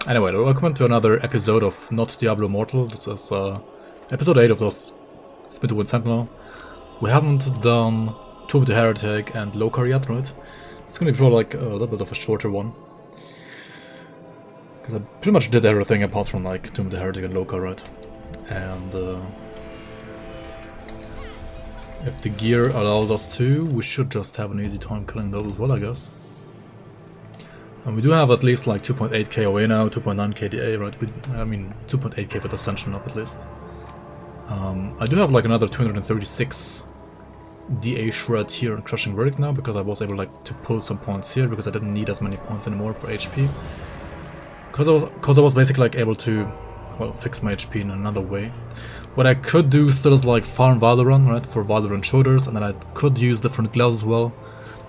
Anyway, welcome to another episode of Not Diablo Immortal. This is episode 8 of this Speedleveling Sentinel. We haven't done Tomb of the Heretic and Lokarr yet, right? It's gonna be like a little bit of a shorter one. Because I pretty much did everything apart from like Tomb of the Heretic and Lokarr, right? And if the gear allows us to, we should just have an easy time killing those as well, I guess. And we do have at least like 2.8k away now, 2.9k DA, right? I mean 2.8k with Ascension up at least. I do have like another 236 DA shred here in Crushing Verdict now, because I was able like to pull some points here because I didn't need as many points anymore for HP. Because I was basically like able to, well, fix my HP in another way. What I could do still is like farm Valorant, right, for Valorant shoulders, and then I could use different gloves as well.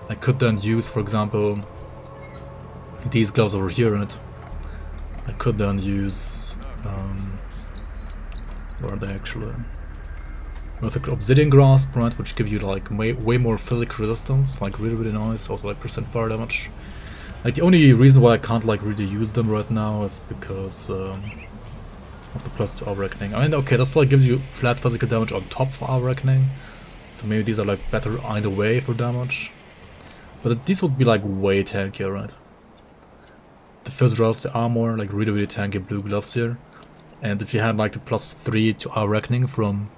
I could then use, for example, these gloves over here in it. I could then use where are they actually? With Obsidian Grasp, right, which give you like way more physical resistance, like really nice, also like percent fire damage. Like the only reason why I can't like really use them right now is because of the +2 Hour Reckoning. I mean, okay, that's like gives you flat physical damage on top for Hour Reckoning, so maybe these are like better either way for damage. But these would be like way tankier, right? The Fizz Rust, the armor, like really tanky blue gloves here. And if you had like the +3 to Hour Reckoning from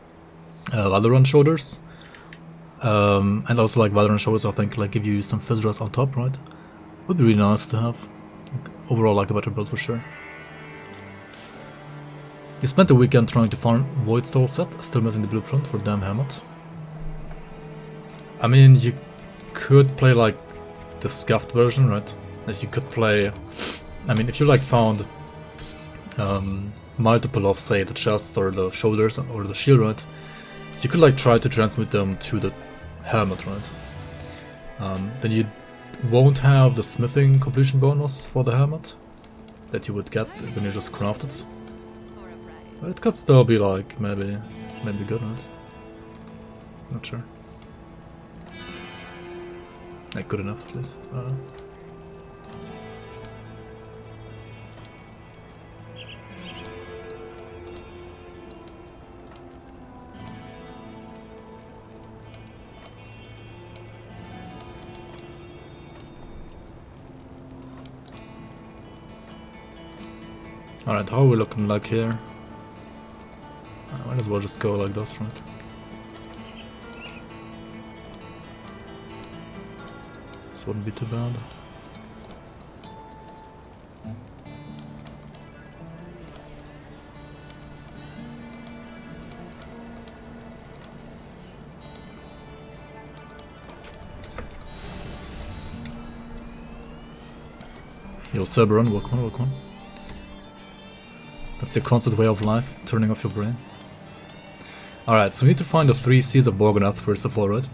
Valorant shoulders, and also like Valorant shoulders, I think like give you some Fizz Rust on top, right? Would be really nice to have. Overall, like a better build for sure. You spent the weekend trying to farm Void Soul set, still missing the blueprint for damn helmet. I mean, you could play like the scuffed version, right? That you could play. I mean, if you like found multiple of, say, the chest or the shoulders or the shield, right? You could like try to transmit them to the helmet, right? Then you won't have the smithing completion bonus for the helmet that you would get when you just craft it. But it could still be like maybe good, right? Not sure. Like good enough at least. Alright, how are we looking like here? I might as well just go like this, right? This wouldn't be too bad. Yo, Cerberon, welcome. That's your constant way of life, turning off your brain. Alright, so we need to find the 3 seeds of Morgoneth first of all, right?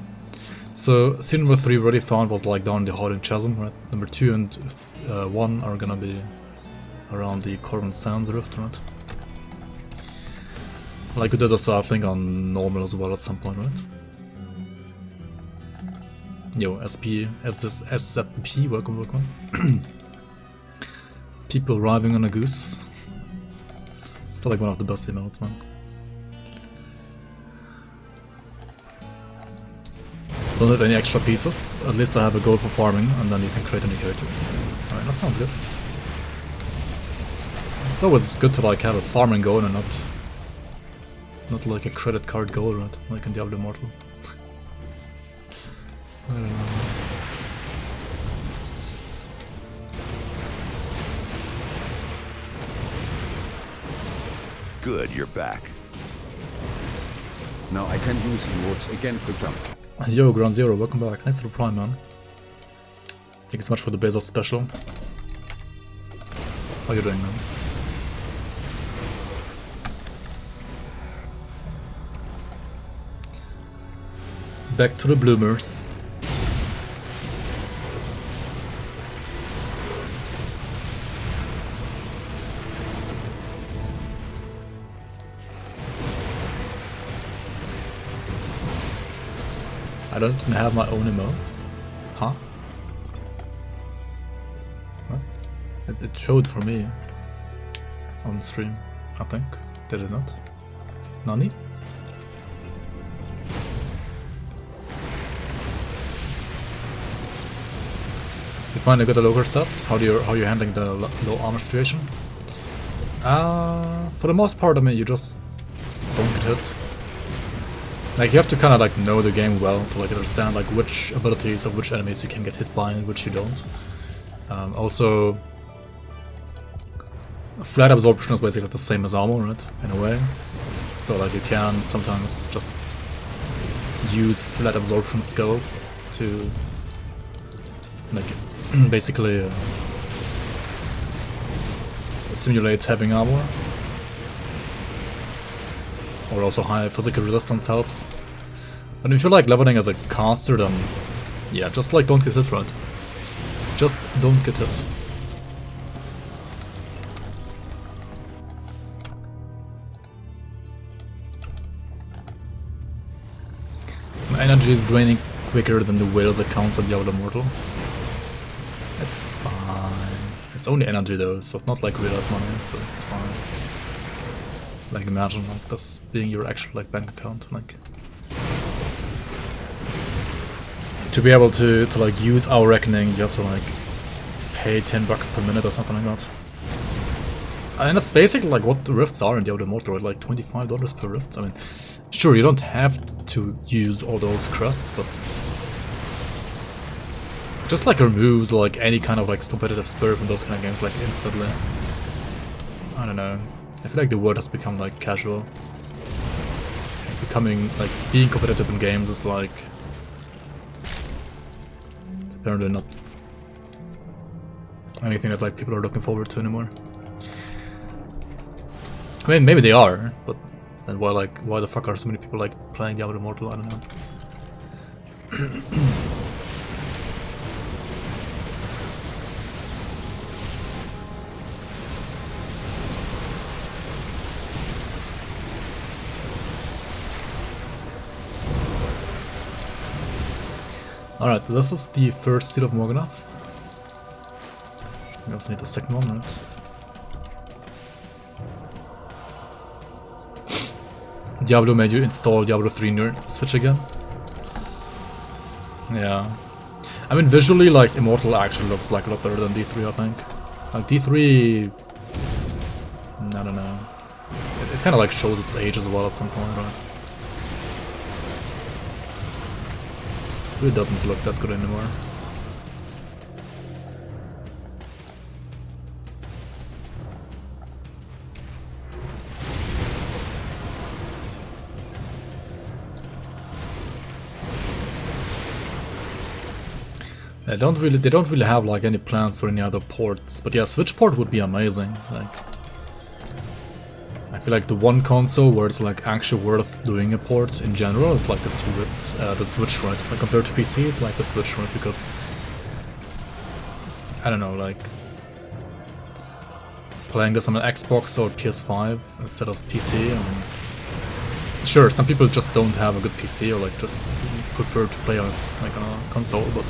So, seed number 3 we already found was like down in the Hiding Chasm, right? Number 2 and 1 are gonna be around the Corvin Sands Rift, right? Like we did this, I think, on normal as well at some point, right? Yo, SZP, welcome. People arriving on a goose. Still like one of the best emotes, man. Don't have any extra pieces. At least I have a goal for farming, and then you can create a new character. Alright, that sounds good. It's always good to like have a farming goal and not like a credit card goal, right? Like in Diablo Immortal. I don't know. Good, you're back. Now I can use emotes again for jump. Yo, Ground Zero, welcome back. Thanks for the prime, man. Thank you so much for the Bezos special. How you doing, man? Back to the bloomers. I don't even have my own emotes. Huh? What? It showed for me. on stream, I think. Did it not? Nani? You finally got a Lokarr set. How are you handling the low armor situation? For the most part, I mean, you just don't get hit. Like, you have to kind of like know the game well to like understand like which abilities of which enemies you can get hit by and which you don't. Also, flat absorption is basically the same as armor, right? In a way. So like you can sometimes just use flat absorption skills to like basically simulate having armor. Or also high physical resistance helps. But if you like leveling as a caster, then yeah, just like don't get hit, right? Just don't get hit. My energy is draining quicker than the whales accounts of Diablo Immortal. It's fine. It's only energy though, so it's not like real life money, so it's fine. Like imagine like this being your actual like bank account, like to be able to like use our reckoning, you have to like pay $10 per minute or something like that. And that's basically like what the rifts are in Diablo Immortal, right? Like $25 per rift. I mean, sure, you don't have to use all those crests, but just like removes like any kind of like competitive spirit from those kind of games like instantly. I don't know. I feel like the word has become like casual. Becoming like being competitive in games is like apparently not anything that like people are looking forward to anymore. I mean, maybe they are, but then why the fuck are so many people like playing Diablo Immortal? I don't know. Alright, this is the first seed of Morgoneth. We also need the second one, right? Diablo made you install Diablo 3 in your Switch again? Yeah. I mean, visually, like, Immortal actually looks like a lot better than D3, I think. Like, D3... I don't know. It kind of like shows its age as well at some point, right? It doesn't look that good anymore. They don't really have like any plans for any other ports, but yeah, Switch port would be amazing. Like, I feel like the one console where it's like actually worth doing a port in general is like the Switch, right? Like compared to PC, it's like the Switch, right? Because I don't know, like playing this on an Xbox or PS5 instead of PC. I mean, sure, some people just don't have a good PC or like just prefer to play on like on a console, but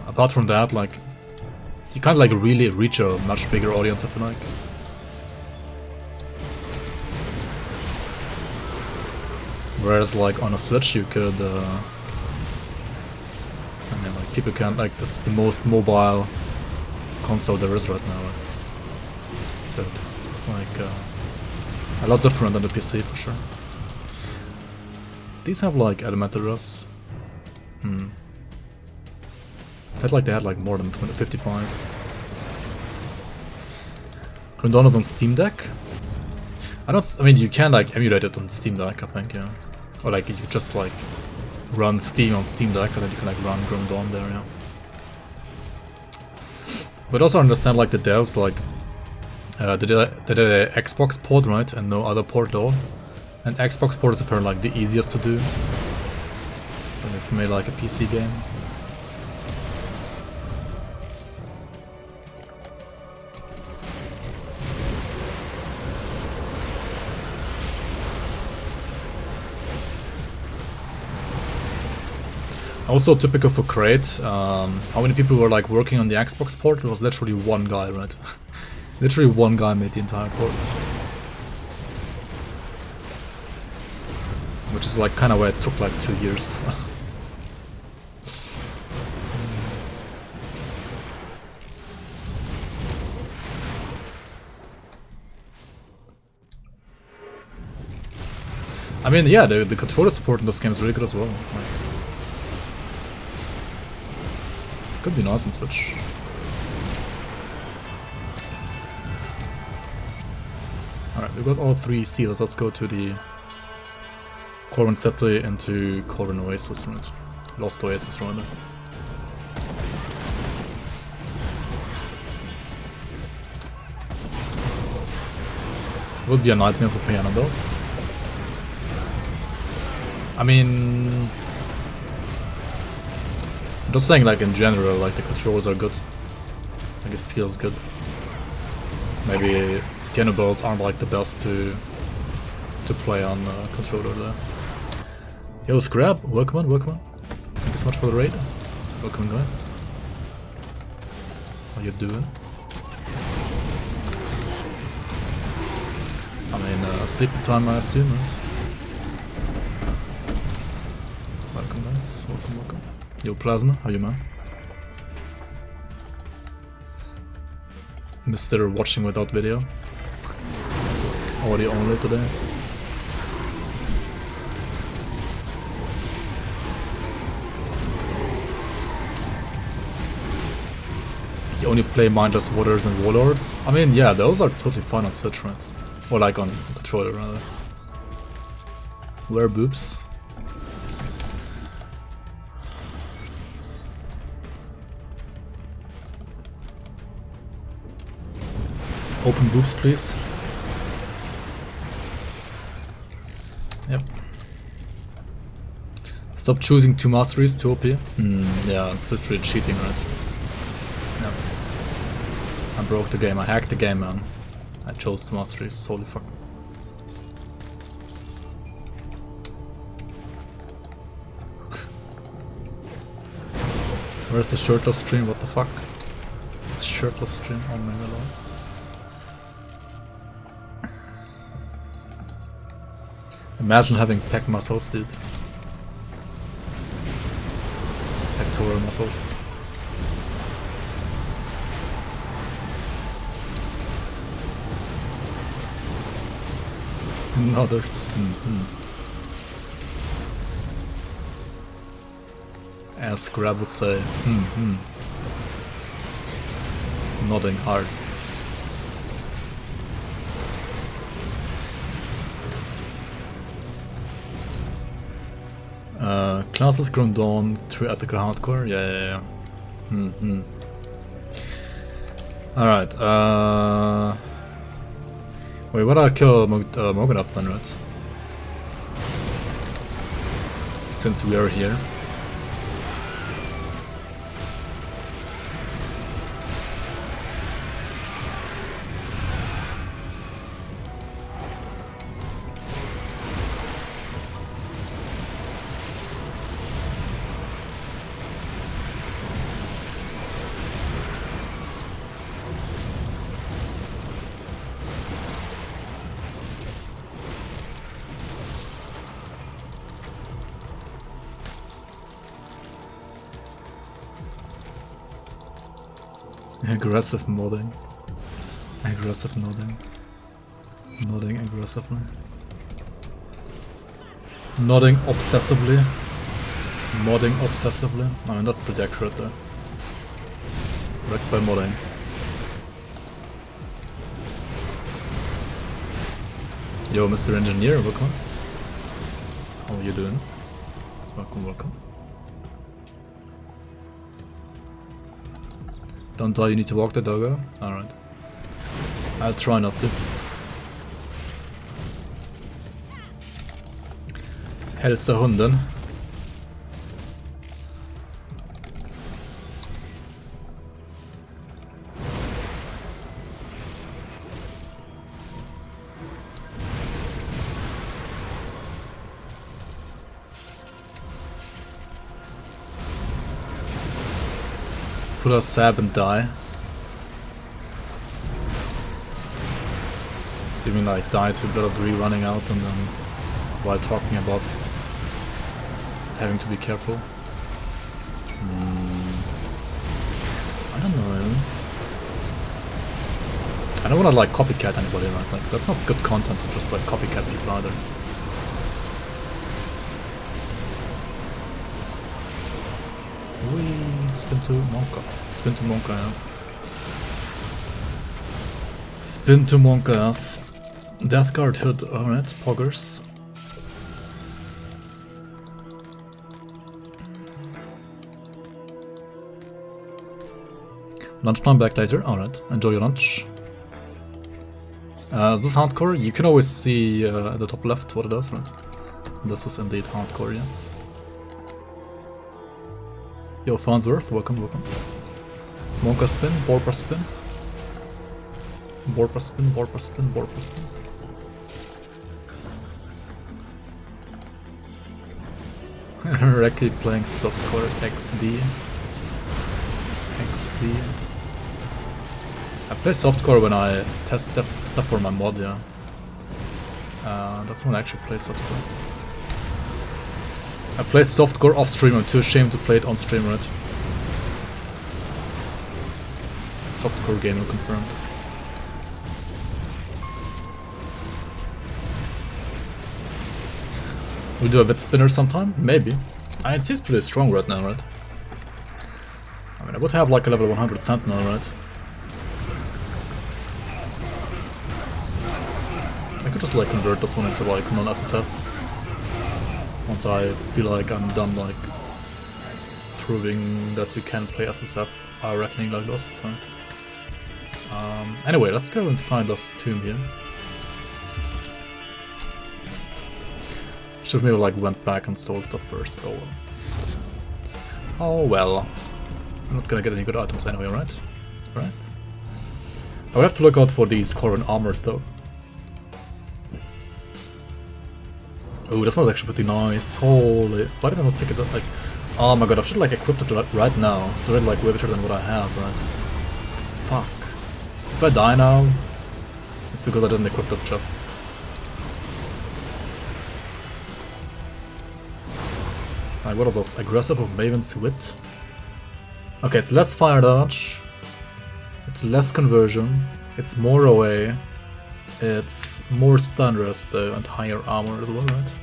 apart from that, like you can't like really reach a much bigger audience, I feel like. Whereas like on a Switch you could, I mean like people can, like it's the most mobile console there is right now. So it's like a lot different than the PC for sure. These have like elemental rust. I felt like they had like more than 55. Grimtools on Steam Deck? I mean you can like emulate it on Steam Deck, I think, yeah. Or like you just like run Steam on Steam Deck and then you can like run Grimtools there, yeah. But also understand like the devs like they did a Xbox port, right, and no other port at all. And Xbox port is apparently like the easiest to do. And if you made like a PC game. Also typical for Crate, how many people were like working on the Xbox port? It was literally one guy, right? Literally one guy made the entire port. Which is like kind of why it took like 2 years. I mean, yeah, the controller support in this game is really good as well. Like, could be nice in Switch. Alright, we got all 3 seals. Let's go to the Corvin City into Corvin Oasis, right? Lost Oasis, rather. Would be a nightmare for piano builds. I mean, I'm just saying, like in general, like the controls are good. Like it feels good. Maybe piano builds aren't like the best to play on controller there. Yo, Scrap, welcome on, welcome on. Thank you so much for the raid. Welcome, guys. How you doing? I mean, sleeping time, I assume, right? Welcome, guys. Welcome, welcome. Yo, Plasma, how you, man? Mr. Watching Without Video. Audio only today. You only play Mindless Waters and Warlords? I mean, yeah, those are totally fine on Switch, right? Or like on controller, rather. Where boobs? Open boobs, please. Yep. Stop choosing 2 masteries, 2 OP. Yeah, it's literally cheating, right? Yep. I broke the game, I hacked the game, man. I chose 2 masteries, holy fuck. Where's the shirtless stream? What the fuck? Shirtless stream? Oh my god. Imagine having pec muscles, dude. Pectoral muscles. And others. As Grab would say, nodding hard. Classes grown down through ethical hardcore? Yeah. Alright, wait, what I kill Morgoneth then, right? Since we are here. Aggressive modding. Aggressive nodding. Nodding aggressively. Nodding obsessively. Modding obsessively. I mean, that's pretty accurate there. Wrecked by modding. Yo, Mr. Engineer, welcome. How are you doing? Welcome, welcome. Don't die, you need to walk the doggo? Alright. I'll try not to. Hälsa hunden. Put a sab and die. You mean like die to Blood of the running out and then while talking about having to be careful? I don't know. I don't wanna like copycat anybody, right? Like that's not good content to just like copycat people either. Whee! Spin to Monka. Spin to Monka, yeah. Spin to Monka, yes. Death Guard Hood, alright, poggers. Lunchtime back later, alright, enjoy your lunch. Is this hardcore? You can always see at the top left what it does, right? This is indeed hardcore, yes. Yo, Farnsworth, welcome, welcome. Monka spin, Borpa spin. Borpa spin, Borpa spin, Borpa spin. Reki playing softcore XD. XD. I play softcore when I test stuff for my mod, yeah. That's when I actually play softcore. I play softcore off stream, I'm too ashamed to play it on stream, right? Softcore gamer confirmed. We do a bit spinner sometime? Maybe. It seems pretty strong right now, right? I mean, I would have like a level 100 Sentinel, right? I could just like convert this one into like non-SSF. Once I feel like I'm done like proving that you can play SSF, reckoning like this, right? Anyway, let's go inside this tomb here. Should maybe like went back and sold stuff first. Oh well. Oh well. I'm not gonna get any good items anyway, right? Right? I will have to look out for these Corrin armors though. Oh, this one's actually pretty nice. Holy, why did I not pick it up? Like, oh my god, I should like equip it right now. It's already like way better than what I have, right? Fuck. If I die now, it's because I didn't equip it just. Like, what is this? Aggressive of Maven's Wit? Okay, it's less fire dodge. It's less conversion. It's more away. It's more stun rest though, and higher armor as well, right?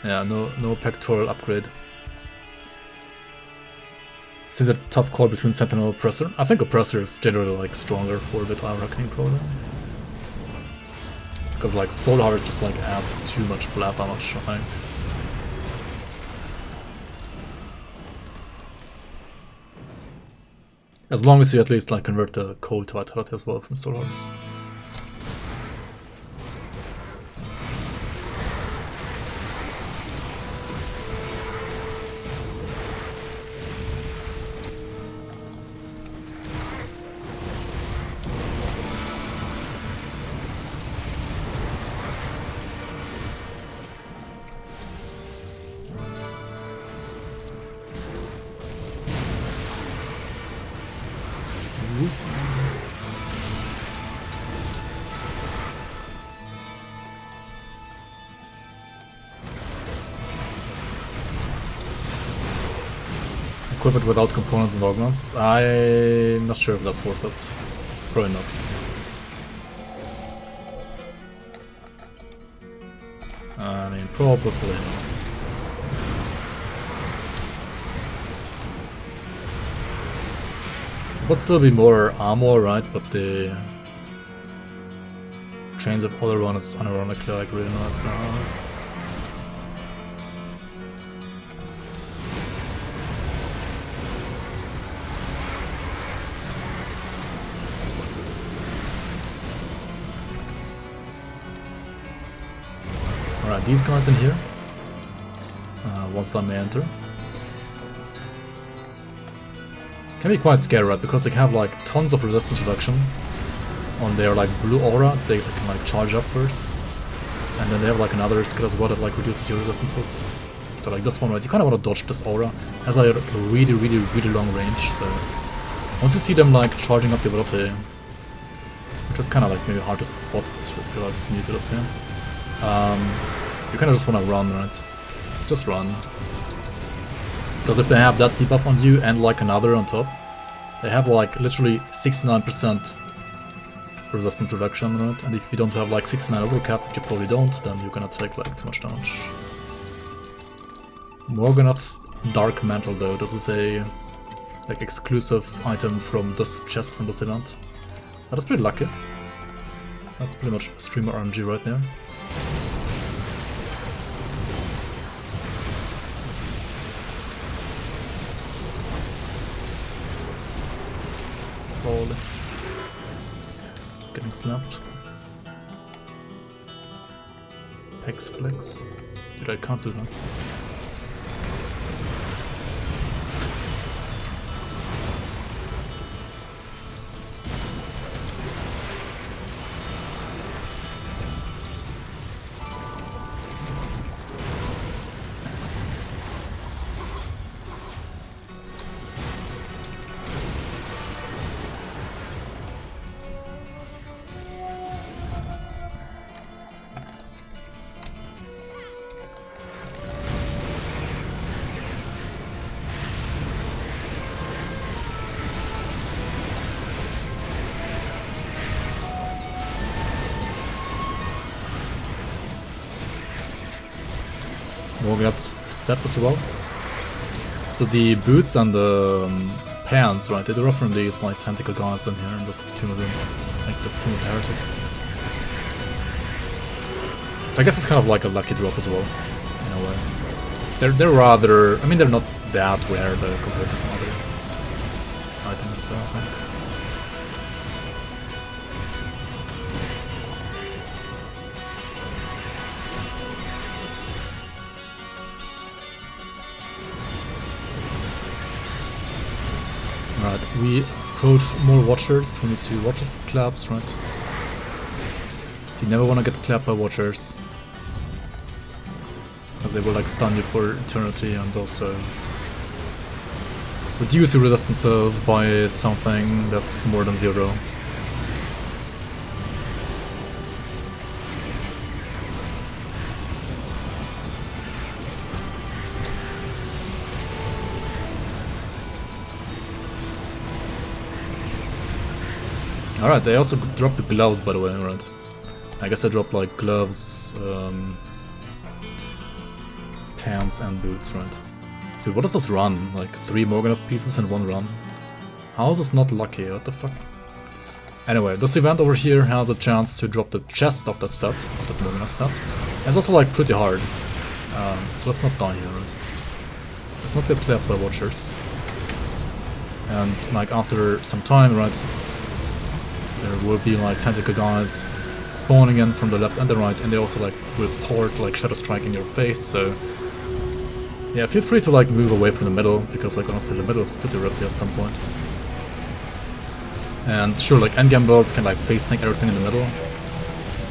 Yeah, no pectoral upgrade. Seems a tough call between Sentinel and Oppressor. I think Oppressor is generally like stronger for a bit of Reckoning Pro though. Because like Soul Harvest just like adds too much flat damage, I think. As long as you at least like convert the cold to Vitality as well from Soul Harvest. Equip it without components and augments? I'm not sure if that's worth it. Probably not. I mean, probably not. Would still be more armor, right? But the Chains of Other One is unironically like really nice now. Alright, these guys in here, once I may enter, can be quite scary, right? Because they have like tons of resistance reduction on their like blue aura. They can like charge up first, and then they have like another skill as well that like reduces your resistances. So like this one, right, you kind of want to dodge this aura. It has like a really, really, really long range, so once you see them like charging up the ability, which is kind of like maybe hard to spot if you're like new to this here, you kind of just want to run, right? Just run. Because if they have that debuff on you and like another on top, they have like literally 69% resistance reduction, right? And if you don't have like 69 overcap, which you probably don't, then you're gonna take like too much damage. Morgoneth's Dark Mantle though, this is a like exclusive item from this chest from this event. That is pretty lucky. That's pretty much streamer RNG right there. Holy. Getting slapped. Hex flex. Dude, I can't do that. Morgoneth's step as well. So the boots and the pants, right, they drop from these like tentacle guys in here in this Tomb of them, like this Tomb of the Heretic. So I guess it's kind of like a lucky drop as well, in a way. They're rather, I mean they're not that rare though compared to some other items, I think. Right, we approach more watchers, we need to watch out for claps, right? You never want to get clapped by watchers, because they will like stun you for eternity and also reduce your resistances by something that's more than 0. Alright, they also dropped the gloves, by the way, right? I guess they dropped like gloves, pants and boots, right? Dude, what does this run? Like 3 Morgoneth pieces in 1 run? How is this not lucky? What the fuck? Anyway, this event over here has a chance to drop the chest of that set, of that Morgoneth set. And it's also like pretty hard. So let's not die here, right? Let's not get clapped by watchers. And like after some time, right? There will be like tentacle guys spawning in from the left and the right, and they also like will port like Shadow Strike in your face, so yeah, feel free to like move away from the middle, because like honestly the middle is pretty rippy at some point. And sure, like endgame builds can like face tank everything in the middle,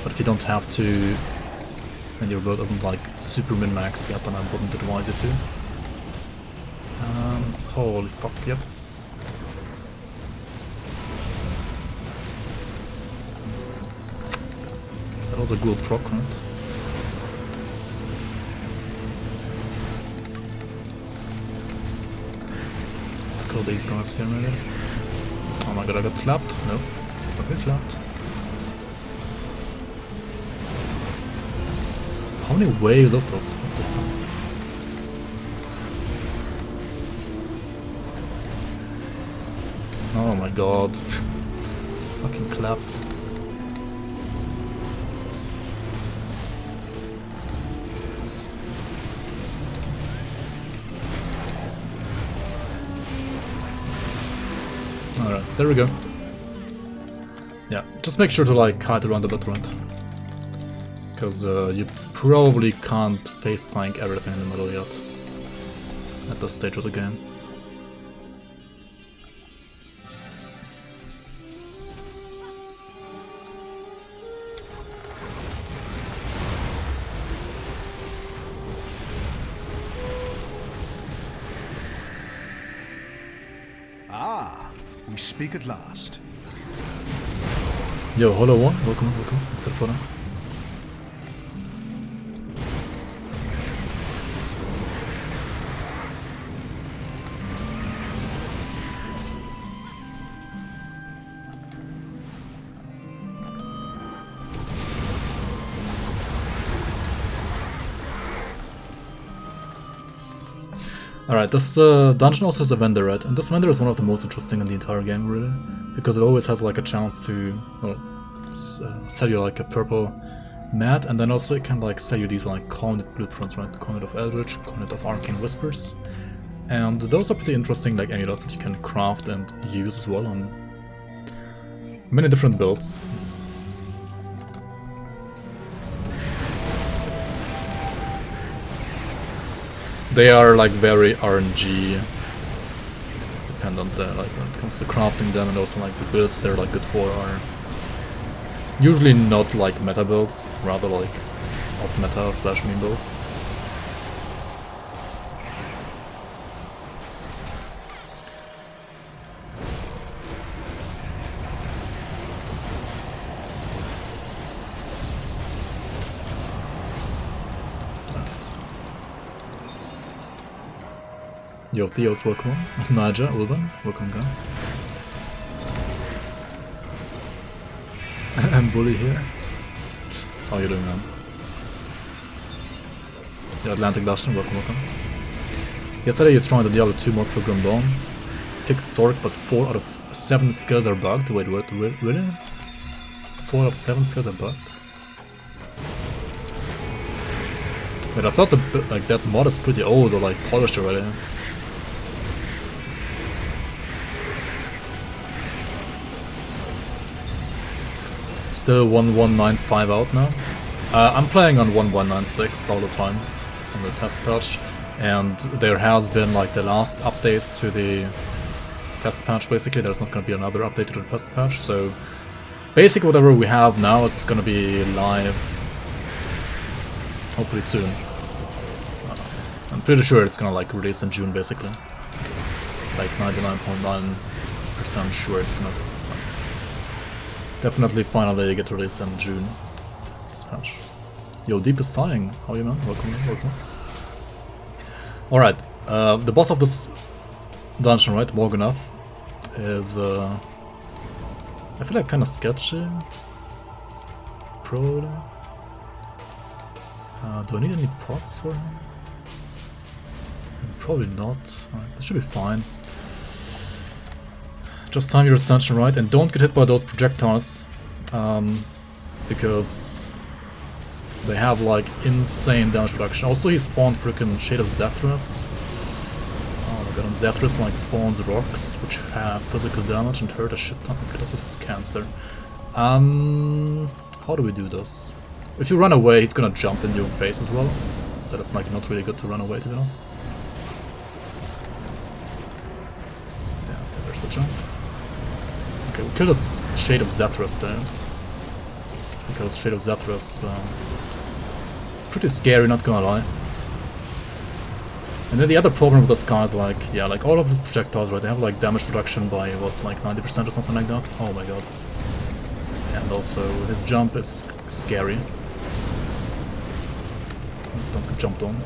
but if you don't have to, and your build isn't like super min-maxed yet, then I wouldn't advise you to. Holy fuck, yep. That was a good proc, right? Let's kill these guys here, maybe. Oh my god, I got clapped. No, don't get clapped. How many waves does this? What the fuck? Oh my god. Fucking claps. Alright, there we go. Yeah, just make sure to like kite around the bit, right? Because you probably can't face tank everything in the middle yet at this stage of the game. Ah, we speak at last. Yo, Hollow One, welcome, welcome. What's up for now? Alright, this dungeon also has a vendor, right? And this vendor is one of the most interesting in the entire game, really. Because it always has like a chance to sell you like a purple mat, and then also it can like sell you these like Covenant blueprints, right? Covenant of Eldritch, Covenant of Arcane Whispers. And those are pretty interesting like amulets that you can craft and use as well on many different builds. They are like very RNG dependent, like when it comes to crafting them, and also like the builds they're like good for are usually not like meta builds, rather like off meta / meme builds. Yo, Theos, welcome. Naja, Ulvan, welcome guys. I'm Bully here. How you doing, man? The Atlantic Bastion, welcome, welcome. Yesterday you tried the Diablo 2 mod for Grim picked Sork, but 4 out of 7 skills are bugged. Wait, what? Really? 4 out of 7 skills are bugged? Wait, I thought that mod is pretty old or like polished already. Still 1195 out now. I'm playing on 1196 all the time on the test patch, and there has been like the last update to the test patch. Basically, there's not going to be another update to the test patch, so basically whatever we have now is going to be live hopefully soon. I'm pretty sure it's going to like release in June, basically. Like 99.9% sure it's going to definitely finally get released in June. This patch. Yo, Deepest Sighing, how are you, man? Welcome, welcome. Alright, the boss of this dungeon, right, Morgoneth, is I feel like kind of sketchy. Probably. Do I need any pots for him? Probably not. Alright, that should be fine. Just time your ascension, right, and don't get hit by those projectiles, because they have like insane damage reduction. Also, he spawned freaking Shade of Zephrys. Oh my god, and Zephrys like spawns rocks which have physical damage and hurt a shit ton. Okay, this is cancer. How do we do this? If you run away, he's gonna jump in your face as well, so that's like not really good to run away, to be honest. Yeah, okay, there's a jump. Okay, we'll kill this Shade of Zephrys then, because Shade of Zephrys is pretty scary, not gonna lie. And then the other problem with this guy is like, yeah, like all of these projectiles, right, they have like damage reduction by what, like 90% or something like that? Oh my god. And also his jump is scary. Don't get jumped on.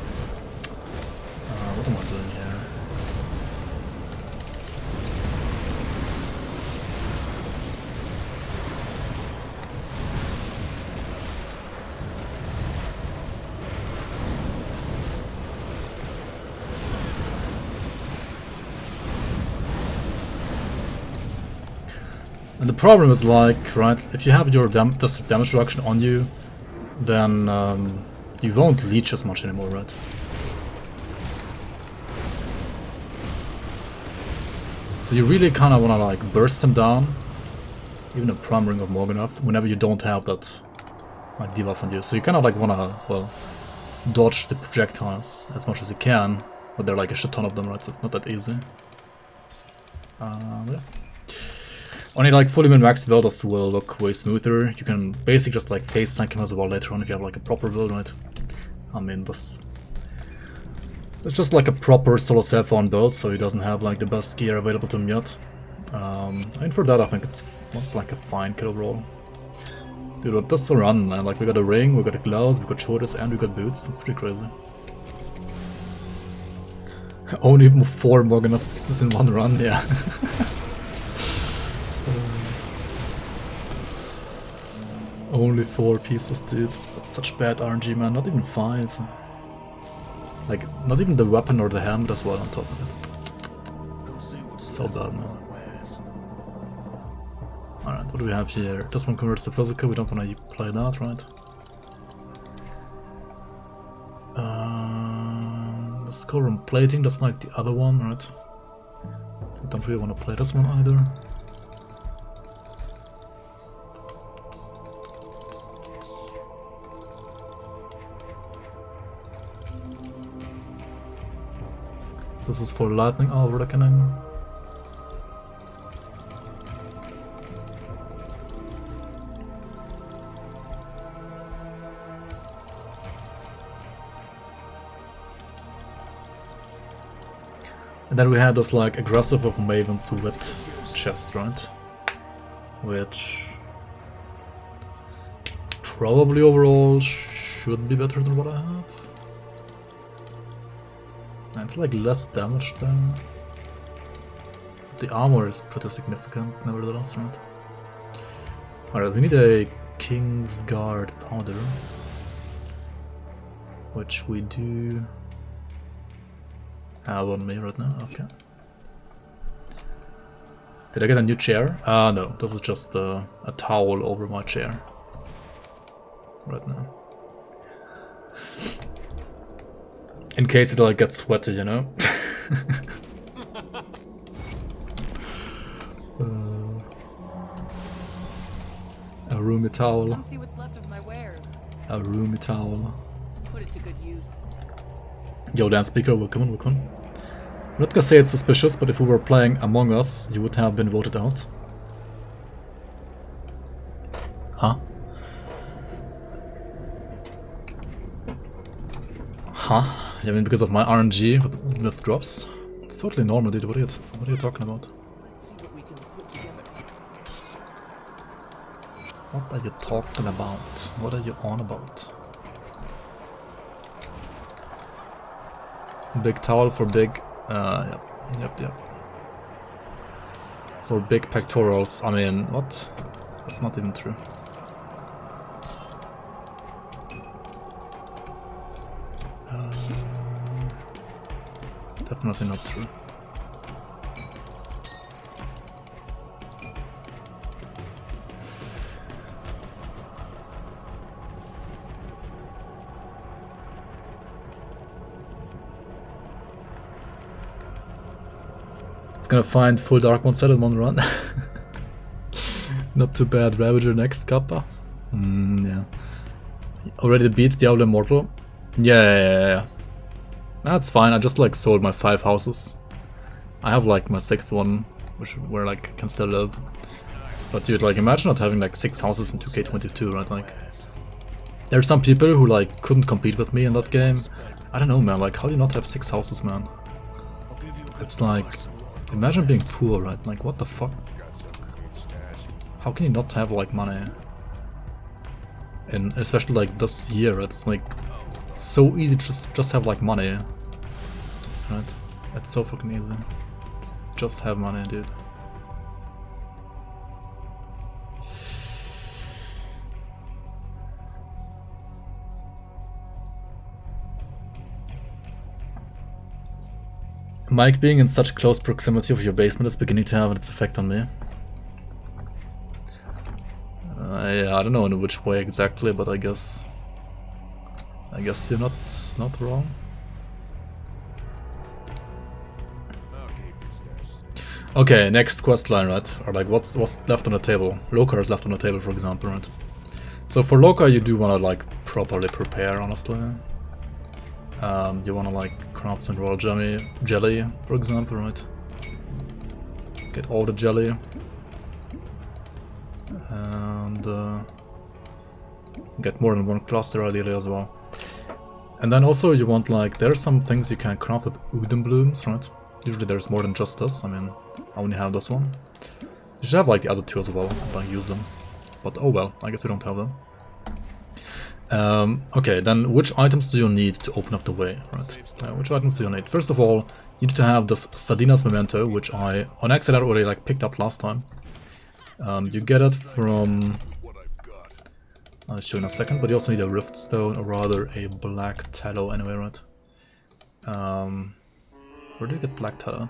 What am I doing here? And the problem is like, right, if you have your this damage reduction on you, then you won't leech as much anymore, right? So you really kind of want to like burst him down, even a Prime Ring of Morgoneth, whenever you don't have that like debuff on you. So you kind of like want to, well, dodge the projectiles as much as you can, but there are like a shit ton of them, right? So it's not that easy. Yeah. Only like fully min-maxed builds will look way smoother. You can basically just like face tank him as well later on if you have like a proper build, right? I mean, this It's just like a proper solo cell build, so he doesn't have like the best gear available to him yet. And for that I think it's like a fine kill roll. Dude, that's a run, man. Like we got a ring, we got a gloves, we got shoulders, and we got boots. It's pretty crazy. Only 4 Morgoneth pieces in one run, yeah. Only 4 pieces, dude. That's such bad RNG, man. Not even 5. Like, not even the weapon or the helmet as well on top of it. So bad, man. Alright, what do we have here? This one converts to physical, we don't want to play that, right? Let's go from plating, that's like the other one, right? I don't really want to play this one either. This is for lightning reckoning. And then we had this like aggressive of Maven's with chest, right? Which probably overall should be better than what I have. And it's like less damage then. The armor is pretty significant nevertheless, right? Alright, we need a King's Guard powder. Which we do have on me right now, okay. Did I get a new chair? No, this is just a towel over my chair. Right now. In case it like gets sweaty, you know? A roomy towel. Come see what's left of my wares. A roomy towel. Put it to good use. Yo, dance speaker, welcome on, welcome. I'm not gonna say it's suspicious, but if we were playing Among Us, you would have been voted out. Huh? Huh? I mean, because of my RNG with drops? It's totally normal, dude. What are you talking about? Let's see what we can put together. What are you talking about? What are you on about? Big towel for big, yep. For big pectorals, I mean, what? That's not even true. Definitely not true. Gonna find full dark mode set in one run. Not too bad. Ravager next, Kappa. Yeah. Already beat Diablo Immortal. Yeah. That's fine. I just like sold my 5 houses. I have like my 6th one, where like can still live. But dude, like imagine not having like 6 houses in 2K22, right? Like, there's some people who like couldn't compete with me in that game. I don't know, man. Like, how do you not have 6 houses, man? It's like, imagine being poor, right? Like, what the fuck? How can you not have, like, money? And especially, like, this year, right? It's, like, so easy to just have, like, money. Right? It's so fucking easy. Just have money, dude. Mike being in such close proximity of your basement is beginning to have its effect on me. Yeah, I don't know in which way exactly, but I guess you're not wrong. Okay, next quest line, right? Or like what's left on the table? Lokarr is left on the table, for example, right? So for Lokarr, you do want to like properly prepare, honestly. You want to like craft some royal jelly, for example, right? Get all the jelly. And get more than one cluster ideally as well. And then also you want like, there are some things you can craft with Udon blooms, right? Usually there's more than just this. I mean, I only have this one. You should have like the other two as well, if I use them. But oh well, I guess you don't have them. Okay, then which items do you need to open up the way, right? Which items do you need? First of all, you need to have this Sardina's Memento, which I on accident already like picked up last time. You get it from... I'll show you in a second, but you also need a Rift Stone, or rather a Black Tallow anyway, right? Where do you get Black Tallow?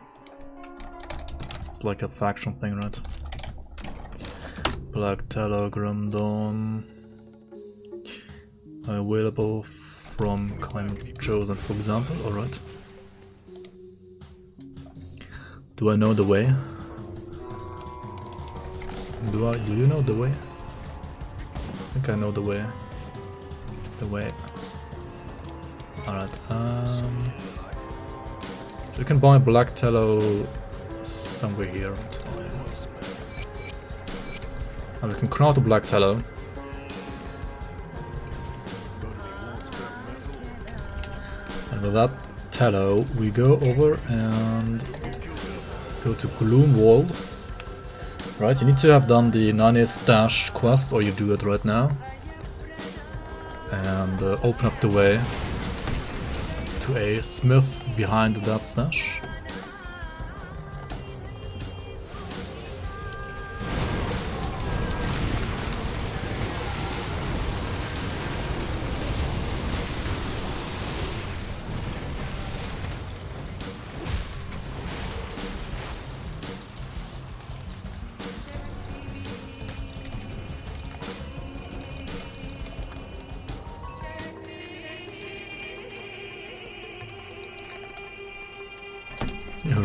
It's like a faction thing, right? Black Tallow, Grimdom. Available from Climate Chosen, for example, alright. Do I know the way? Do you know the way? I think I know the way. Alright, so you can buy Black Tallow somewhere here. And we can craft the Black Tallow. And with that tallow, we go over and go to Gloomwald. Right, you need to have done the Nani Stash quest, or you do it right now. And open up the way to a smith behind that stash.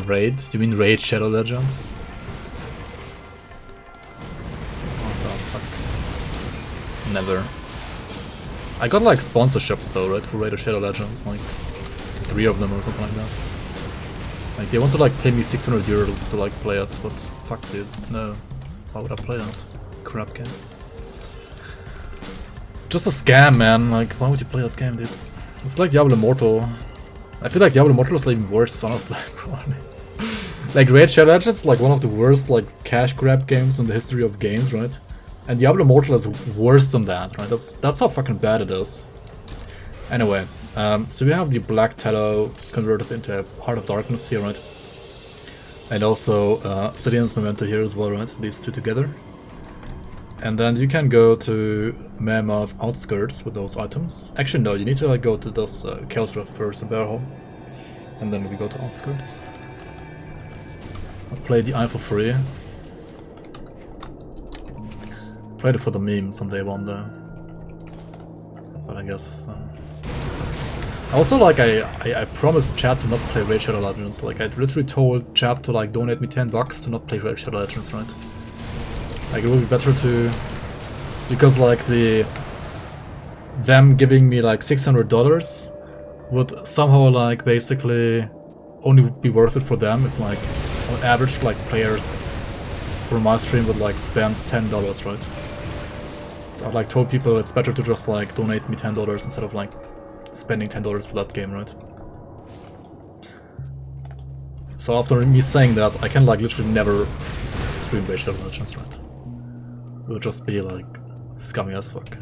Raid? Do you mean Raid Shadow Legends? Oh god, fuck. Never. I got like sponsorships though, right, for Raid of Shadow Legends, like 3 of them or something like that. Like they want to like pay me 600 euros to like play it, but fuck dude, no. Why would I play that? Crap game. Just a scam, man, like why would you play that game, dude? It's like Diablo Immortal. I feel like Diablo Immortal is even worse, honestly, probably. Like Raid Shadow Legends is like one of the worst like cash grab games in the history of games, right? And Diablo Immortal is worse than that, right? That's how fucking bad it is. Anyway, so we have the Black Tallow converted into a Heart of Darkness here, right? And also Sardina's Memento here as well, right? These two together. And then you can go to Mammoth Outskirts with those items. Actually no, you need to like go to this Kelsra first, a Bear Hole. And then we go to Outskirts. I'll play the eye for free. Played it for the meme someday one day. But I guess... Also, like, I promised chat to not play Raid Shadow Legends. Like, I literally told chat to, like, donate me $10 to not play Raid Shadow Legends, right? Like, it would be better to... Because, like, them giving me, like, $600 would somehow, like, basically only be worth it for them if, like, on average, like, players for my stream would, like, spend $10, right? So I, like, told people it's better to just, like, donate me $10 instead of, like, spending $10 for that game, right? So after me saying that, I can, like, literally never stream Raid Shadow Legends, right? It would just be, like, scummy as fuck.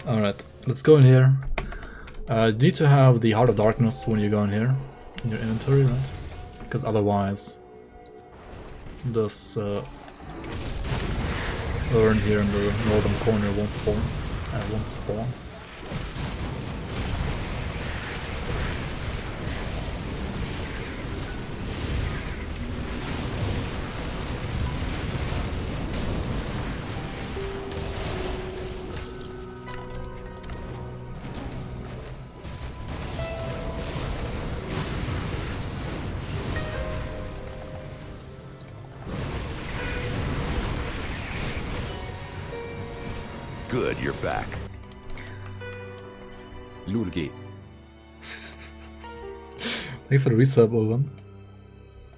Alright, let's go in here. You need to have the Heart of Darkness when you go in here, in your inventory, right? Because otherwise, this urn here in the northern corner won't spawn. Good, you're back. Lurgi. Thanks for the resub, Bourbon.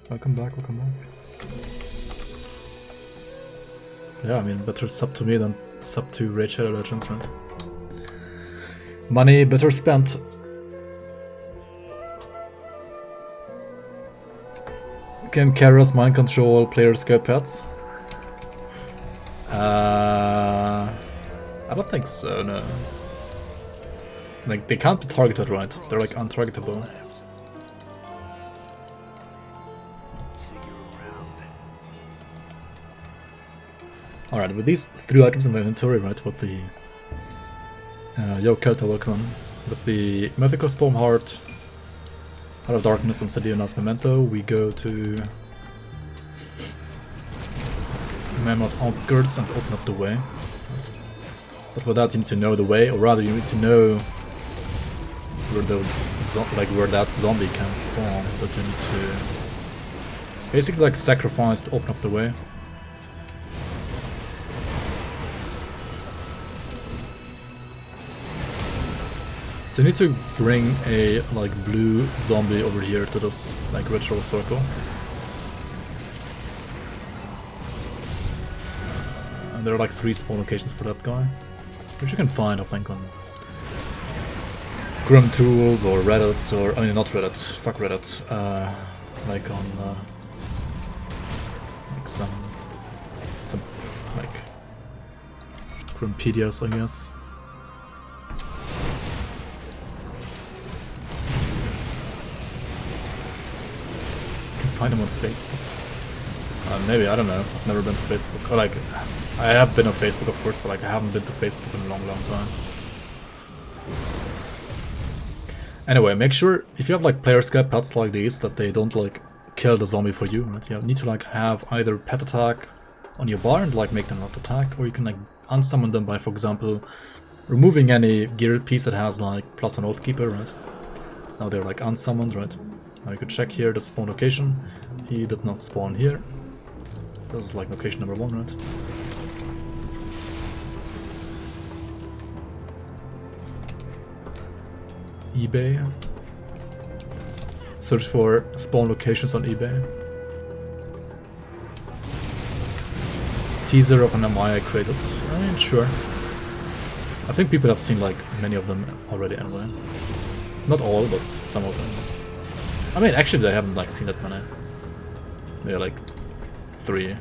Welcome back, welcome back. Yeah, I mean, better sub to me than sub to Raid Shadow Legends, right? Money better spent. Can Kara's mind control players' get pets? I don't think so, no. Like, they can't be targeted, right? They're like untargetable. Alright, with these 3 items in the inventory, right, with the Kelta Welcome, with the Mythical Stormheart, Heart of Darkness and Sediona's Memento, we go to Mammoth Outskirts and open up the way. But for that you need to know the way, or rather you need to know where those where that zombie can spawn, that you need to basically like sacrifice to open up the way. So you need to bring a like blue zombie over here to this like ritual circle. And there are like 3 spawn locations for that guy, which you can find I think on GRIMTOOls or Reddit, or I mean not Reddit, fuck Reddit, like on like some like Grimpedias, I guess. Find him on Facebook. Maybe, I don't know. I've never been to Facebook. Or like, I have been on Facebook, of course, but like I haven't been to Facebook in a long, long time. Anyway, make sure if you have like player scared pets like these that they don't like kill the zombie for you, right? You need to like have either pet attack on your bar and like make them not attack, or you can like unsummon them by, for example, removing any gear piece that has like +1 Oathkeeper, right? Now they're like unsummoned, right? Now you could check here the spawn location. He did not spawn here. This is like location number 1, right? eBay. Search for spawn locations on eBay. Teaser of an MI I created. I mean, sure. I think people have seen like many of them already anyway. Not all, but some of them. I mean, actually, I haven't like seen that many. Maybe like 3.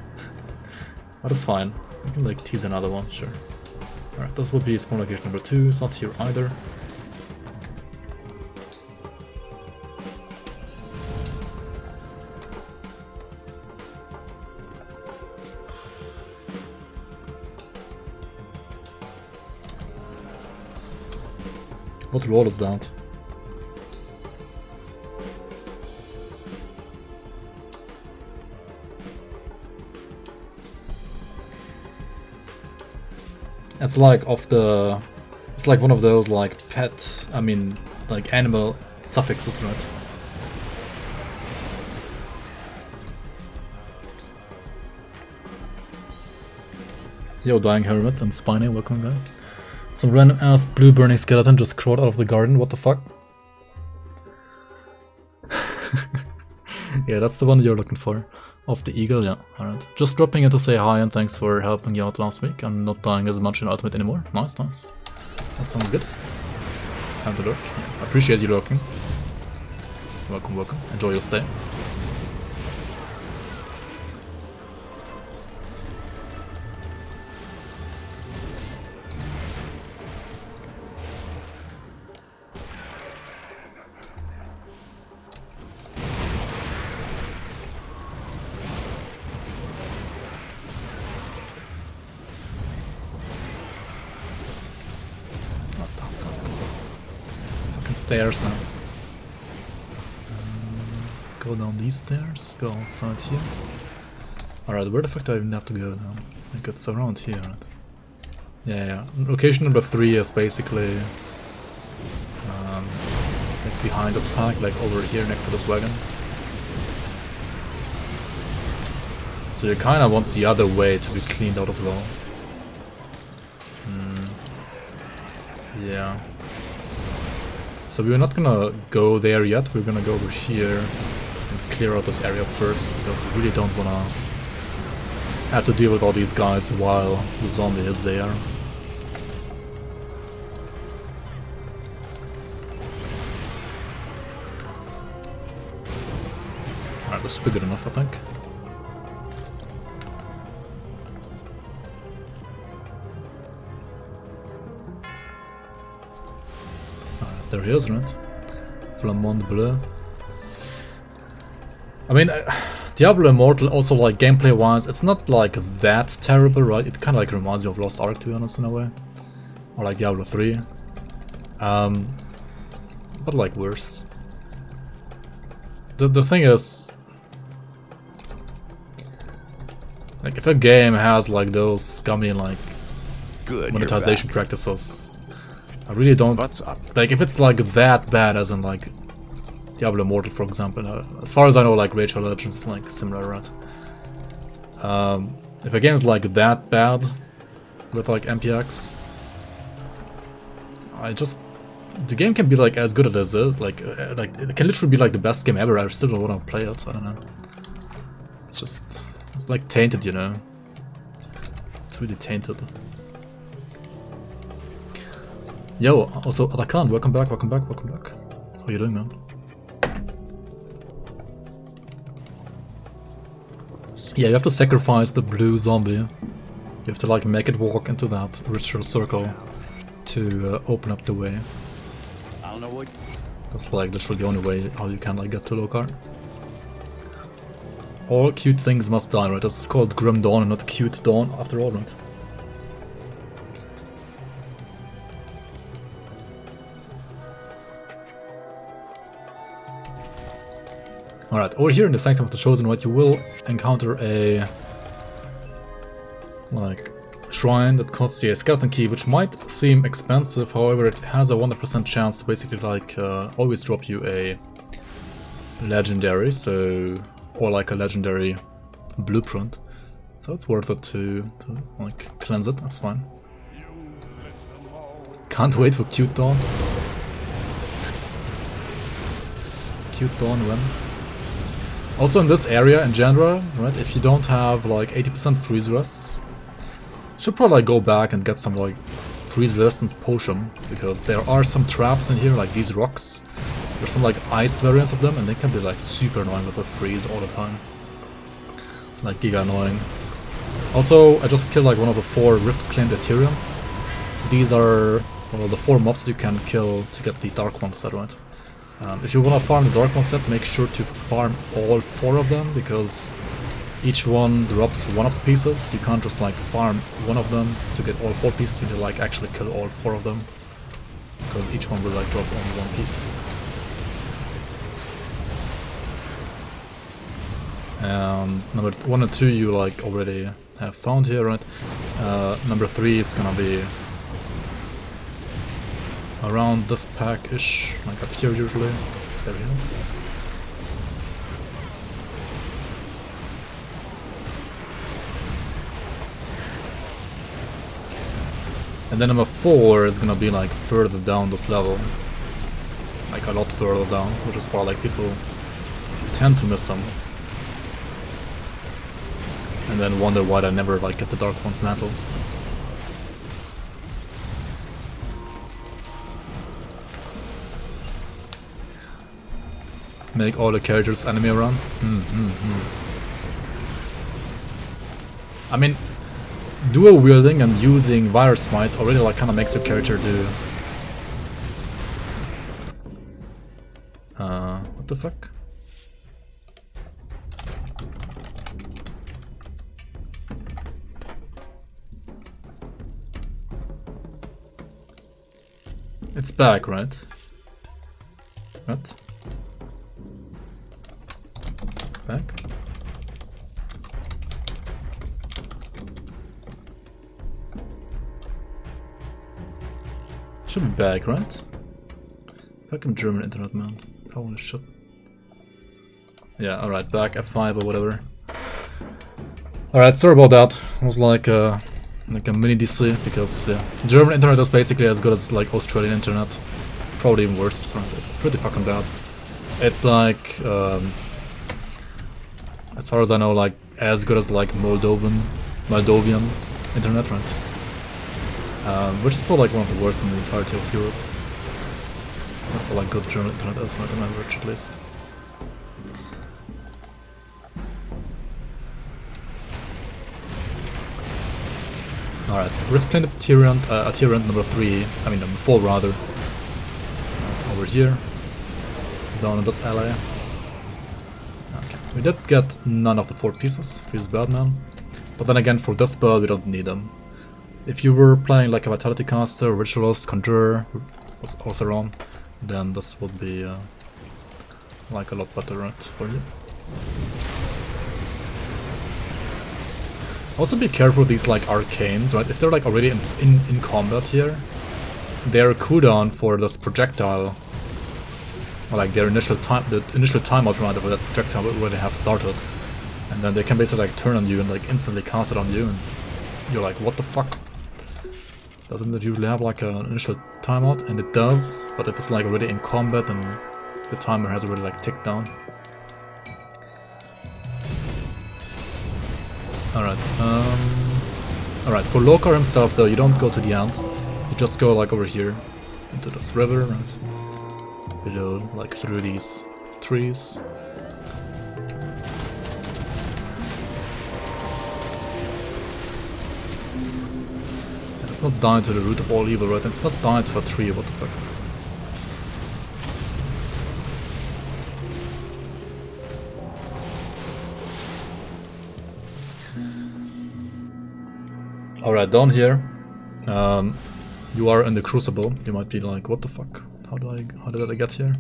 But it's fine. We can like tease another one, sure. Alright, this will be spawn location number 2. It's not here either. What roll is that? It's like it's like one of those like pet, I mean like animal suffixes, right? Yo, Dying Hermit and Spiny, welcome guys. Some random ass blue burning skeleton just crawled out of the garden, what the fuck? Yeah, that's the one you're looking for. Of the eagle, yeah, alright. Just dropping in to say hi and thanks for helping you out last week. I'm not dying as much in Ultimate anymore. Nice, nice. That sounds good. Time to lurk. I appreciate you lurking. Welcome, welcome. Enjoy your stay. Stairs now. Go down these stairs, go outside here. Alright, where the fuck do I even have to go now? Like it's around here, right? Yeah. Location number 3 is basically like behind this pack, like over here next to this wagon. So you kinda want the other way to be cleaned out as well. Yeah. So we're not gonna go there yet, we're gonna go over here and clear out this area first, because we really don't wanna have to deal with all these guys while the zombie is there. Alright, this should be good enough, I think. There he is, right? Flamand Bleu. I mean, Diablo Immortal also, like, gameplay-wise, it's not, like, that terrible, right? It kind of, like, reminds me of Lost Ark, to be honest, in a way. Or, like, Diablo 3. But, like, worse. The thing is... like, if a game has, like, those scummy, like, monetization practices... I really don't... What's up? like, if it's like that bad as in like Diablo Immortal, for example, as far as I know, like Rage of Legends is like similar, right? If a game is like that bad with like MPX, the game can be like as good as it is, like it can literally be like the best game ever. I still don't want to play it. I don't know. It's like tainted, you know. It's really tainted. Yo, also Atakan, welcome back. How are you doing, man? Yeah, you have to sacrifice the blue zombie. You have to like make it walk into that ritual circle to open up the way. I don't know what. That's like literally the only way how you can like get to Lokarr. All cute things must die, right? That's called Grim Dawn and not Cute Dawn after all, right? Alright, over here in the Sanctum of the Chosen, right, you will encounter a like shrine that costs you a skeleton key, which might seem expensive. However, it has a 100% chance to basically like always drop you a legendary, or like a legendary blueprint. So it's worth it to like cleanse it. That's fine. Can't wait for Cute Dawn. Cute Dawn when? Also in this area in general, right, if you don't have like 80% freeze res, you should probably like, go back and get some like freeze resistance potion, because there are some traps in here, like these rocks. There's some like ice variants of them, and they can be like super annoying with the freeze all the time. Like giga annoying. Also, I just killed like one of the 4 Rift claimed Ethereans. These are well, the 4 mobs that you can kill to get the Dark One set, right? If you want to farm the Dark One set, make sure to farm all 4 of them, because each one drops one of the pieces. You can't just like farm one of them to get all 4 pieces, you need to like actually kill all 4 of them, because each one will like drop only 1 piece. And number 1 and 2 you like already have found here, right? Number 3 is gonna be around this pack-ish, like up here usually. There he is. And then number 4 is gonna be like further down this level. Like a lot further down, which is why like people tend to miss them. And then wonder why they never like get the Dark One's mantle. Make all the characters enemy run. I mean, dual wielding and using Virus Smite already like kind of makes your character do. What the fuck? It's back, right? What? Back? Should be back, right? Fucking German internet, man. Holy shit. Yeah, alright, back F5 or whatever. Alright, sorry about that. It was like like a mini DC, because German internet is basically as good as like Australian internet, probably even worse. So it's pretty fucking bad. It's like, as far as I know, like as good as like Moldovan internet, right? Which is probably like one of the worst in the entirety of Europe. That's all like good German internet as well, on average at least. Alright, Rift Cleanup Tyrant number 3, I mean number 4 rather. Over here. Down in this alley. Okay, we did get none of the 4 pieces, Fierce Birdman. But then again, for this build we don't need them. If you were playing like a Vitality Caster, Ritualist, Conjurer, Oseron, then this would be like a lot better, right, for you. Also be careful with these like arcanes, right? If they're like already in combat here, their cooldown for this projectile, or like their initial timeout rather for that projectile will already have started. And then they can basically like turn on you and like instantly cast it on you, and you're like, what the fuck? Doesn't it usually have like an initial timeout? And it does, but if it's like already in combat, then the timer has already like ticked down. Alright, alright, for Lokarr himself though, you don't go to the end. You just go like over here, into this river, right? Below, like through these trees. And it's not down to the root of all evil, right? And it's not down to a tree, what the fuck? Alright, down here, you are in the Crucible. You might be like, what the fuck? How did I get here?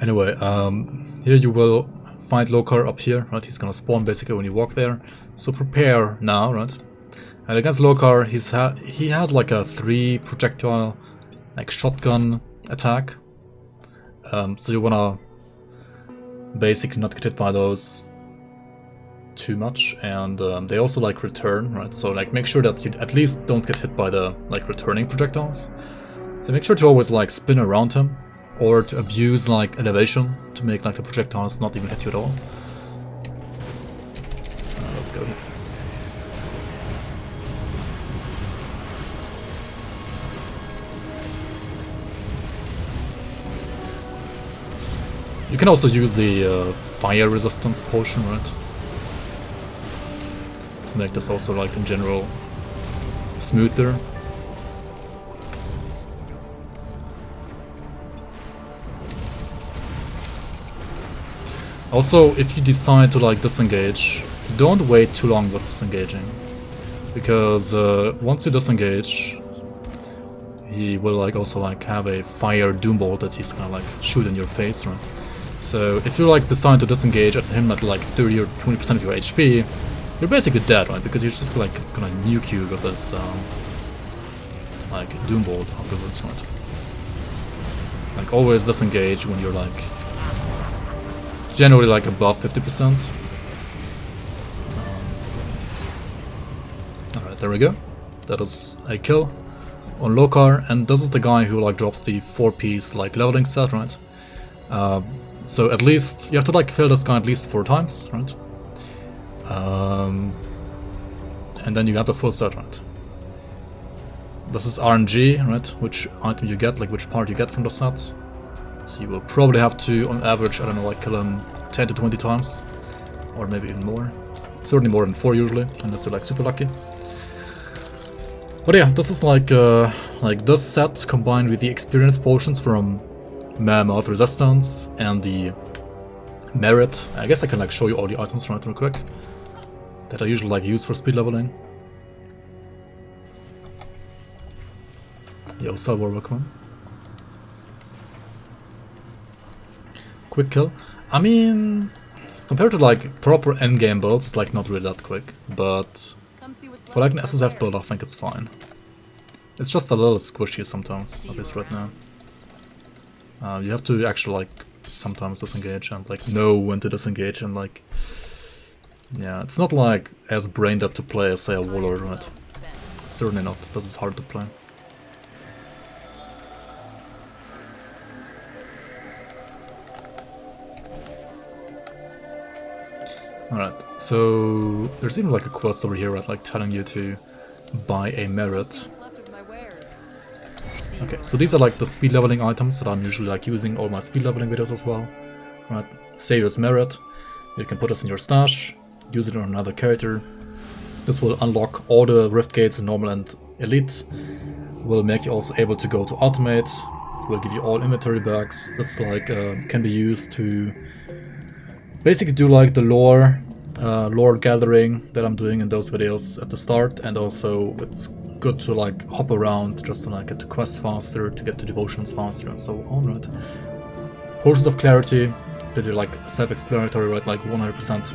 Anyway, here you will find Lokarr up here, right? He's gonna spawn basically when you walk there. So prepare now, right? And against Lokarr, he has like a 3 projectile, like shotgun attack. So you wanna basically not get hit by those too much, and they also like return, right? So like make sure that you at least don't get hit by the like returning projectiles. So make sure to always like spin around him, or to abuse like elevation to make like the projectiles not even hit you at all. Let's go here. You can also use the fire resistance potion, right? To make this also like in general smoother. Also, if you decide to like disengage, don't wait too long with disengaging, because once you disengage, he will like also like have a fire doombolt that he's gonna like shoot in your face, right? So if you like decide to disengage at him at like 30 or 20% of your HP, you're basically dead, right? Because he's just like gonna nuke you with this like doombolt afterwards, right? Like always disengage when you're like generally like above 50%. Alright, there we go. That is a kill on Lokarr, and this is the guy who like drops the 4-piece like leveling set, right? So at least you have to like kill this guy at least 4 times, right? And then you have the full set, right? This is RNG, right? Which item you get, like which part you get from the set. So you will probably have to, on average, I don't know, like kill him 10 to 20 times, or maybe even more. Certainly more than 4 usually, unless you're like super lucky. But yeah, this is like this set combined with the experience potions from Mammoth Resistance and the Merit. I guess I can like show you all the items right real quick that I usually like use for speed leveling. Yo, Salvor, welcome. Quick kill. I mean, compared to like proper endgame builds, it's like not really that quick, but for like an SSF build, I think it's fine. It's just a little squishy sometimes, at least right now. You have to actually like sometimes disengage and like know when to disengage and like Yeah, it's not like as brain dead to play as say a Warlord, right? Certainly not, because it's hard to play. Alright, so there's even like a quest over here, right? Like telling you to buy a merit. Left of my wares. Okay, so these are like the speed leveling items that I'm usually like using all my speed leveling videos as well. Right, save as merit. You can put this in your stash, use it on another character. This will unlock all the rift gates in normal and elite. Will make you also able to go to ultimate. Will give you all inventory bags. This like can be used to basically do like the lore gathering that I'm doing in those videos at the start, and also it's good to like hop around just to like get to quests faster, to get to devotions faster, and so on, right? Portions of clarity that are like self-explanatory, right? Like 100%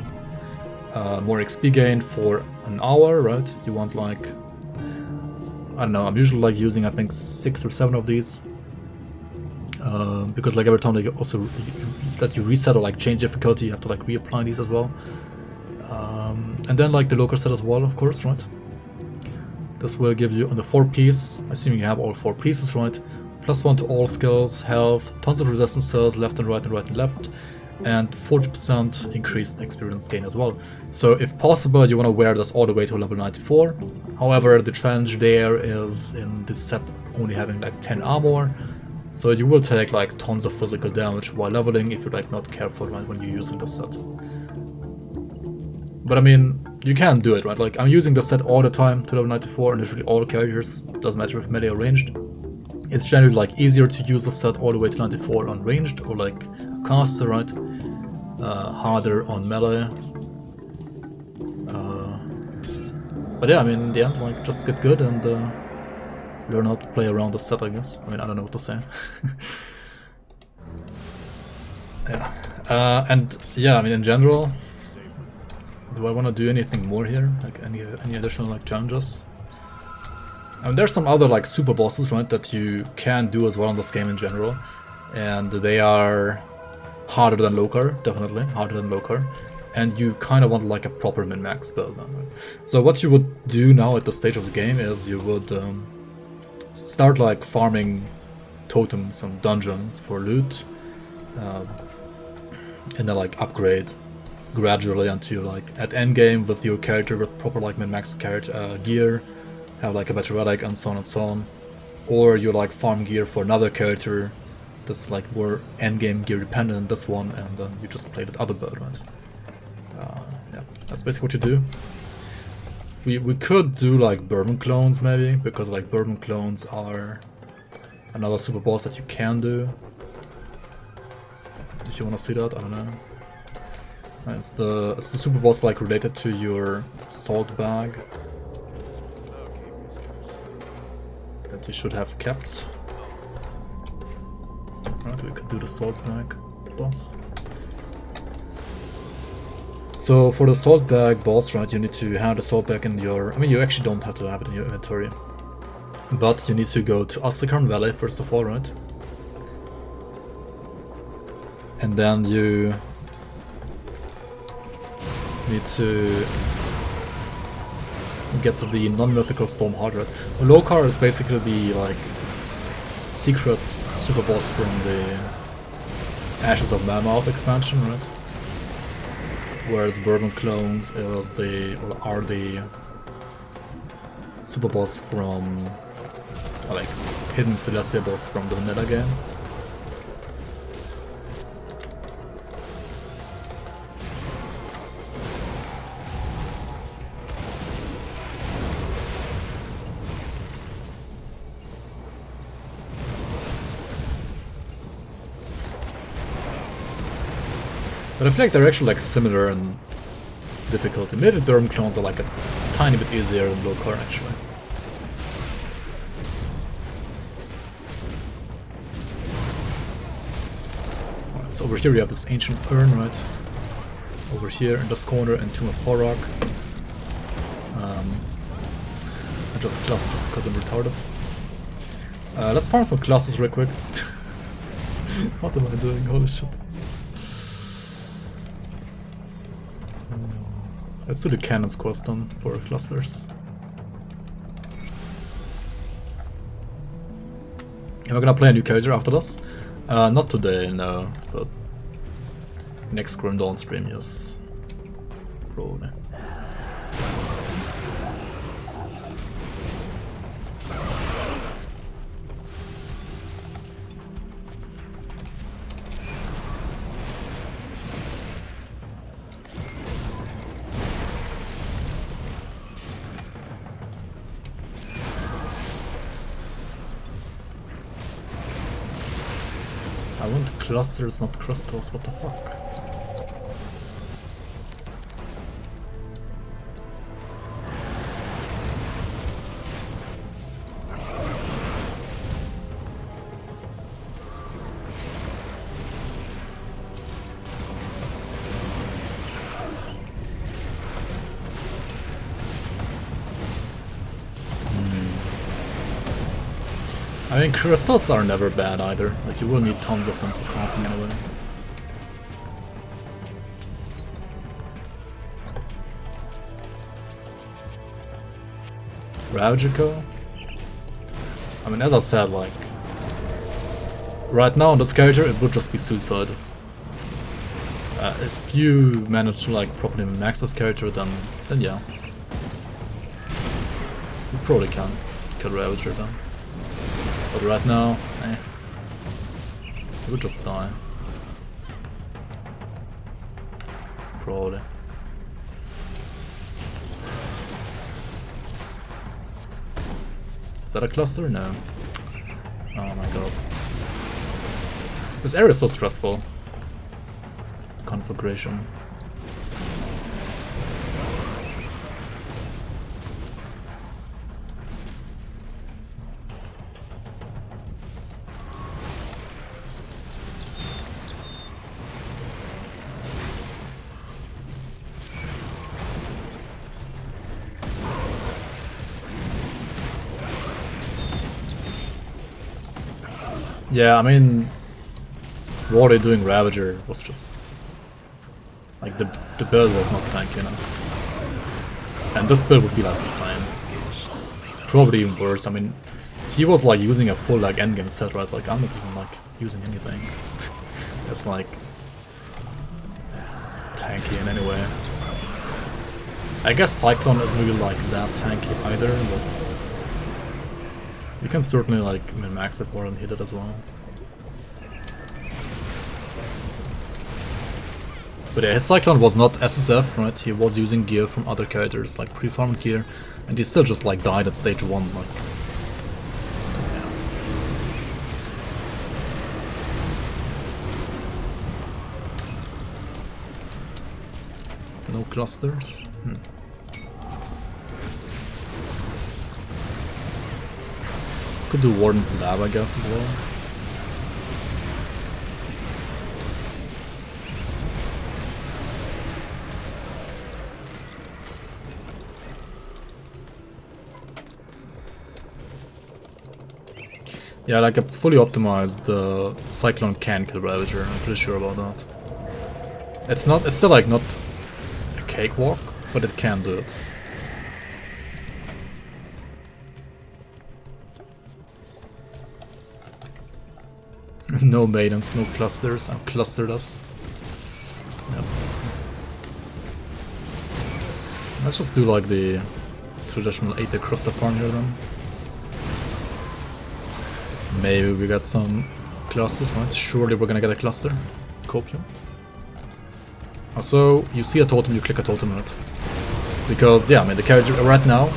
more XP gain for an hour, right? You want like, I don't know, I'm usually like using I think 6 or 7 of these. Because like every time they also that you reset or like change difficulty, you have to like reapply these as well. And then like the Lokarr set as well, of course, right? This will give you on the 4-piece, assuming you have all 4 pieces, right? +1 to all skills, health, tons of resistance cells, left and right and right and left, and 40% increased experience gain as well. So if possible, you want to wear this all the way to level 94. However, the challenge there is in this set only having like 10 armor. So you will take like tons of physical damage while leveling if you're like not careful, right, when you're using this set. But I mean, you can do it, right? Like I'm using this set all the time to level 94 and literally all characters, doesn't matter if melee or ranged. It's generally like easier to use this set all the way to 94 on ranged or like a caster, right? Harder on melee. But yeah, I mean, in the end, like just get good and learn how to play around the set, I guess. I mean, I don't know what to say. Yeah. And yeah, I mean, in general, do I want to do anything more here? Like any additional like challenges? I mean, there's some other like super bosses, right, that you can do as well in this game in general, and they are harder than Lokarr, definitely harder than Lokarr. And you kind of want like a proper min-max build. Right? So what you would do now at the stage of the game is you would start like farming totems and dungeons for loot, and then like upgrade gradually until like at endgame with your character with proper like min-max gear, have like a better relic and so on and so on. Or you like farm gear for another character that's like more endgame gear dependent, this one, and then you just play that other build, right? Yeah, that's basically what you do. We could do like Bourbon Clones maybe, because like Bourbon Clones are another super boss that you can do. If you want to see that, I don't know. It's the super boss like related to your salt bag that you should have kept. Right, we could do the salt bag boss. So for the salt bag boss, right, you need to have the salt bag in your... I mean, you actually don't have to have it in your inventory. But you need to go to Lokarr Valley first of all, right? And then you need to get to the non-mythical Storm Heart, right? Lokarr is basically the like secret super boss from the Ashes of Mammoth expansion, right? Whereas Bourbon Clones is are the super boss from like hidden Celestia boss from the vanilla game. But I feel like they're actually like similar in difficulty. Maybe Bourbon Clones are like a tiny bit easier than Lokarr actually. Alright, so over here we have this ancient urn, right? Over here in this corner, and Tomb of Horrok. I just class because I'm retarded. Let's farm some classes real quick. What am I doing? Holy shit. Let's do the cannons quest then for clusters. And we're gonna play a new character after this. Not today, no, but next Grim Dawn stream, yes. Probably. I want clusters, not crystals, what the fuck? I mean, crystals are never bad either. Like, you will need tons of them for counting anyway. Ravagico? I mean, as I said, like, right now on this character, it would just be suicide. If you manage to, like, properly max this character, then yeah. You probably can kill Ravager then. But right now, he would just die. Probably. Is that a cluster? No. Oh my god. This area is so stressful. Conflagration. Yeah, I mean, what they're doing Ravager was just like the build was not tanky enough, and this build would be like the same, probably even worse. I mean, he was like using a full like endgame set, right? Like I'm not even like using anything. It's like tanky in any way. I guess Cyclone isn't really like that tanky either, but you can certainly like min-max it more and hit it as well. But yeah, his Cyclone was not SSF, right? He was using gear from other characters, like pre-farmed gear, and he still just like died at stage 1, like... Yeah. No clusters? Could do Warden's Lab, I guess, as well. Yeah, like a fully optimized Cyclone can kill Ravager, I'm pretty sure about that. It's still like not a cakewalk, but it can do it. No maidens, no clusters, I've clustered us. Yep. Let's just do like the traditional 8 cluster farm here then. Maybe we got some clusters, right? Surely we're gonna get a cluster. Copium. Also, you see a totem, you click a totem on it. Because, yeah, I mean, the character right now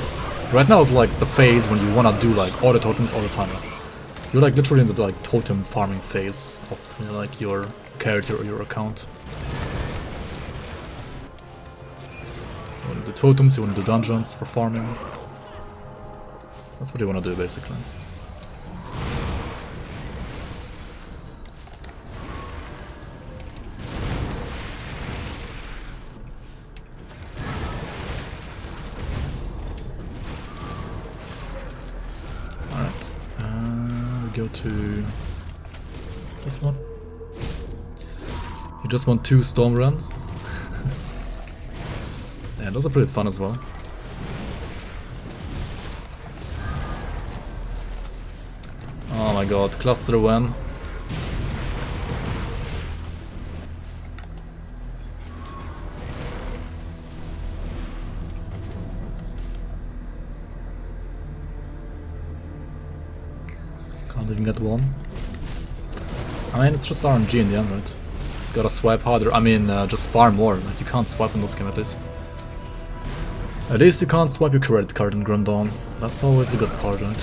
is like the phase when you wanna do like all the totems all the time. You're like literally in the like totem farming phase of, you know, like your character or your account. You wanna do totems, you wanna do dungeons for farming. That's what you wanna do basically. Go to this one. You just want 2 storm runs. And those are pretty fun as well. Oh my god, cluster when. Can't even get one. I mean, it's just RNG in the end, right? Gotta swipe harder. I mean, just far more. Like, you can't swipe in this game at least. At least you can't swipe your credit card in Grim Dawn. That's always the good part, right?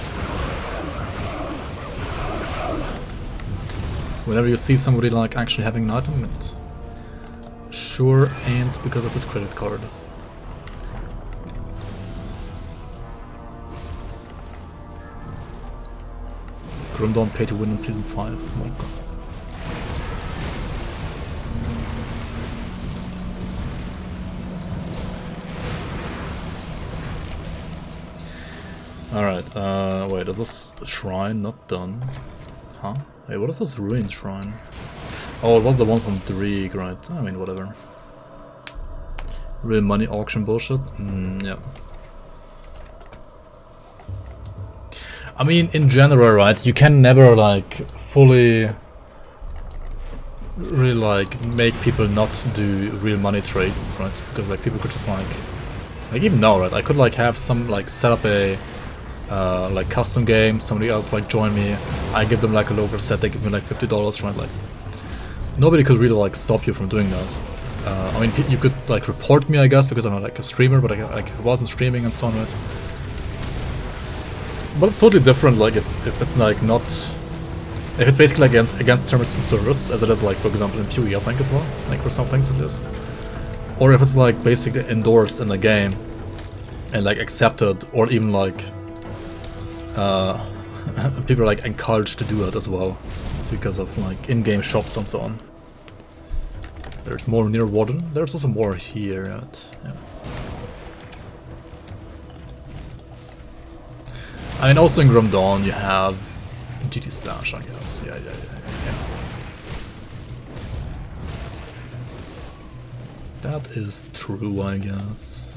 Whenever you see somebody like actually having an item, it sure ain't because of his credit card. Grim Dawn pay to win in season 5. Oh my god. Alright, wait, is this shrine not done? Huh? Hey, what is this ruined shrine? Oh, it was the one from Dreeg, right? I mean, whatever. Real money auction bullshit? Yeah. I mean, in general, right, you can never, like, fully really, like, make people not do real money trades, right? Because, like, people could just, like even now, right, I could, like, have some, like, set up a like custom game, somebody else like join me, I give them like a local set, they give me like $50, right? Like nobody could really like stop you from doing that. I mean, you could like report me, I guess, because I'm not like a streamer, but I wasn't streaming and so on, right? But it's totally different, like if it's like not, if it's basically like against terms of service, as it is like for example in PoE, I think as well, like for some things at least, or if it's like basically endorsed in the game and like accepted, or even like people are like encouraged to do it as well because of like in-game shops and so on. There's more near Warden. There's also more here. Yeah. I mean, also in Grim Dawn you have GT Stash, I guess. Yeah. That is true, I guess.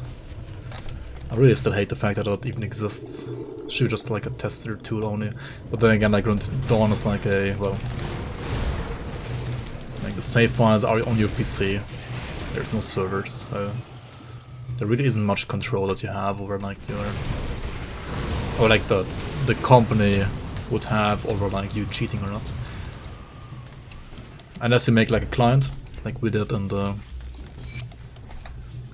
I really still hate the fact that it even exists. Should be just like a tester tool only. But then again, like Grim Dawn is like a, well, like the save files are on your PC. There's no servers, so there really isn't much control that you have over like your, or like the company would have over like you cheating or not. Unless you make like a client, like we did in the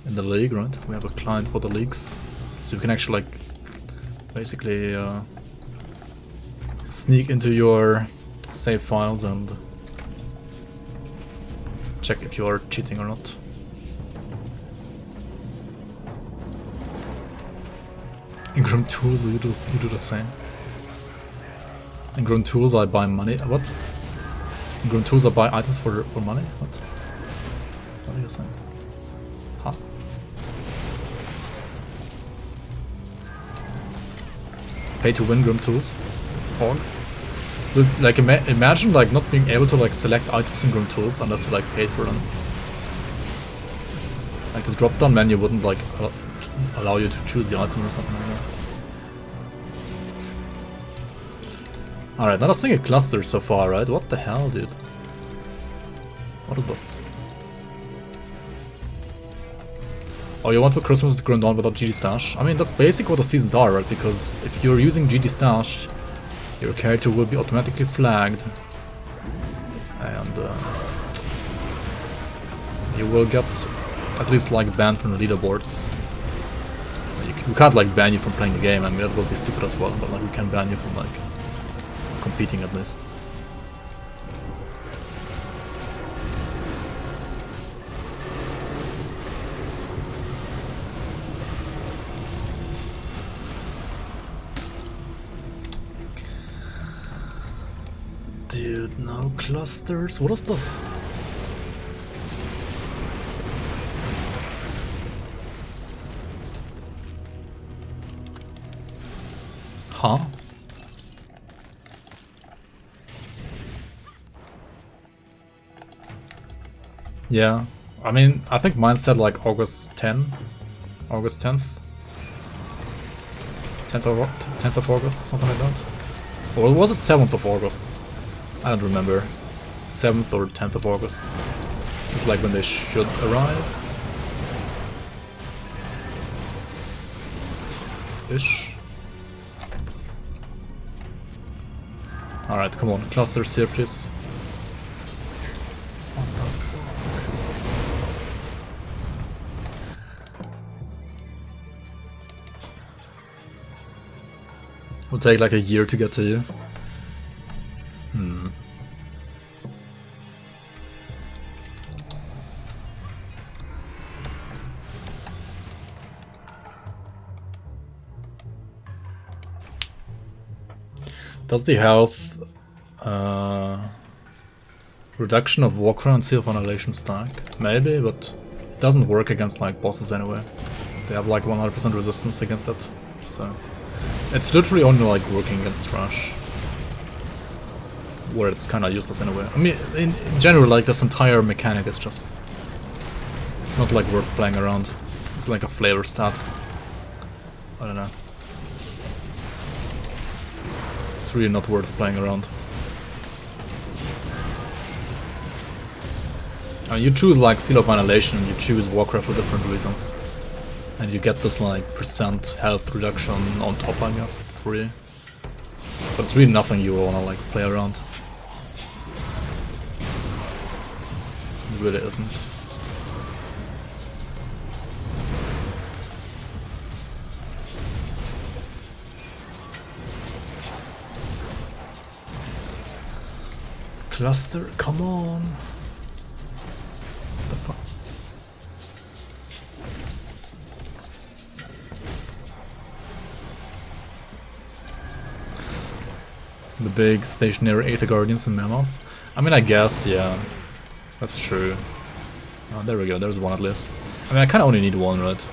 league, right? We have a client for the leagues, so you can actually like basically sneak into your save files and check if you are cheating or not. In GRIMTOOLS you do the same. In GRIMTOOLS I buy money. What? In GRIMTOOLS I buy items for money? What are you saying? Huh? Pay to win GRIMTOOLS. Org. Dude, like imagine like not being able to like select items in GRIMTOOLS unless you like paid for them. Like the drop down menu wouldn't like allow you to choose the item or something like that. Alright, not a single cluster so far, right? What the hell, dude? What is this? Oh, you want for Christmas to Grim Dawn without GD Stash? I mean, that's basically what the seasons are, right? Because if you're using GD Stash, your character will be automatically flagged. And you will get at least like banned from the leaderboards. We can't like ban you from playing the game, I mean that would be stupid as well, but like we can ban you from like competing at least. Dude, no clusters? What is this? Huh? Yeah, I mean, I think mine said like August 10. August 10th. 10th of August, something like that. Or was it 7th of August? I don't remember. 7th or 10th of August. It's like when they should arrive. Ish. Alright, come on, clusters here, please. What the fuck? It'll take like a year to get to you. Does the health reduction of Walker and Seal of Annihilation stack? Maybe, but it doesn't work against like bosses anyway. They have like 100% resistance against it, so it's literally only like working against trash, where it's kind of useless anyway. I mean, in general, like this entire mechanic is just, it's not like worth playing around. It's like a flavor stat. I don't know. It's really not worth playing around. You choose like Seal of Annihilation and you choose Warcraft for different reasons. And you get this like % health reduction on top, I guess, for free. But it's really nothing you wanna like play around. It really isn't. Cluster, come on. What the fuck? The big stationary Aether Guardians in Mammoth? I mean, I guess, yeah. That's true. Oh, there we go, there's one at least. I mean, I kinda only need one, right?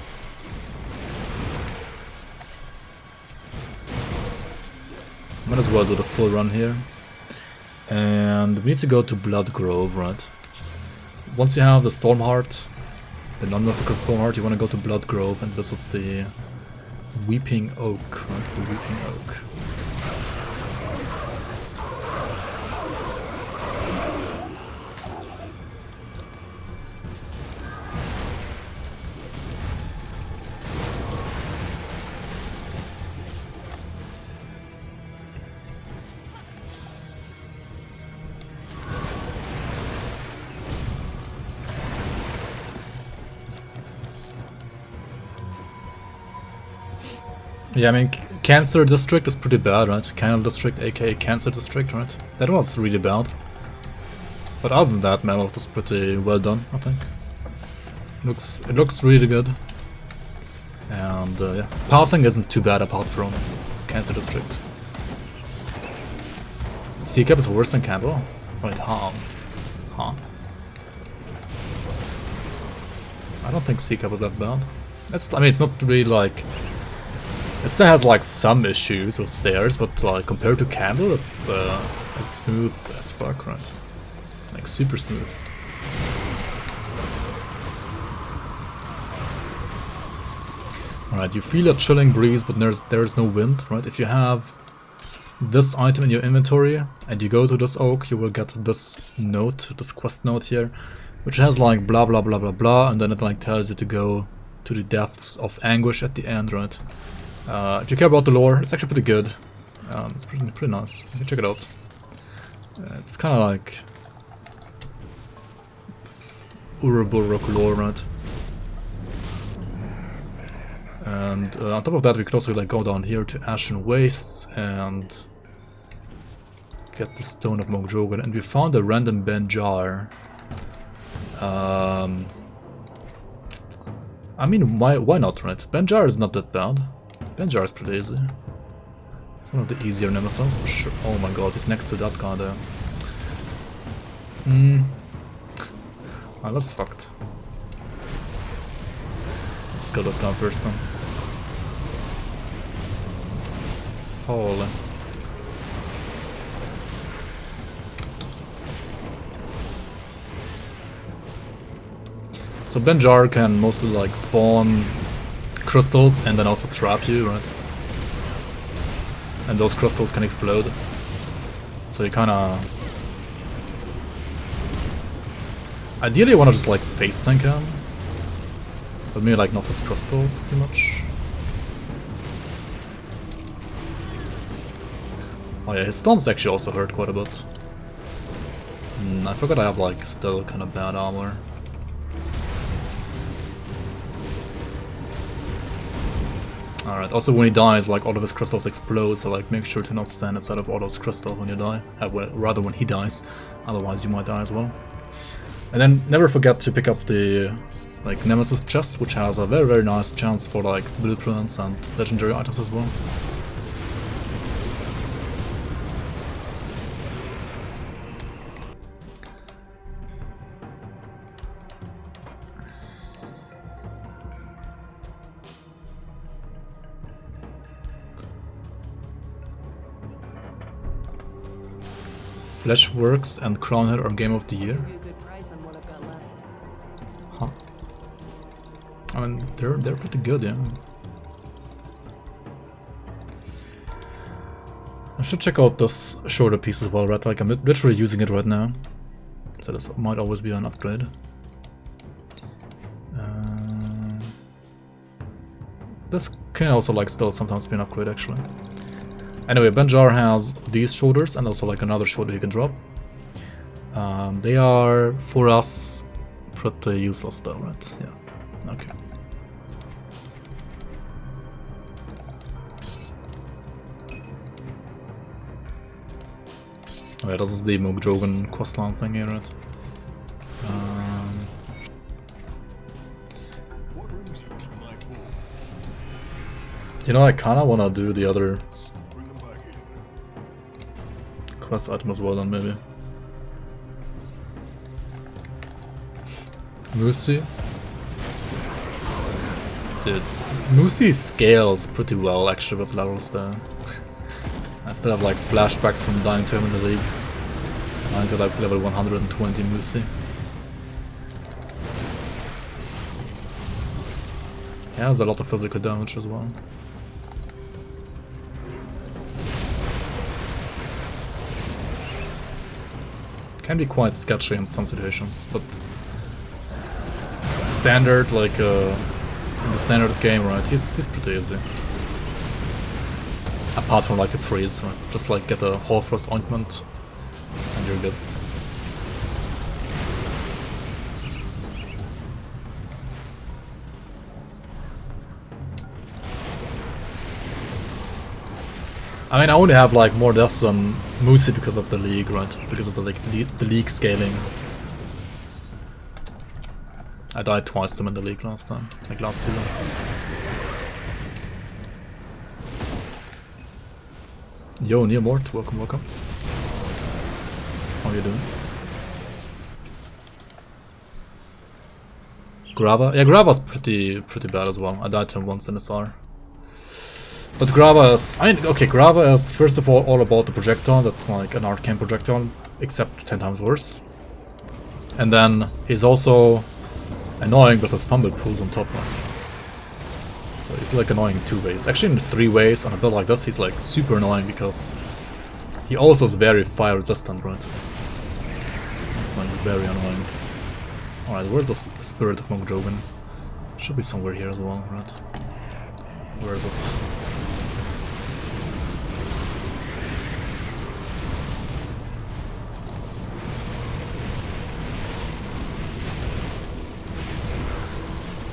Might as well do the full run here. And we need to go to Bloodgrove, right? Once you have the Stormheart, the non-mythical Stormheart, you want to go to Bloodgrove and visit the Weeping Oak, right? The Weeping Oak. Yeah, I mean, Cancer District is pretty bad, right? Candle District, aka Cancer District, right? That was really bad. But other than that, Mammoth was pretty well done, I think. It looks really good. And yeah, pathing isn't too bad apart from Cancer District. Seacap is worse than Candle? Wait, huh? I don't think Seacap was that bad. I mean, it's not really like... It still has like some issues with stairs, but like compared to Candle, it's smooth as fuck, right? Like super smooth. Alright, you feel a chilling breeze, but there's no wind, right? If you have this item in your inventory and you go to this oak, you will get this note, this quest note here, which has like blah blah blah blah blah, and then it like tells you to go to the depths of anguish at the end, right? If you care about the lore, it's actually pretty good. It's pretty nice. You can check it out. It's kind of like Uruburuk lore, right? And on top of that, we could also like go down here to Ashen Wastes and get the Stone of Mogdrogen. And we found a random Ben jar. I mean, why not, right? Ben jar is not that bad. Benjar is pretty easy. It's one of the easier nemesis for sure. Oh my god, he's next to that guy there. Well, that's fucked. Let's kill this guy first then. Holy. So Benjar can mostly like spawn crystals and then also trap you, right? And those crystals can explode. So you kinda... Ideally you wanna just like face tank him. But maybe like not his crystals too much. Oh yeah, his storms actually also hurt quite a bit. I forgot I have like still kind of bad armor. Alright, also when he dies, like all of his crystals explode, so like make sure to not stand inside of all those crystals when you die. Rather when he dies, otherwise you might die as well. And then never forget to pick up the like Nemesis chest, which has a very very nice chance for like blueprints and legendary items as well. Fleshworks and Crownhead are Game of the Year. Give you a good price on what I've got left. Huh. I mean, they're pretty good, yeah. I should check out this shorter piece as well, right? Like I'm literally using it right now, so this might always be an upgrade. This can also like still sometimes be an upgrade actually. Anyway, Benjar has these shoulders and also like another shoulder you can drop. They are for us pretty useless though, right? Yeah. Okay. Oh yeah, this is the Mogdrogen questline thing here, right? You know, I kinda wanna do the other quest item as well then maybe. Moosey. Dude, Moosey scales pretty well actually with levels there. I still have like flashbacks from dying to him in the league. Dying to like level 120 Moosey. He has a lot of physical damage as well. Can be quite sketchy in some situations, but standard, like in the standard game, right? He's pretty easy. Apart from like the freeze, right? Just like get a Hoarfrost ointment, and you're good. I mean, I only have like more deaths than Moosey because of the league, right? Because of the league scaling. I died twice to him in the league last time, like last season. Yo, Neomort, welcome, welcome. How are you doing? Kra'vall? Yeah, Kra'vall's pretty bad as well. I died to him once in SR. But Kra'vall is, I mean, okay, Kra'vall is first of all about the projectile, that's like an arcane projectile, except 10 times worse. And then he's also annoying with his fumble pools on top, right? So he's like annoying in 2 ways. Actually in 3 ways, on a build like this he's like super annoying because he also is very fire resistant, right? That's like very annoying. Alright, where's the spirit of Mogdrogen? Should be somewhere here as well, right? Where is it?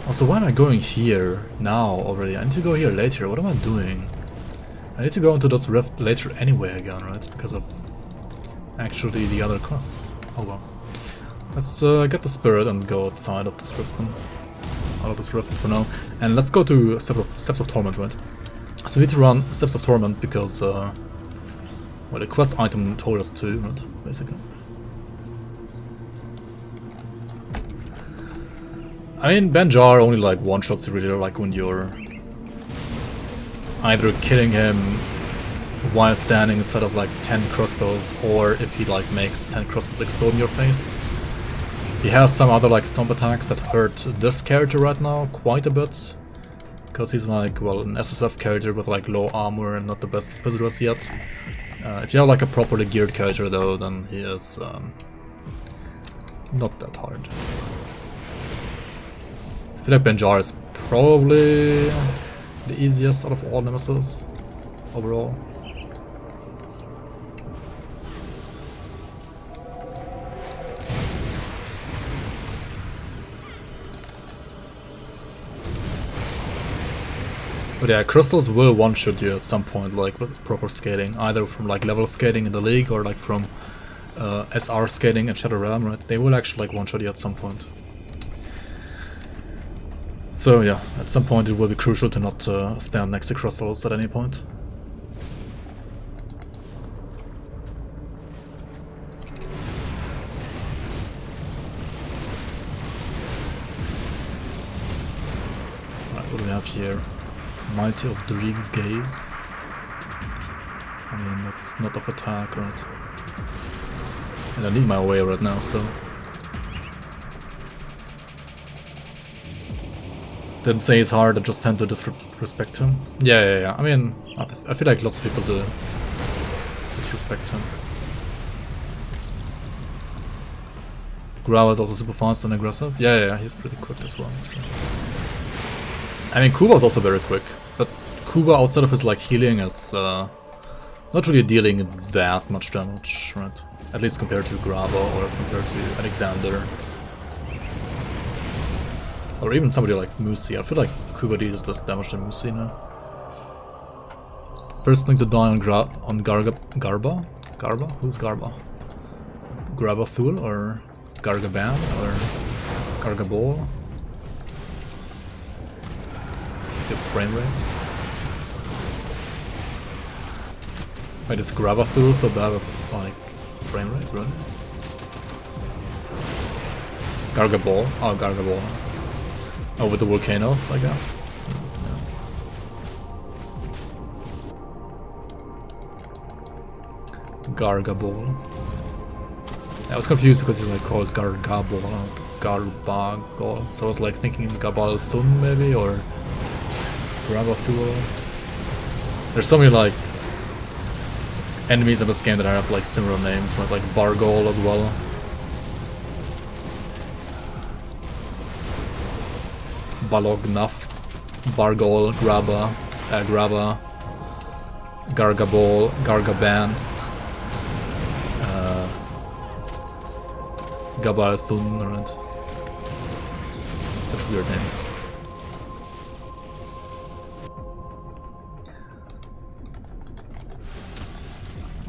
Also, why am I going here now already? I need to go here later. What am I doing? I need to go into this rift later anyway again, right? Because of actually the other quest. Oh well. Let's get the spirit and go outside of this rift then. Out of this rift for now. And let's go to Steps of Torment, right? So we need to run Steps of Torment because well, the quest item told us to, right? Basically. I mean, Benjar only like one-shots really, like when you're either killing him while standing instead of like 10 crystals, or if he like makes 10 crystals explode in your face. He has some other like stomp attacks that hurt this character right now quite a bit, because he's like, well, an SSF character with like low armor and not the best visitors yet. If you have like a properly geared character though, then he is not that hard. I feel like Benjar is probably the easiest out of all nemesis overall. But yeah, crystals will one-shot you at some point, like with proper skating, either from like level skating in the league or like from SR skating at Shadow Realm, right? They will actually like one-shot you at some point. So yeah, at some point it will be crucial to not stand next to crystals at any point. Alright, what do we have here? Mighty of Drieg's Gaze. I mean, that's not off attack, right? And I need my way right now still. Didn't say it's hard, I just tend to disrespect him. Yeah. I mean, I feel like lots of people do disrespect him. Kra'vall is also super fast and aggressive. Yeah, he's pretty quick as well, that's true. I mean, Kuba is also very quick, but Kuba outside of his like healing is not really dealing that much damage, right? At least compared to Kra'vall or compared to Alexander. Or even somebody like Musi. I feel like Kuba deals less damage than Musi now. First thing to die on Garba? Garba? Who's Garba? Grabathul or Gargaban or Gargabol? What's your frame rate? Wait, is Grabathul so bad with like frame rate, really? Gargabol? Oh, Gargabol. Oh, with the volcanoes, I guess. Yeah. Gargabol. Yeah, I was confused because he's like called Gargabol, not Garbagol. So I was like thinking Gabal Thun maybe, or Grabathul. There's so many like enemies in this game that have like similar names, right? Like Bargol as well. Balognaf, Bargol, Graba, Gargabol, Gargaban, Gabalthun, right? Such weird names.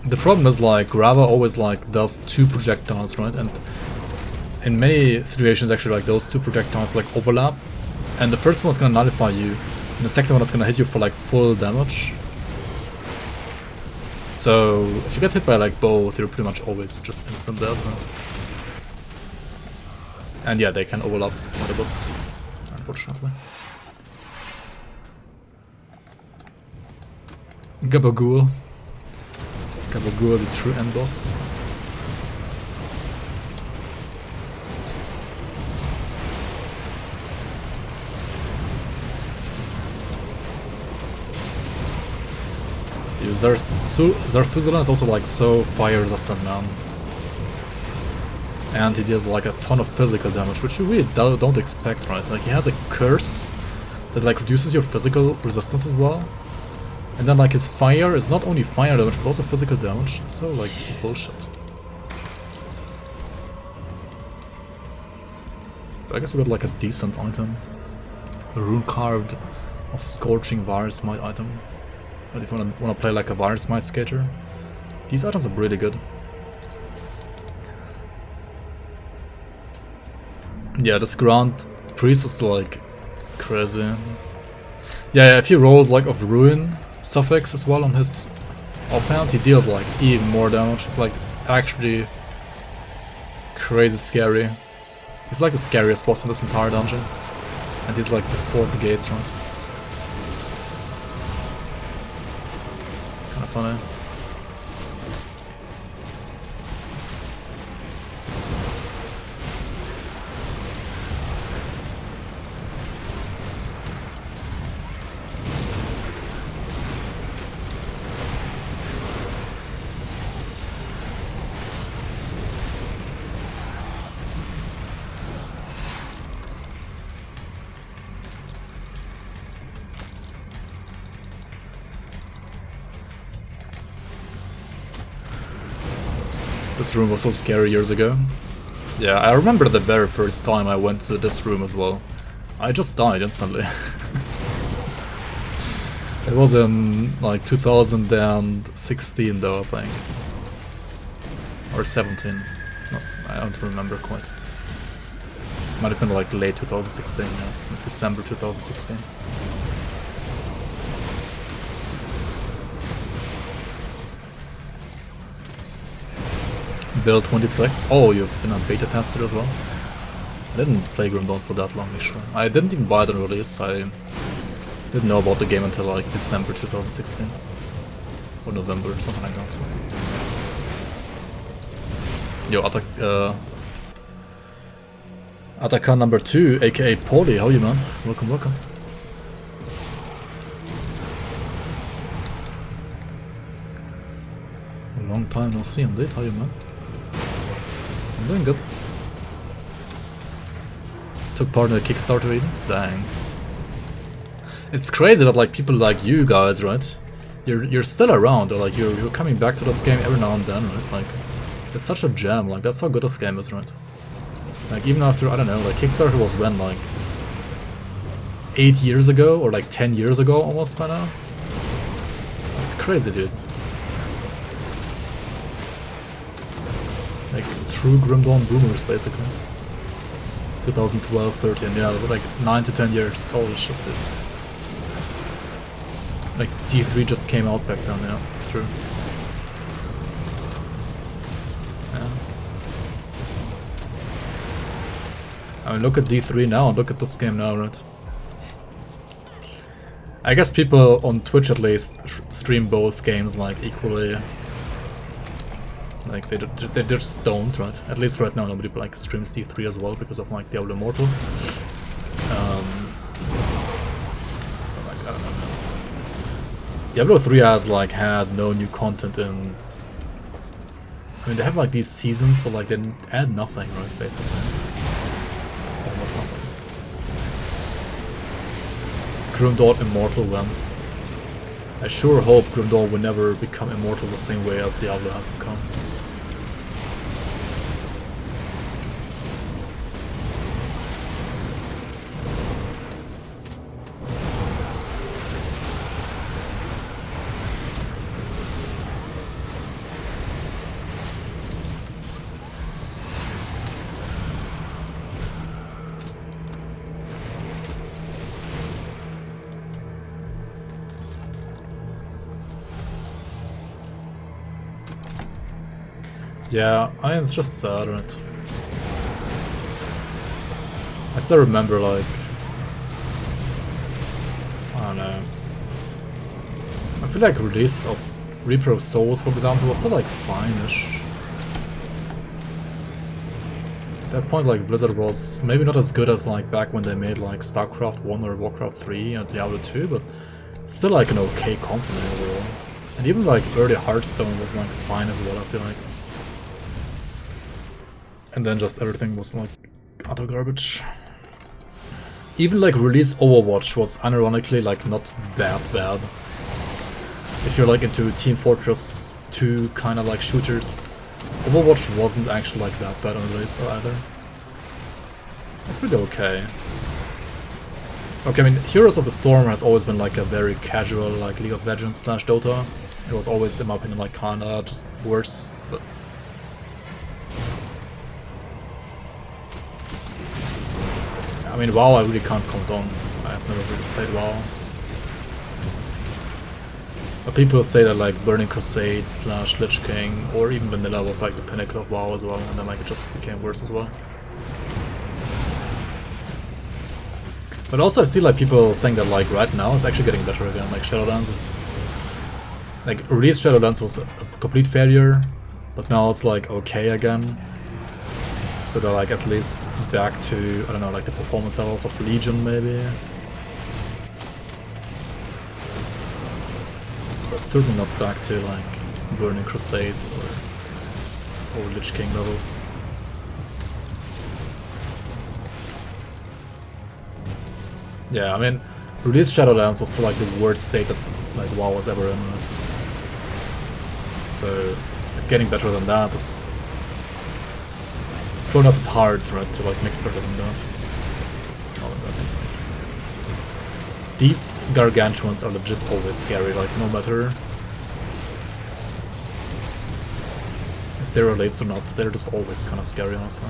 The problem is like Kra'vall always like does two projectiles, right? And in many situations actually like those two projectiles like overlap. And the first one's gonna nullify you, and the second one is gonna hit you for like full damage. So if you get hit by like both, you're pretty much always just instant dead, right? And yeah, they can overlap quite a bit, unfortunately. Gabagool. Gabagool, the true end boss. Zarthuzalan is also like so fire resistant, man. And he deals like a ton of physical damage, which you really don't expect, right? Like he has a curse that like reduces your physical resistance as well. And then like his fire is not only fire damage but also physical damage. It's so like bullshit. But I guess we got like a decent item. A rune carved of Scorching Virus Smite item. But if you wanna play like a Virus Smite skater, these items are really good. Yeah, this Grand Priest is like crazy. Yeah, if he rolls like of Ruin suffix as well on his offhand, he deals like even more damage. It's like actually crazy scary. He's like the scariest boss in this entire dungeon. And he's like before the gates, right? It's kinda funny. This room was so scary years ago. Yeah, I remember the very first time I went to this room as well. I just died instantly. It was in like 2016 though, I think. Or 17. No, I don't remember quite. Might have been like late 2016, yeah. Like December 2016. Build 26. Oh, you've been a beta tester as well? I didn't play GRIMTOOLS for that long, actually. I didn't even buy the release. I didn't know about the game until like December 2016. Or November, something like that. Yo, Ataka number 2, aka Paulie, how are you, man? Welcome, welcome. A long time no see indeed, how are you, man? I'm doing good. Took part in the Kickstarter even? Dang. It's crazy that like people like you guys, right? You're still around, or like you're coming back to this game every now and then, right? Like it's such a gem, like that's how good this game is, right? Like even after, I don't know, like Kickstarter was when, like 8 years ago or like 10 years ago almost by now? That's crazy, dude. Like true GRIMTOOLS boomers basically. 2012, 13, yeah, like 9 to 10 years, holy shit, dude. Like D3 just came out back then, yeah, true. Yeah. I mean, look at D3 now, look at this game now, right? I guess people on Twitch at least stream both games like equally. Like they just don't, right? At least right now nobody like streams D3 as well because of like Diablo Immortal. Like, I don't know. Diablo 3 has like had no new content in. I mean, they have like these seasons, but like they add nothing, right? Basically. Almost nothing. GRIMTOOLS Immortal when? I sure hope GRIMTOOLS will never become immortal the same way as Diablo has become. Yeah, I mean, it's just sad, right? I still remember, like, I don't know. I feel like release of Reaper of Souls, for example, was still like fine-ish. At that point, like, Blizzard was maybe not as good as like back when they made like StarCraft 1 or Warcraft 3 and Diablo 2, but still like an okay company overall. And even like early Hearthstone was like fine as well, I feel like. And then just everything was like utter garbage. Even like release Overwatch was unironically like not that bad. If you're like into Team Fortress 2 kind of like shooters, Overwatch wasn't actually like that bad on release either. It's pretty okay. Okay, I mean, Heroes of the Storm has always been like a very casual like League of Legends / Dota. It was always, in my opinion, like kinda just worse, but I mean, WoW I really can't count on. I've never really played WoW. But people say that like Burning Crusade / Lich King or even Vanilla was like the pinnacle of WoW as well, and then like it just became worse as well. But also I see like people saying that like right now it's actually getting better again. Like Shadowlands is... Like release Shadowlands was a complete failure, but now it's like okay again. So they're like at least back to, I don't know, like the performance levels of Legion maybe. But certainly not back to like Burning Crusade or Lich King levels. Yeah, I mean, release Shadowlands was like the worst state that like WoW was ever in, right? So getting better than that is trying not that hard, right, to like make it better than that. Oh, these gargantuans are legit always scary, like no matter if they're relates or not, they're just always kind of scary, honestly.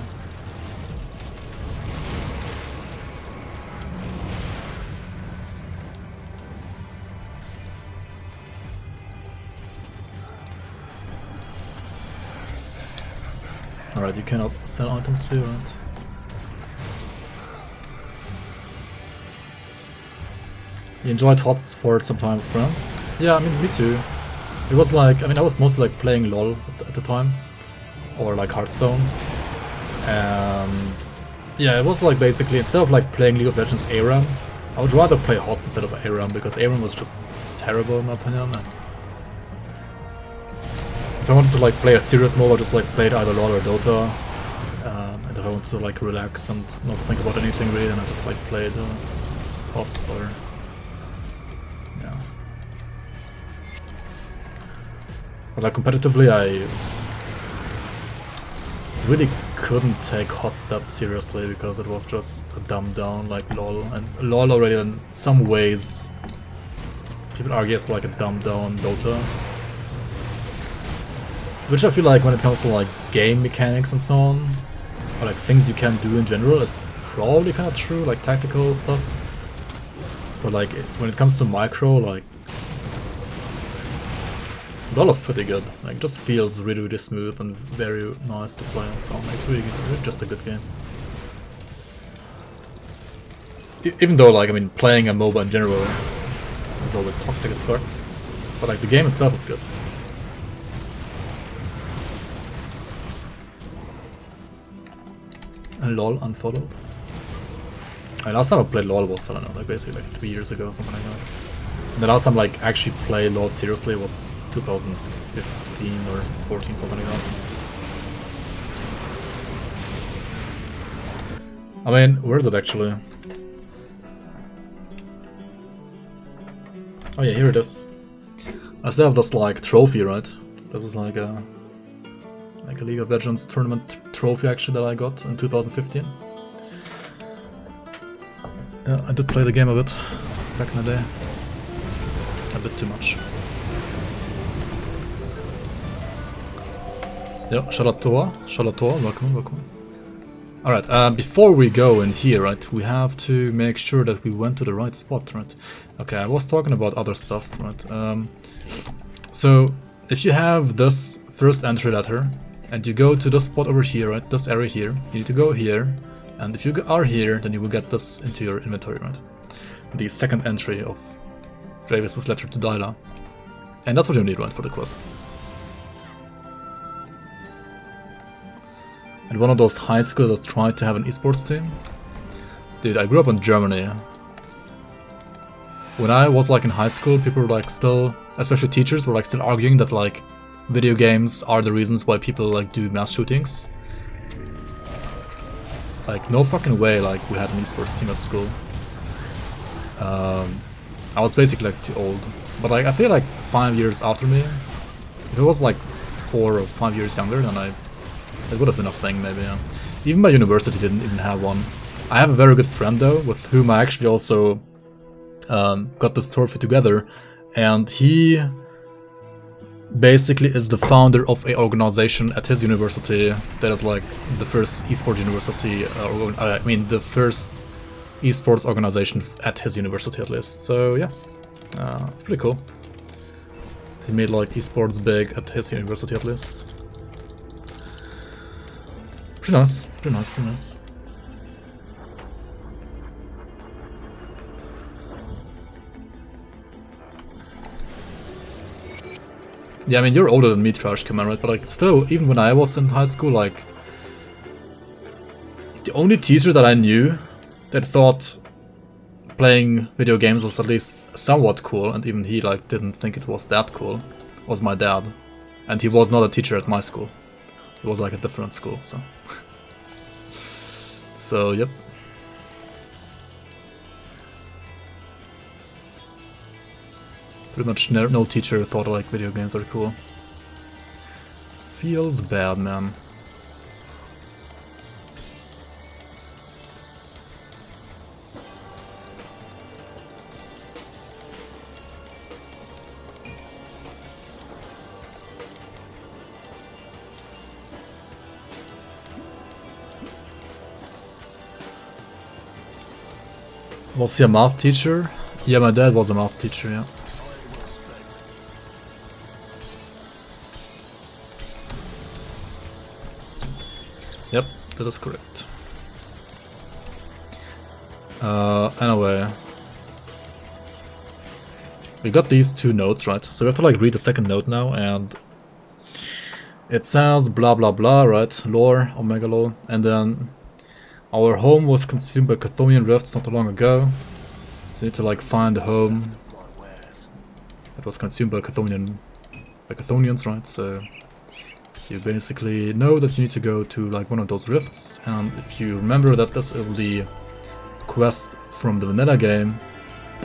Alright, you cannot sell items here, right? You enjoyed HOTS for some time with friends? Yeah, I mean, me too. It was like, I mean, I was mostly like playing LoL at the time, or like Hearthstone, and yeah, it was like basically, instead of like playing League of Legends ARAM, I would rather play HOTS instead of ARAM, because ARAM was just terrible in my opinion. And if I wanted to like play a serious mode, I just like played either LoL or Dota, and if I wanted to like relax and not think about anything really, then I just like played HOTS or... But like competitively, I really couldn't take HOTS that seriously because it was just a dumbed down like LoL, and LoL already in some ways people argue it's like a dumbed down Dota, which I feel like when it comes to like game mechanics and so on, or like things you can do in general, is probably kind of true, like tactical stuff. But like when it comes to micro, like LoL is pretty good. Like, it just feels really, really smooth and very nice to play on. So it's really good. It's just a good game. Even though, like, I mean, playing a MOBA in general is always toxic as fuck, but like the game itself is good. And LoL unfollowed. Last time I played LoL was, I don't know, like basically like 3 years ago or something like that. The last time like actually played LoL seriously was 2015 or 14, something like that. I mean, where is it actually? Oh yeah, here it is. I still have this like trophy, right? This is like a League of Legends tournament trophy actually that I got in 2015. Yeah, I did play the game a bit back in the day. A bit too much. Yeah, Shalatoa, welcome. Alright, before we go in here, right, we have to make sure that we went to the right spot, right? Okay, I was talking about other stuff, right? So, if you have this first entry letter, and you go to this spot over here, right, this area here, you need to go here, and if you are here, then you will get this into your inventory, right? The second entry of Travis's letter to Dyla. And that's what you need, right, for the quest. And one of those high schools that tried to have an esports team. Dude, I grew up in Germany. When I was like in high school, people were like still, especially teachers, were like still arguing that like video games are the reasons why people like do mass shootings. Like no fucking way like we had an esports team at school. I was basically like too old, but like I feel like 5 years after me, if it was like 4 or 5 years younger, then it would have been a thing maybe. Yeah. Even my university didn't even have one. I have a very good friend though, with whom I actually also got this trophy together, and he basically is the founder of a organization at his university that is like the first esports university, I mean the first esports organization at his university at least. So yeah, it's pretty cool. He made like esports big at his university at least. Pretty nice, pretty nice, pretty nice. Yeah, I mean you're older than me, Trash Command, right? But like still, even when I was in high school, like the only teacher that I knew that thought playing video games was at least somewhat cool, and even he like didn't think it was that cool, was my dad. And he was not a teacher at my school. It was like a different school, so. So, yep. Pretty much no teacher thought like video games are cool. Feels bad, man. Was he a math teacher? Yeah, my dad was a math teacher, yeah. Yep, that is correct. Anyway. We got these two notes, right? So we have to like read the second note now, and it says blah blah blah, right? Lore, Omega lore, and then our home was consumed by Chthonian rifts not too long ago. So you need to like find the home that was consumed by Chthonians, right? So you basically know that you need to go to like one of those rifts, and if you remember that this is the quest from the vanilla game,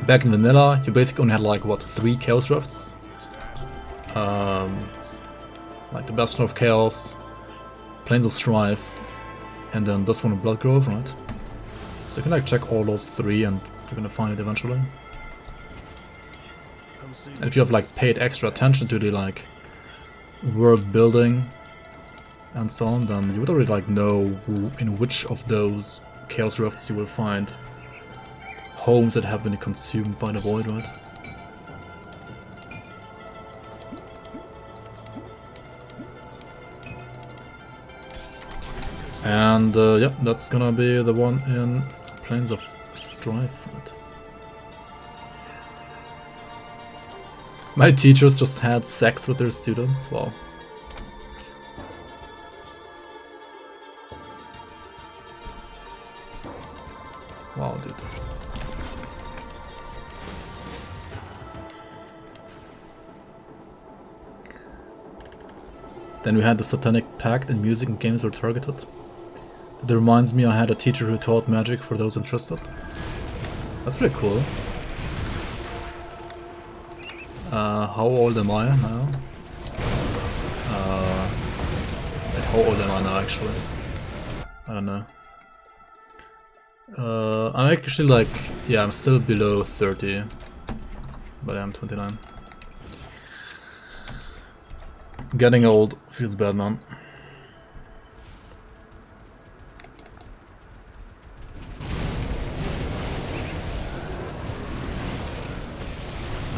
back in vanilla you basically only had like what, 3 Chaos Rifts? Like the Bastion of Chaos, Plains of Strife, and then this one in Bloodgrove, right? So you can like check all those 3 and you're gonna find it eventually. And if you have like paid extra attention to the like world building and so on, then you would already like know in which of those Chaos Rifts you will find homes that have been consumed by the void, right? And yeah, that's gonna be the one in Plains of Strife, right? My teachers just had sex with their students, wow. Wow, dude. Then we had the Satanic Pact, and music and games were targeted. That reminds me, I had a teacher who taught magic for those interested. That's pretty cool. How old am I now? Wait, how old am I now actually? I don't know. I'm actually like, yeah, I'm still below 30, but I'm 29. Getting old feels bad, man.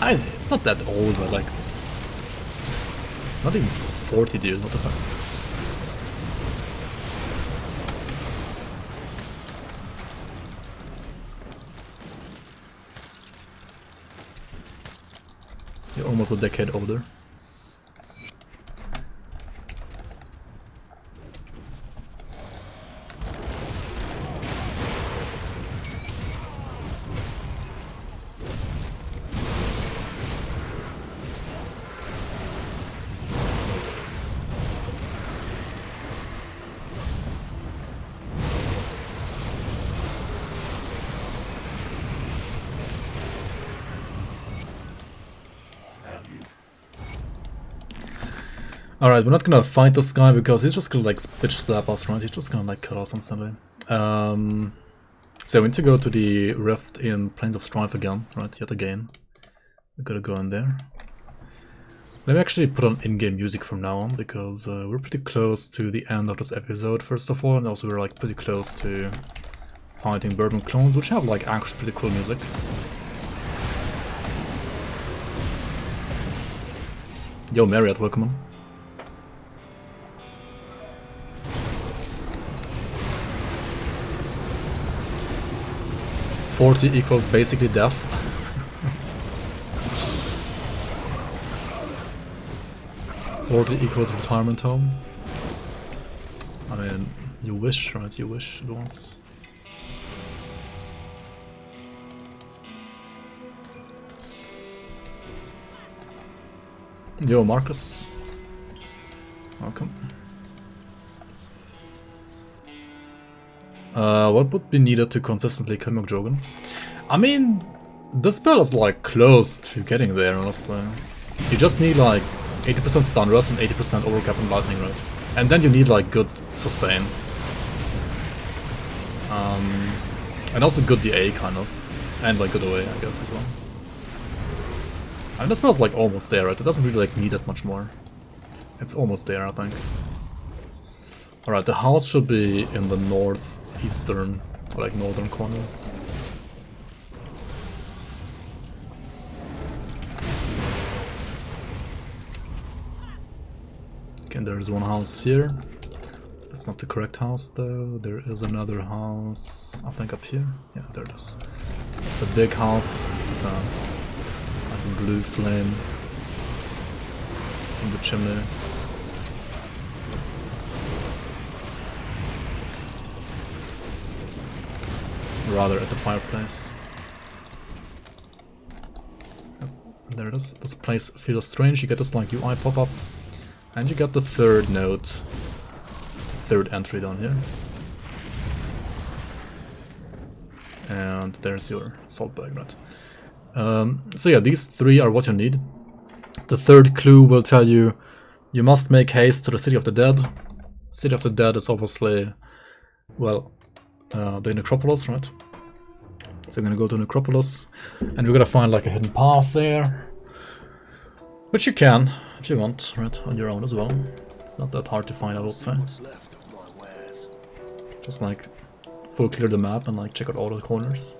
It's not that old, but like, not even 40, dude, what the fuck? You're almost a decade older. Alright, we're not gonna fight this guy because he's just gonna like bitch slap us, right? He's just gonna like cut us instantly. So we need to go to the rift in Plains of Strife again, right? Yet again. We gotta go in there. Let me actually put on in-game music from now on, because we're pretty close to the end of this episode, first of all, and also we're like pretty close to fighting Bourbon Clones, which have like actually pretty cool music. Yo, Marriott, welcome on. $40 equals basically death. $40 equals retirement home. I mean, you wish, right? You wish it was. Yo, Marcus. Welcome. What would be needed to consistently kill Mogdrogen? I mean, this spell is like close to getting there, honestly. You just need like 80% stun rest and 80% overcap and lightning, right? And then you need like good sustain. And also good DA kind of. And like good OA, I guess, as well. And this spell's like almost there, right? It doesn't really like need that much more. It's almost there, I think. Alright, the house should be in the northeastern, or like northern corner. Okay, there's one house here. That's not the correct house though. There is another house, I think up here. Yeah, there it is. It's a big house with like a blue flame in the chimney. Rather at the fireplace. Yep, there it is. This place feels strange. You get this like UI pop-up. And you got the third node. Third entry down here. And there's your salt bag, right? So yeah, these three are what you need. The third clue will tell you you must make haste to the City of the Dead. City of the Dead is obviously, well, the Necropolis, right? So we're gonna go to Necropolis, and we're gonna find like a hidden path there. Which you can, if you want, right, on your own as well. It's not that hard to find, I would say. Just like full clear the map and like check out all the corners.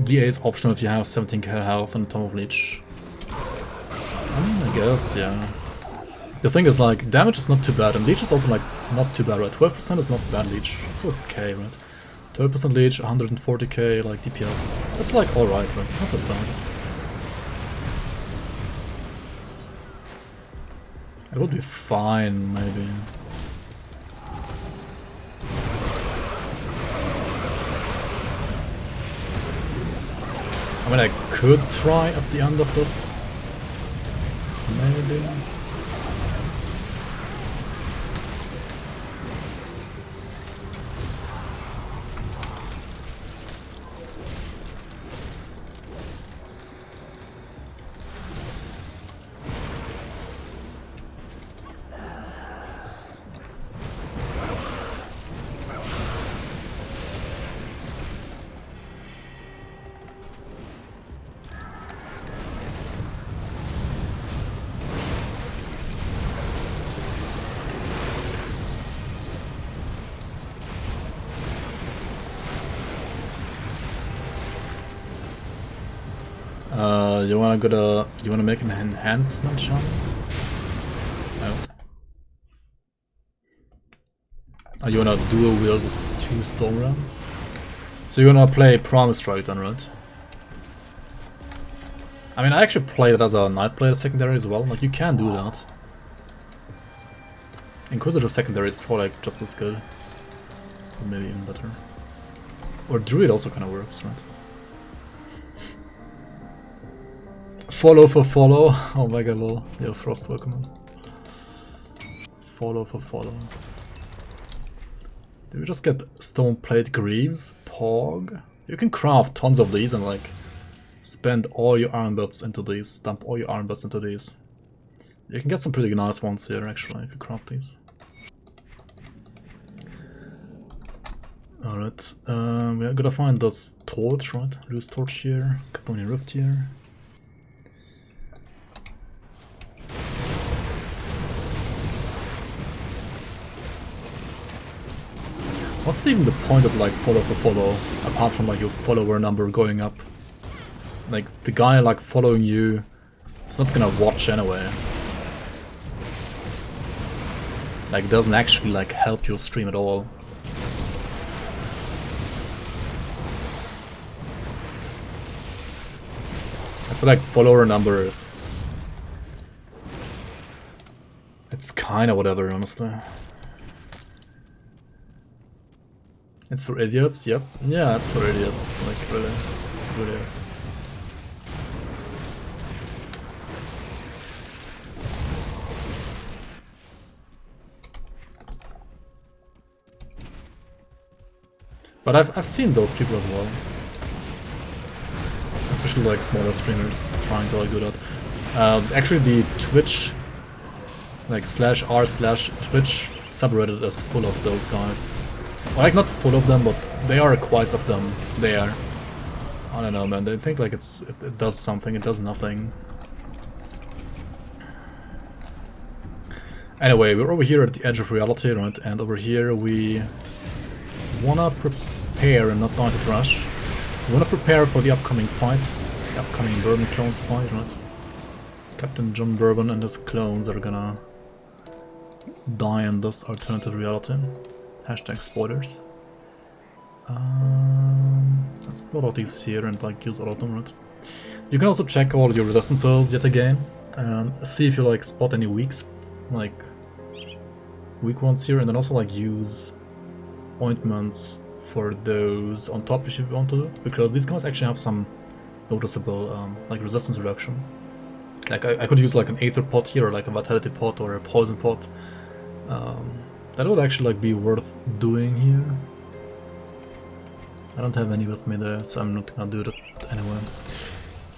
DA is optional if you have 17k health and Tome of Leech. I mean, I guess, yeah. The thing is, like, damage is not too bad, and Leech is also, like, not too bad, right? 12% is not bad Leech. It's okay, right? 12% Leech, 140k, like, DPS. It's like, alright, right? It's not that bad. It would be fine, maybe. I mean, I could try at the end of this. Maybe. You wanna make an enhancement chant? No. Oh, you wanna dual wield with 2 storm rounds? So you're gonna play Promise Strike then, right? I mean, I actually played it as a Night Player secondary as well, like you can do that. Inquisitor secondary is probably like just as good. Or maybe even better. Or Druid also kinda works, right? Follow for follow. Oh my god, lol. Yo, Frost, welcome on. Follow for follow. Do we just get stone plate greaves? Pog? You can craft tons of these and like spend all your iron butts into these. Dump all your iron butts into these. You can get some pretty nice ones here actually if you craft these. Alright, we're gonna find this torch, right? Loose torch here. Catonian Rift here. What's even the point of like follow for follow, apart from like your follower number going up? Like the guy like following you is not gonna watch anyway. Like it doesn't actually like help your stream at all. I feel like follower number is... it's kinda whatever, honestly. It's for idiots, yep. Yeah, it's for idiots, like really. It really is. But I've seen those people as well. Especially like smaller streamers trying to like do that. Actually the Twitch, like /r/Twitch subreddit is full of those guys. Well, like not full of them, but they are quite of them there. I don't know, man. They think like it does something, it does nothing. Anyway, we're over here at the edge of reality, right? And over here we wanna prepare and not die to trash. We wanna prepare for the upcoming fight, the upcoming Bourbon Clones fight, right? Captain John Bourbon and his clones are gonna die in this alternative reality. Hashtag spoilers. Let's put all these here and like use all of them, right? You can also check all your resistances yet again and see if you like spot any weaks, like weak ones here, and then also like use ointments for those on top if you want to, because these guys actually have some noticeable like resistance reduction. Like I could use like an Aether pot here, or like a Vitality pot, or a Poison pot. That would actually like be worth doing here. I don't have any with me there, so I'm not gonna do that anyway.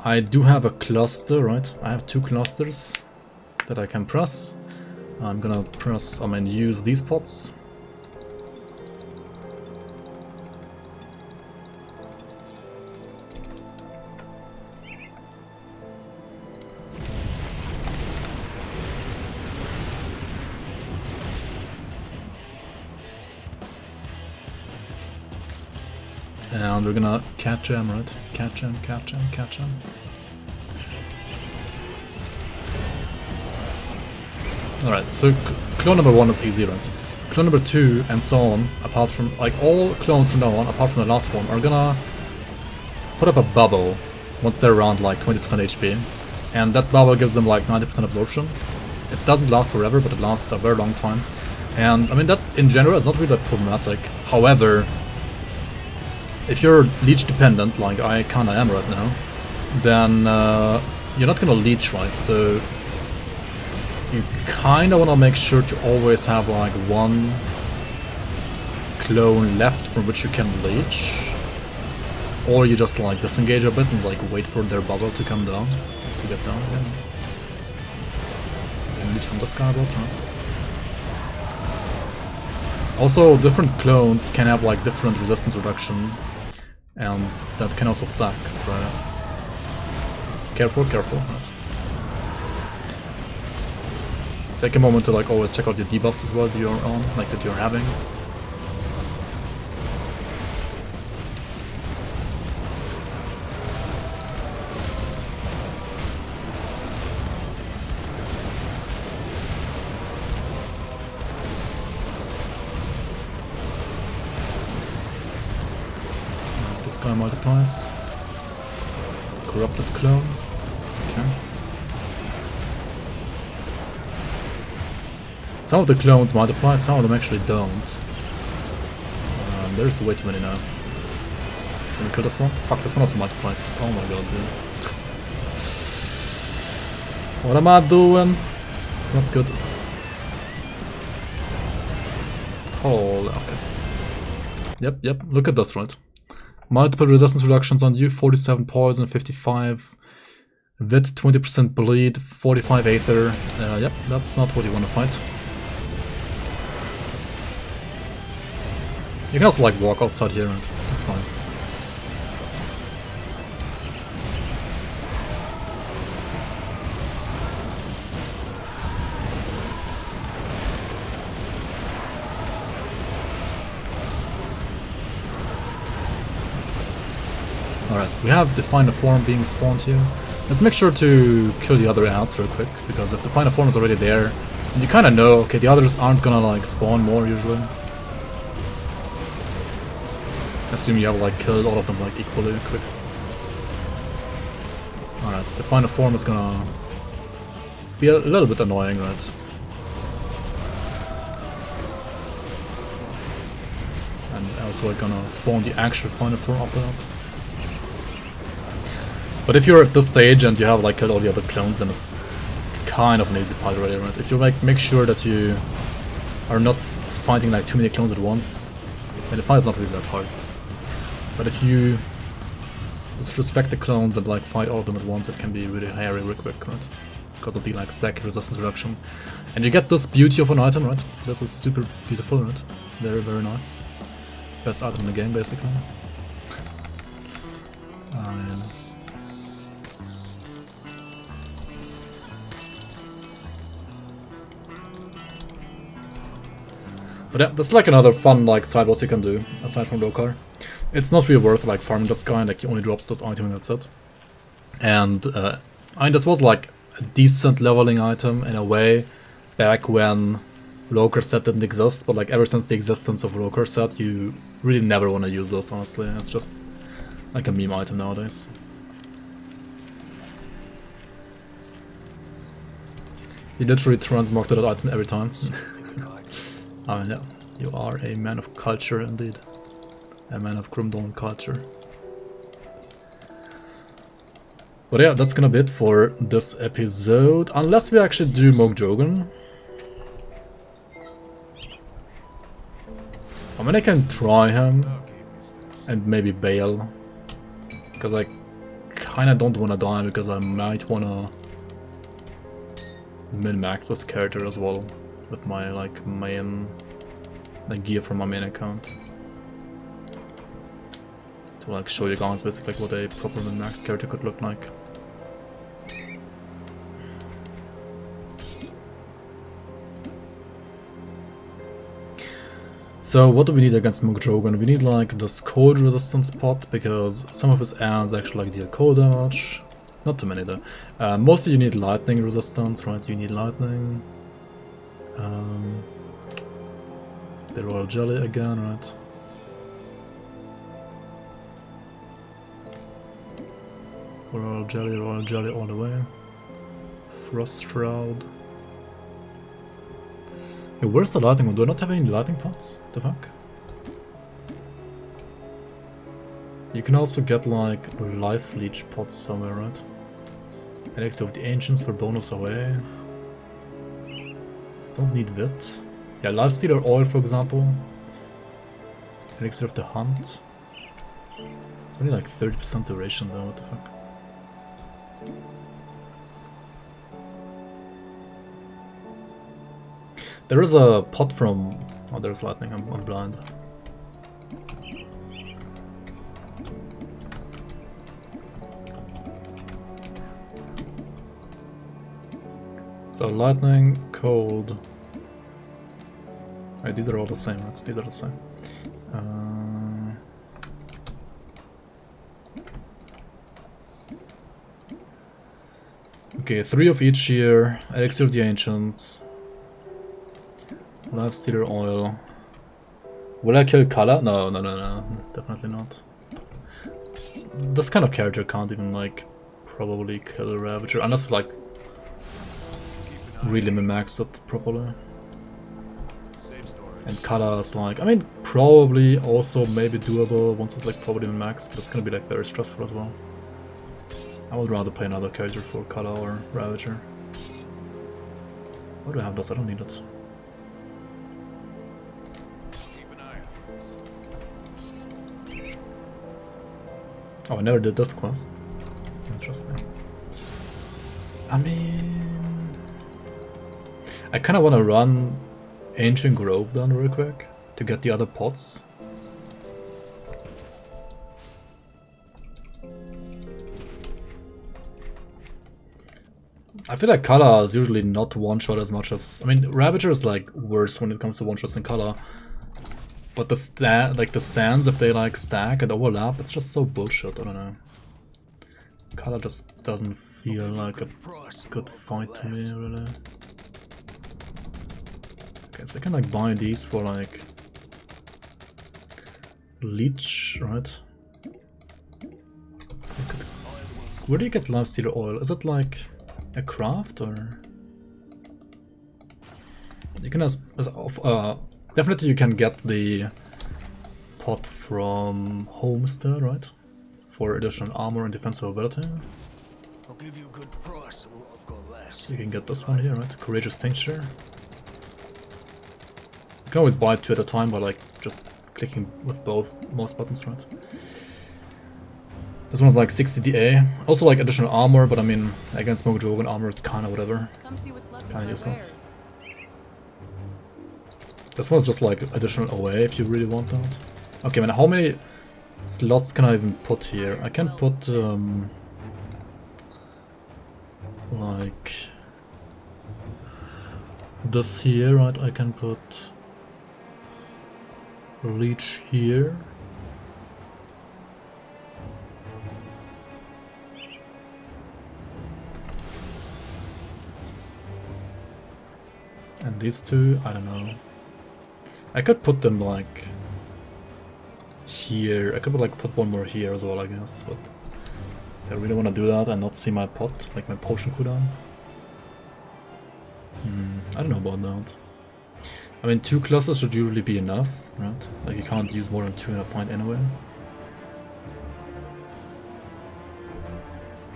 I do have a cluster, right? I have 2 clusters that I can press. I'm gonna use these pots. And we're gonna catch him, right? Catch him, catch him, catch him. Alright, so clone number 1 is easy, right? Clone number 2 and so on, apart from, like all clones from now on, apart from the last one, are gonna put up a bubble once they're around like 20% HP. And that bubble gives them like 90% absorption. It doesn't last forever, but it lasts a very long time. And I mean, that in general is not really that problematic. However, if you're leech dependent, like I kinda am right now, then you're not gonna leech, right? So you kinda wanna make sure to always have like 1 clone left from which you can leech. Or you just like disengage a bit and like wait for their bubble to come down, to get down again. And leech from this guy about, right? Also, different clones can have like different resistance reduction, and that can also stack, so careful, careful. Right. Take a moment to like always check out your debuffs as well that you're on, like that you're having. This guy multiplies. Corrupted clone. Okay. Some of the clones multiply, some of them actually don't. There's way too many now. Can we kill this one? Fuck, this one also multiplies. Oh my god, dude. What am I doing? It's not good. Holy, okay. Yep, look at this, right? Multiple resistance reductions on you, 47 poison, 55 wit, 20% bleed, 45 aether. Yep, that's not what you want to fight. You can also like walk outside here, and that's fine. Alright, we have Define a Form being spawned here. Let's make sure to kill the other ants real quick, because if Define a Form is already there, you kinda know, okay, the others aren't gonna like spawn more usually. Assume you have like killed all of them like equally quick. Alright, Define a Form is gonna be a little bit annoying, right? And also we're gonna spawn the actual Define a Form after that. But if you're at this stage and you have like killed all the other clones, then it's kind of an easy fight already, right? If you make sure that you are not fighting like too many clones at once, then the fight is not really that hard. But if you disrespect the clones and like fight all of them at once, it can be really hairy real quick, right? Because of the like stack resistance reduction. And you get this beauty of an item, right? This is super beautiful, right? Very, very nice. Best item in the game, basically. But yeah, that's like another fun like side boss you can do, aside from Lokarr. It's not really worth like farming this guy, like he only drops this item and that's it. And I mean, this was like a decent leveling item in a way back when Lokarr set didn't exist, but like ever since the existence of Lokarr set, you really never want to use this, honestly. It's just like a meme item nowadays. You literally transmog to that item every time. Yeah, you are a man of culture indeed. A man of Grimtools culture. But yeah, that's gonna be it for this episode. Unless we actually do Mogdrogen. I mean, I can try him and maybe bail. Because I kinda don't wanna die, because I might wanna min-max this character as well with my like main gear from my main account. To like show you guys basically what a proper min-max character could look like. So what do we need against Mogdrogen? We need like this cold resistance pot, because some of his ads actually like deal cold damage. Not too many though. Mostly you need lightning resistance, right? You need lightning. The royal jelly again, right? Royal jelly all the way. Frost shroud. Hey, where's the lightning one? Do I not have any lightning pots? The fuck? You can also get like life leech pots somewhere, right? Elixir of the Ancients for bonus away. Don't need wit. Yeah, Lifestealer oil for example. Elixir of the Hunt. It's only like 30% duration though, what the fuck? There is a pot from... Oh, there's lightning, I'm blind. So lightning, cold. Right, these are all the same, right? These are the same. Okay, 3 of each here. Elixir of the Ancients. Lifestealer oil. Will I kill Kala? No, definitely not. This kind of character can't even like probably kill a Ravager unless like really min-max it properly. And Kala is like, I mean, probably also maybe doable once it's like probably min-max, but it's gonna be like very stressful as well. I would rather play another character for Kala or Ravager. Why do I have this? I don't need it. Oh, I never did this quest. Interesting. I mean... I kinda wanna run Ancient Grove down real quick to get the other pots. I feel like Kala is usually not one-shot as much as... I mean, Ravager is like worse when it comes to one-shots than Kala. But the sands, if they like stack and overlap, it's just so bullshit, I don't know. Kala just doesn't feel like a good fight to me, really. Okay, so I can like buy these for like... Leech, right? Where do you get Lifestealer oil? Is it like a craft or... You can definitely you can get the pot from Homestead, right? For additional armor and defensive ability. I'll give you a good price on what I've got left. So you can get this one here, right? Courageous Tincture. You can always buy 2 at a time by like just clicking with both mouse buttons, right? This one's like 60 DA. Also like additional armor, but I mean against Mogdrogen armor it's kinda whatever. Kinda useless. This one's just like additional OA if you really want that. Okay, man, how many slots can I even put here? I can put like this here, right? I can put Leech here. And these two, I don't know. I could put them like here. I could like put one more here as well, I guess, but I really want to do that and not see my pot, like my potion cooldown. I don't know about that. I mean, 2 clusters should usually be enough, right? Like you can't use more than 2 in a fight anyway.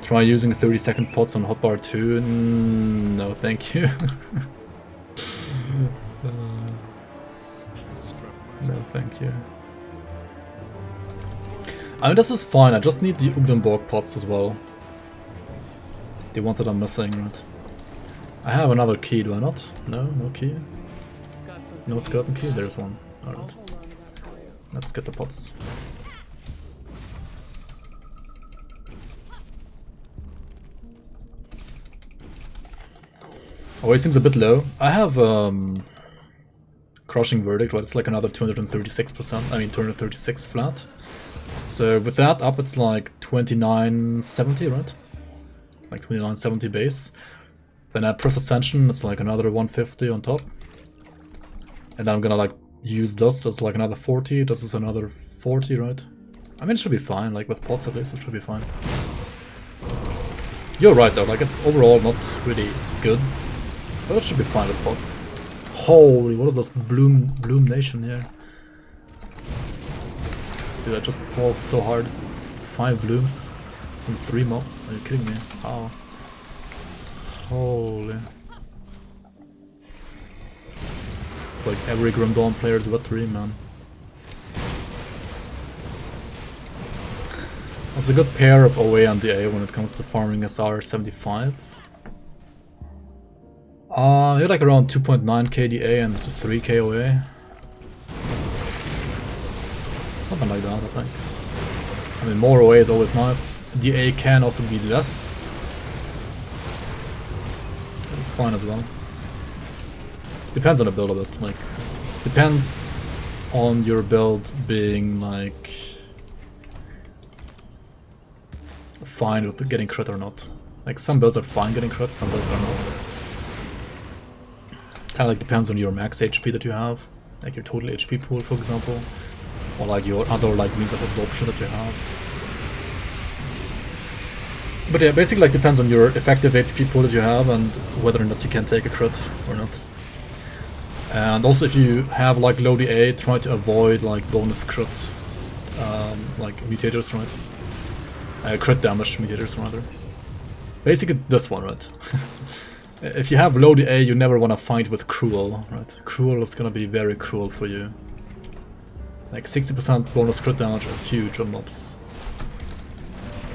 Try using 30-second pots on hotbar 2. No, thank you. No, thank you. I mean, this is fine. I just need the Ugdenborg pots as well. The ones that I'm missing, right? I have another key, do I not? No, no key. No skeleton key? There's one. Alright. Let's get the pots. Oh, it seems a bit low. I have Crushing Verdict, right? It's like another 236%. I mean 236 flat. So with that up, it's like 2970, right? It's like 2970 base. Then I press Ascension, it's like another 150 on top. And then I'm gonna like use this as like another 40. This is another 40, right? I mean, it should be fine. Like with pots at least, it should be fine. You're right though. Like it's overall not really good, but it should be fine with pots. Holy, what is this Bloom Nation here? Dude, I just walked so hard. 5 blooms from 3 mobs. Are you kidding me? How? Holy. It's like every Grim Dawn player's wet dream, man. That's a good pair of OA and DA when it comes to farming SR75. You're like around 2.9 KDA and 3 KOA. Something like that, I think. I mean, more OA is always nice. DA can also be less. It's fine as well. Depends on the build a bit. Like, depends on your build being like fine with getting crit or not. Like some builds are fine getting crit, some builds are not. Kind of like depends on your max HP that you have, like your total HP pool, for example, or like your other like means of absorption that you have. But yeah, basically like depends on your effective HP pool that you have and whether or not you can take a crit or not. And also if you have like low DA, try to avoid like bonus crit, like mutators, right? Crit damage mutators rather. Basically this one, right? If you have low DA, you never want to fight with Cruel, right? Cruel is gonna be very cruel for you. Like 60% bonus crit damage is huge on mobs.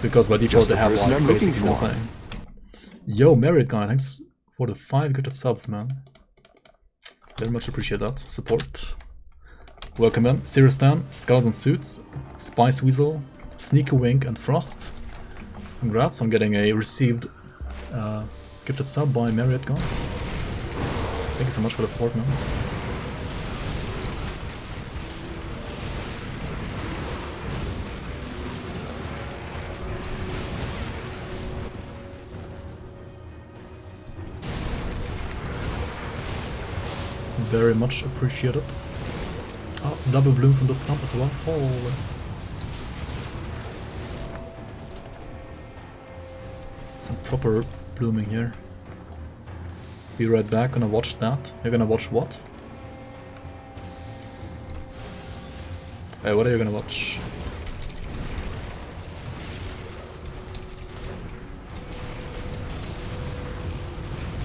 Because by default they have like basically nothing. Yo, Marriott Gun, thanks for the 5 gifted subs, man. Very much appreciate that support. Welcome in, Serious Stan, Skeleton Suits, Spice Weasel, Sneaky Wink, and Frost. Congrats on getting a received gifted sub by Marriott Gun. Thank you so much for the support, man. Very much appreciated. Oh, double bloom from the stump as well. Holy. Some proper blooming here. Be right back, gonna watch that. You're gonna watch what? Hey, what are you gonna watch?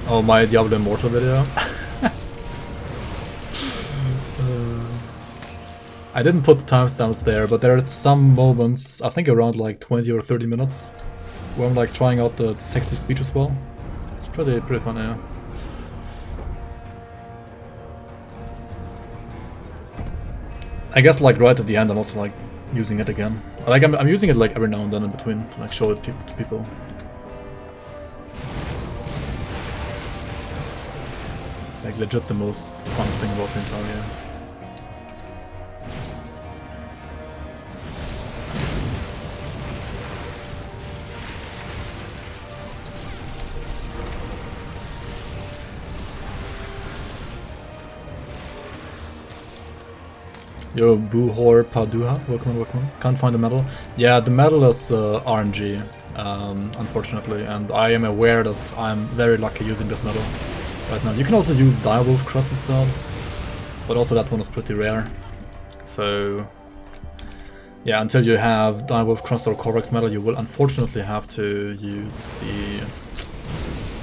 Oh, my Diablo Immortal video? I didn't put the timestamps there, but there are some moments, I think around like 20 or 30 minutes, where I'm like trying out the text-to-speech as well. It's pretty fun, yeah. I guess like right at the end I'm also like using it again. Like I'm using it like every now and then in between to like show it to people. Like legit the most fun thing about the entire game. Yo, Buhor Paduha, welcome, welcome. Can't find the medal. Yeah, the medal is RNG, unfortunately, and I am aware that I'm very lucky using this medal right now. You can also use Direwolf Crest instead, but also that one is pretty rare. So, yeah, until you have Direwolf Crest or Korvax medal, you will unfortunately have to use the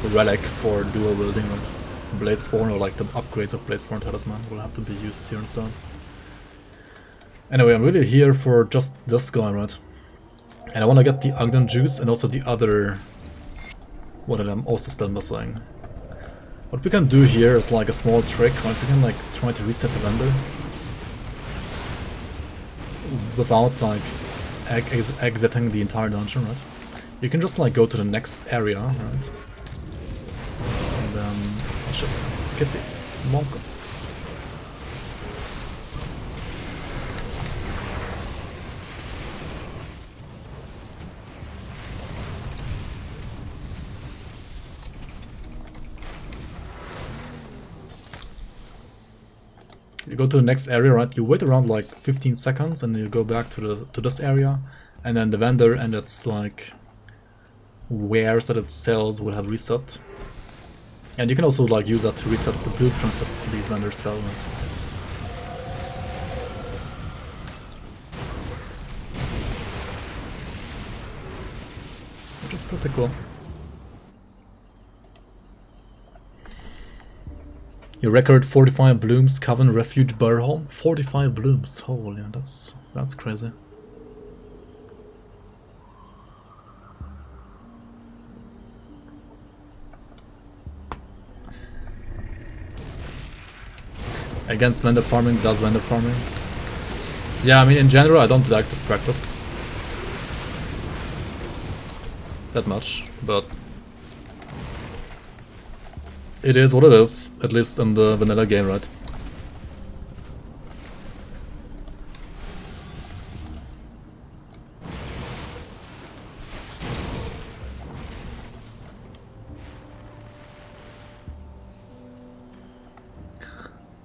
relic for dual wielding with Bladesworn, or like the upgrades of Bladesworn Talisman will have to be used here instead. Anyway, I'm really here for just this guy, right? And I want to get the Ogden Juice and also the other one that I'm also still missing. What we can do here is like a small trick, right? We can like try to reset the vendor without like exiting the entire dungeon, right? You can just like go to the next area, right? And then I should get the monk. You go to the next area, right? You wait around like 15 seconds and you go back to this area, and then the vendor and its like wares that it sells will have reset. And you can also like use that to reset the blueprints that these vendors sell, right? Which is pretty cool. Your record 45 blooms, Coven Refuge Burholm. 45 blooms, holy, that's crazy. Against vendor farming, does vendor farming? Yeah, I mean in general I don't like this practice that much, but it is what it is, at least in the vanilla game, right?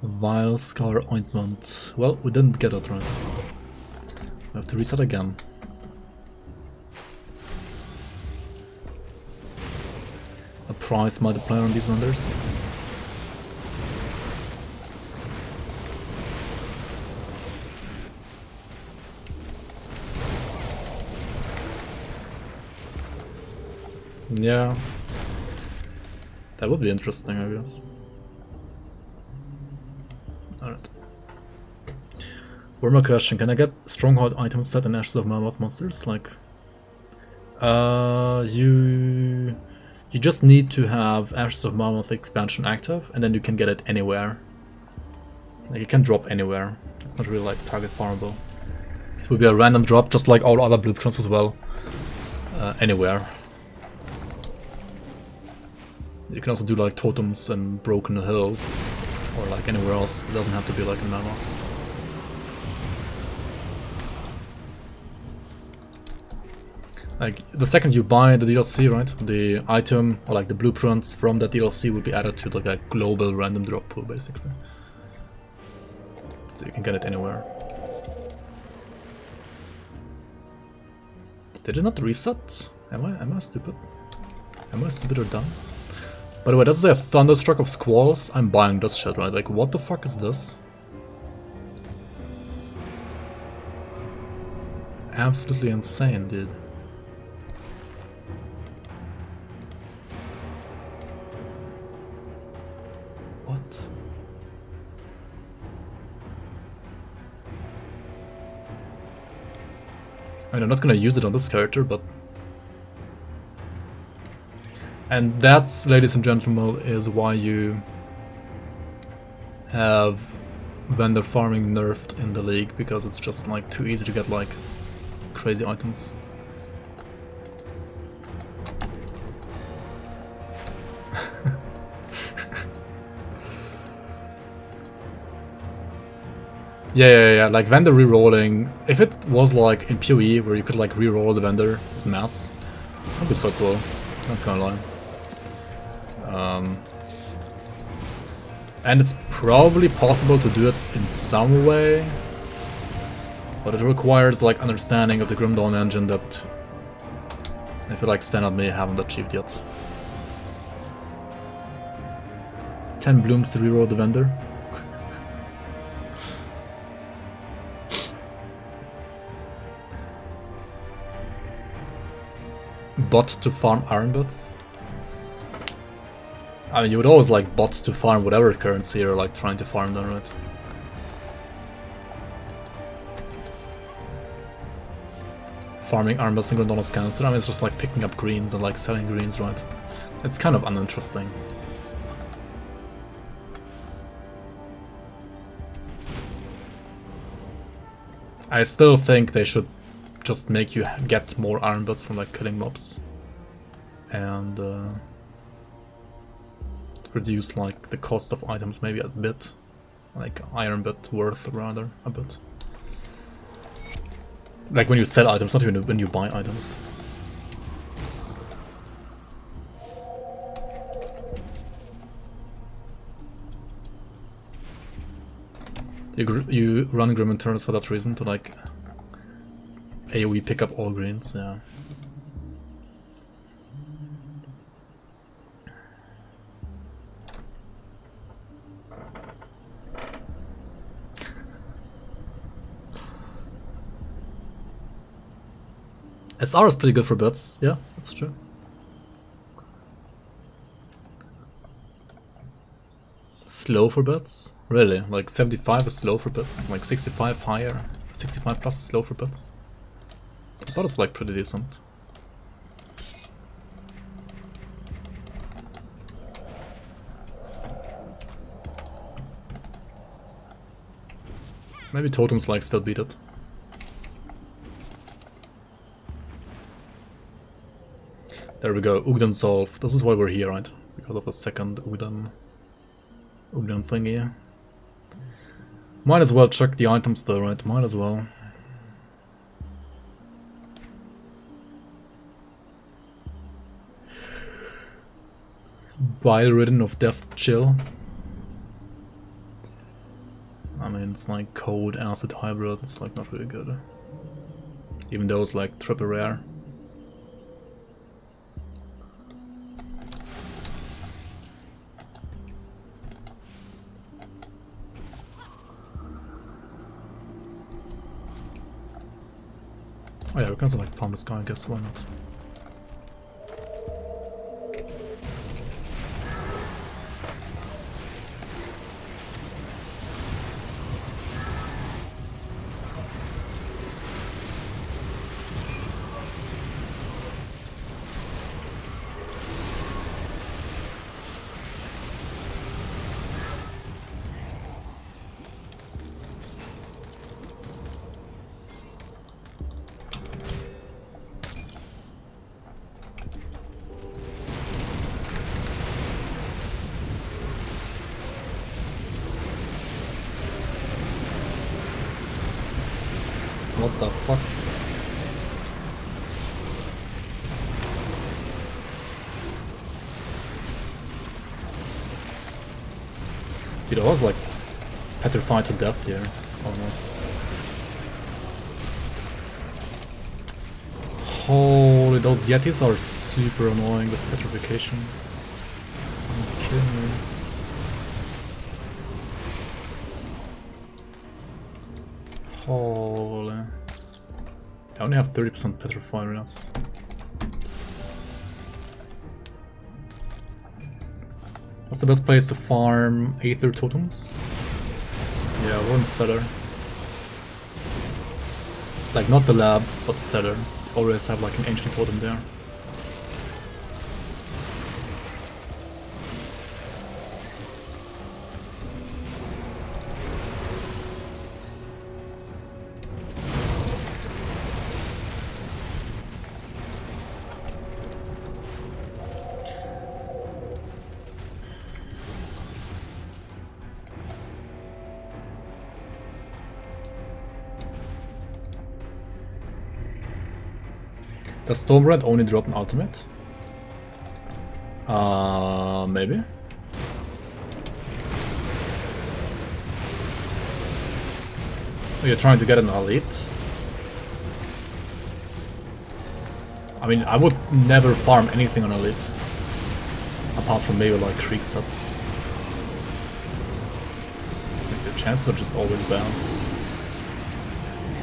Vile Scar Ointment. Well, we didn't get it right. We have to reset again. A price multiplier on these vendors. Yeah. That would be interesting, I guess. Alright. One more question. Can I get Stronghold item set and Ashes of Mammoth monsters? Like... You just need to have Ashes of Mammoth expansion active, and then you can get it anywhere. Like, you can drop anywhere. It's not really like target farmable. It will be a random drop, just like all other blueprints as well. Anywhere. You can also do like totems and Broken Hills, or like anywhere else. It doesn't have to be like in Mammoth. Like, the second you buy the DLC, right, the item, or like the blueprints from that DLC will be added to like a global random drop pool, basically. So you can get it anywhere. Did it not reset? Am I stupid? Am I stupid or dumb? By the way, this is a Thunderstruck of Squalls. I'm buying this shit, right? Like, what the fuck is this? Absolutely insane, dude. I mean, I'm not gonna use it on this character, but... And that's, ladies and gentlemen, is why you have vendor farming nerfed in the league, because it's just like too easy to get like crazy items. Yeah, like vendor rerolling. If it was like in PoE where you could like reroll the vendor with mats, that'd be so cool. Not gonna lie. And it's probably possible to do it in some way, But it requires like understanding of the Grim Dawn engine that I feel like Standard may haven't achieved yet. 10 blooms to reroll the vendor. Bot to farm iron bots. I mean, you would always like bot to farm whatever currency you're like trying to farm them, right? Farming iron bots and Grandona's cancer. I mean, it's just like picking up greens and like selling greens, right? It's kind of uninteresting. I still think they should just make you get more iron bots from like killing mobs. And reduce like the cost of items maybe a bit. Like iron bit worth rather a bit. Like when you sell items, not even when you buy items. You run Grim Internals for that reason, to like AoE pick up all greens, yeah. SR is pretty good for bits, yeah, that's true. Slow for bits? Really? Like 75 is slow for bits, like 65 higher. 65 plus is slow for bits. I thought it's like pretty decent. Maybe totems like still beat it. There we go, Ugden solved. This is why we're here, right? Because of the second Ugden thingy. Might as well check the items though, right? Might as well. Bile Ridden of Death Chill. I mean, it's like cold acid hybrid, it's like not really good. Even though it's like triple rare. Oh yeah, we can also like farm this guy, I guess, why not? What the fuck? Dude, I was like petrified to death here, almost. Holy, those Yetis are super annoying with petrification. Are you kidding me? Holy. I only have 30% petrifiedness. What's the best place to farm Aether Totems? Yeah, we're in the cellar. Like, not the lab, but the cellar. Always have like an ancient totem there. Does Stormred only drop an ultimate? Maybe. Oh, you're trying to get an elite? I mean, I would never farm anything on Elite. Apart from maybe like Creek set. Like the chances are just always bad.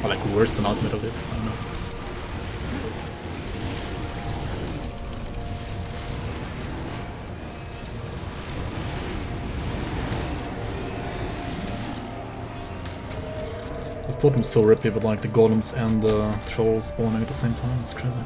Or like worse than Ultimate at least, I don't know. This totem's so rippy with like the golems and the trolls spawning at the same time, it's crazy.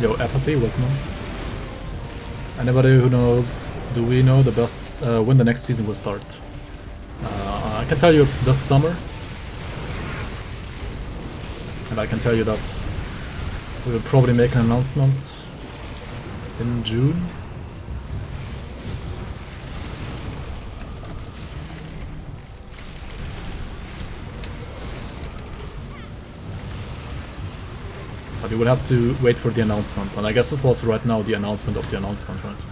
Yo, Apathy, welcome on. Anybody who knows, do we know the best, when the next season will start? I can tell you it's this summer. And I can tell you that we will probably make an announcement in June. But you will have to wait for the announcement, and I guess this was right now the announcement of the announcement, right?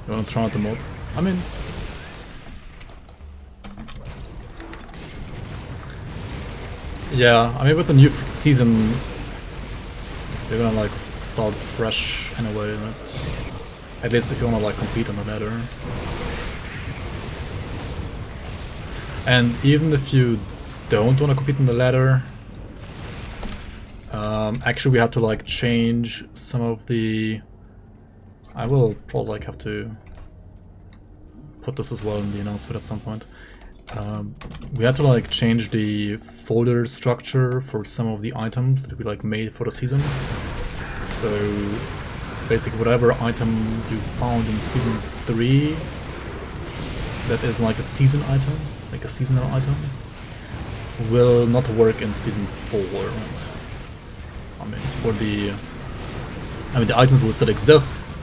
You wanna try out the mod? I mean... yeah, I mean with the new season, you're gonna like start fresh in a way, right? At least if you wanna like compete on the ladder. And even if you don't wanna compete on the ladder, actually we had to like change some of the... I will probably like have to put this as well in the announcement at some point. We had to like change the folder structure for some of the items that we like made for the season. So basically whatever item you found in season 3 that is like a season item, like a seasonal item, will not work in season 4, right? I mean, for the... I mean, the items will still exist,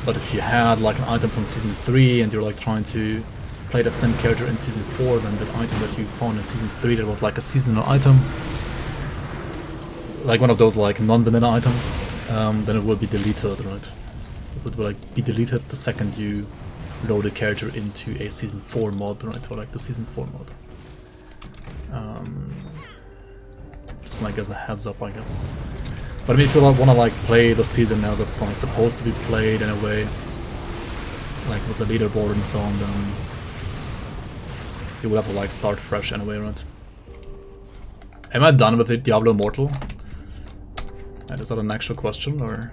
but if you had like an item from season 3 and you're like trying to play that same character in season 4, then that item that you found in season 3 that was like a seasonal item, like one of those like non-vanilla items, then it will be deleted, right? It would like be deleted the second you load the character into a season 4 mod, right? Or like the season 4 mod. Just like as a heads up, I guess. But I mean, if you want to like play the season as it's like supposed to be played in a way, like with the leaderboard and so on, then you will have to like start fresh anyway, right? Am I done with the Diablo Immortal? Is that an actual question, or?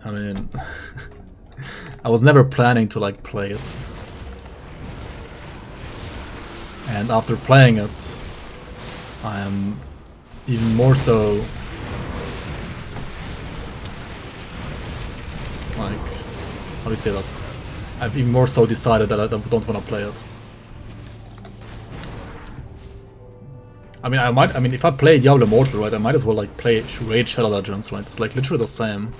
I mean, I was never planning to like play it. And after playing it, I am even more so like, how do you say that? I've even more so decided that I don't want to play it. I mean, if I play Diablo Immortal, right, I might as well like play Raid Shadow Legends, right? It's like literally the same.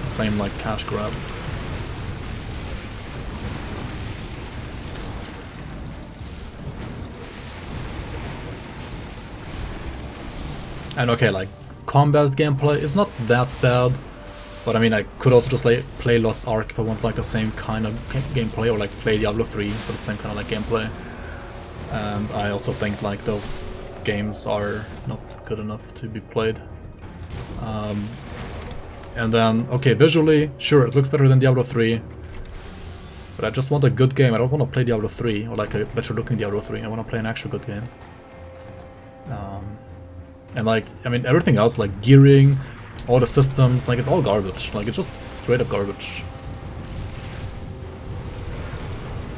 Same like cash grab. And okay, like combat gameplay is not that bad, but I mean I could also just like play Lost Ark if I want like the same kind of gameplay, or like play Diablo 3 for the same kind of like gameplay. And I also think like those games are not good enough to be played. And then, okay, visually, sure, it looks better than Diablo 3. But I just want a good game. I don't want to play Diablo 3 or like a better looking Diablo 3. I want to play an actual good game. And like, I mean, everything else, like gearing, all the systems, like it's all garbage. Like it's just straight up garbage.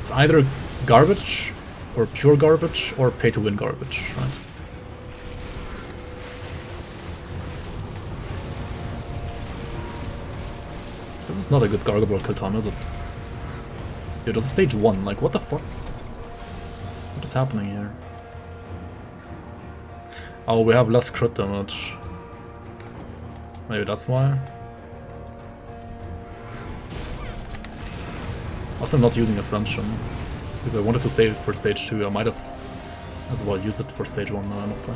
It's either garbage or pure garbage or pay to win garbage, right? This is not a good Gargoyle kill time, is it? Dude, this is stage 1, like what the fuck? What is happening here? Oh, we have less crit damage. Maybe that's why. Also, I'm not using Ascension because I wanted to save it for stage 2. I might have as well used it for stage 1 now, honestly.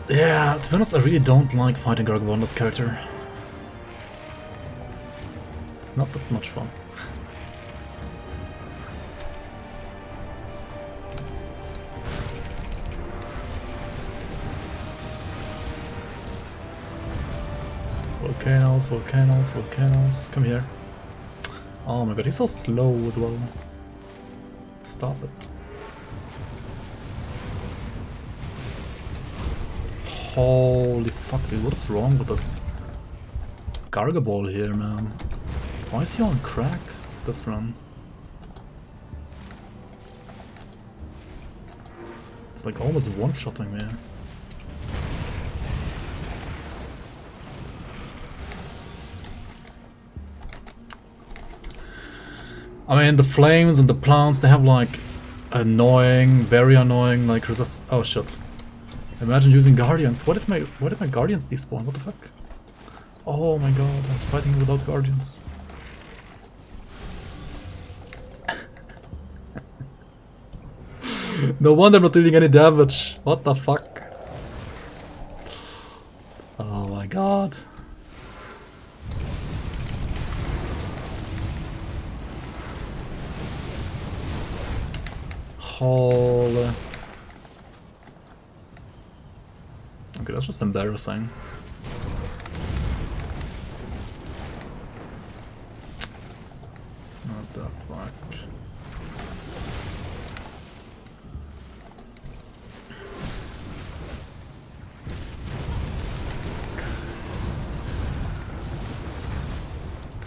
Yeah, to be honest, I really don't like fighting Gargoyle on this character. It's not that much fun. Volcanoes, volcanoes, volcanoes. Come here. Oh my god, he's so slow as well. Stop it. Holy fuck, dude, what is wrong with this Gargoyle here, man? Why is he on crack this run? It's like almost one-shotting me. I mean, the flames and the plants, they have like annoying, very annoying, like resist. Oh shit. Imagine using guardians. What if my guardians despawn? What the fuck? Oh my god, I was fighting without guardians. No wonder I'm not dealing any damage. What the fuck? Oh my god. Holy. Okay, that's just embarrassing. What the fuck?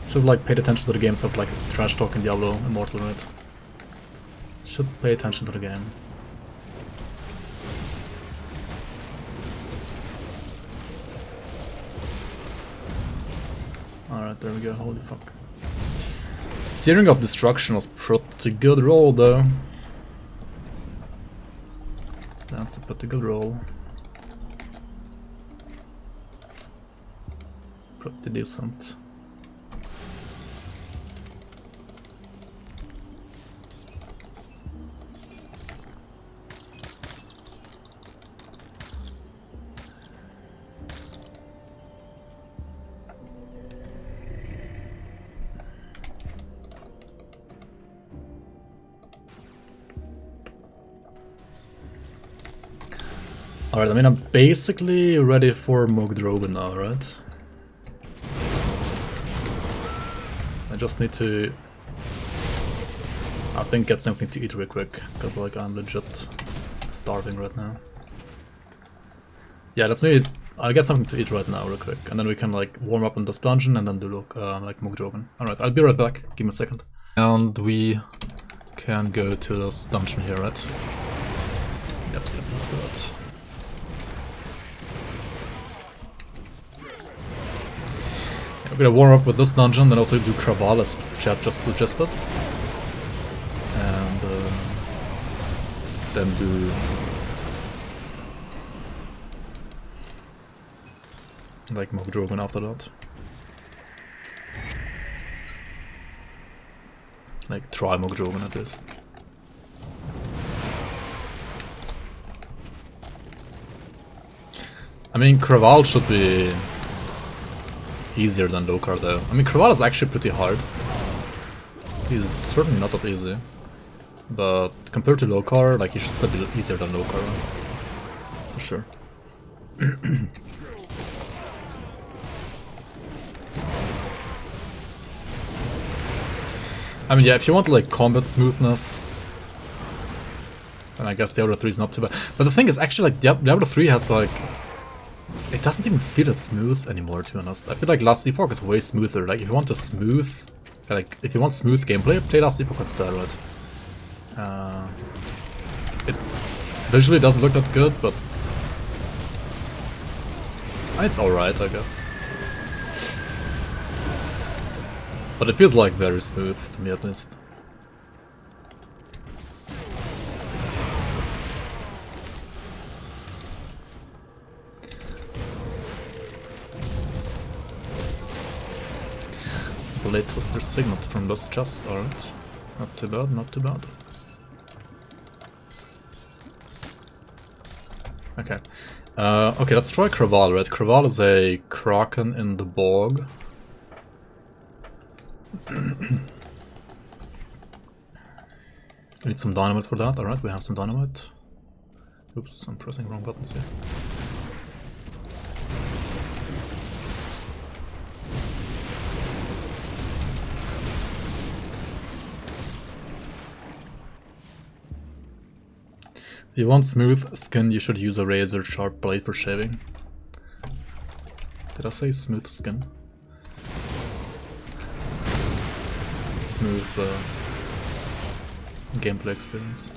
Should have like paid attention to the game instead of like trash talking Diablo Immortal, right? Should pay attention to the game. Alright, there we go, holy fuck. Searing of Destruction was pretty good roll though. That's a pretty good roll. Pretty decent. Alright, I mean, I'm basically ready for Mogdrogen now, right? I just need to, I think, get something to eat real quick, because like I'm legit starving right now. Yeah, let's maybe, I'll get something to eat right now real quick, and then we can like warm up in this dungeon and then do like Mogdrogen. Alright, I'll be right back, give me a second. And we can go to this dungeon here, right? Yep, let's do that. We're gonna warm up with this dungeon, then also do Kra'vall as chat just suggested. And then do like Mogdrogen after that. Like try Mogdrogen at least. I mean, Kra'vall should be easier than Lokarr though. I mean, Kra'vall is actually pretty hard. He's certainly not that easy. But compared to Lokarr, like, he should still be easier than Lokarr. For sure. I mean, yeah, if you want like combat smoothness, then I guess Diablo 3 is not too bad. But the thing is, actually, like, Diablo 3 has like, it doesn't even feel as smooth anymore, to be honest. I feel like Last Epoch is way smoother. Like, if you want a smooth, like, if you want smooth gameplay, play Last Epoch instead, right? It visually doesn't look that good, but it's alright, I guess. But it feels like very smooth, to me at least. Blade Twister Signet from Lost Chest, alright. Not too bad, not too bad. Okay. Okay, let's try Kra'vall, right? Kra'vall is a Kraken in the bog. I need some dynamite for that. Alright, we have some dynamite. Oops, I'm pressing wrong buttons here. If you want smooth skin, you should use a razor sharp blade for shaving. Did I say smooth skin? Smooth gameplay experience.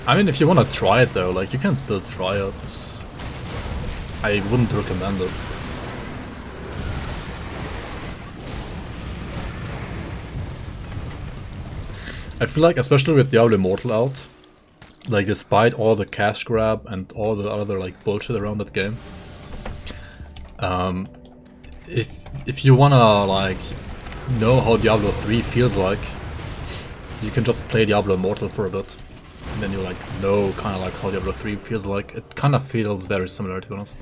I mean, if you want to try it though, like, you can still try it. I wouldn't recommend it. I feel like, especially with Diablo Immortal out, like, despite all the cash grab and all the other like bullshit around that game, if you wanna like know how Diablo 3 feels like, you can just play Diablo Immortal for a bit, and then you like know kind of like how Diablo 3 feels like. It kind of feels very similar, to be honest.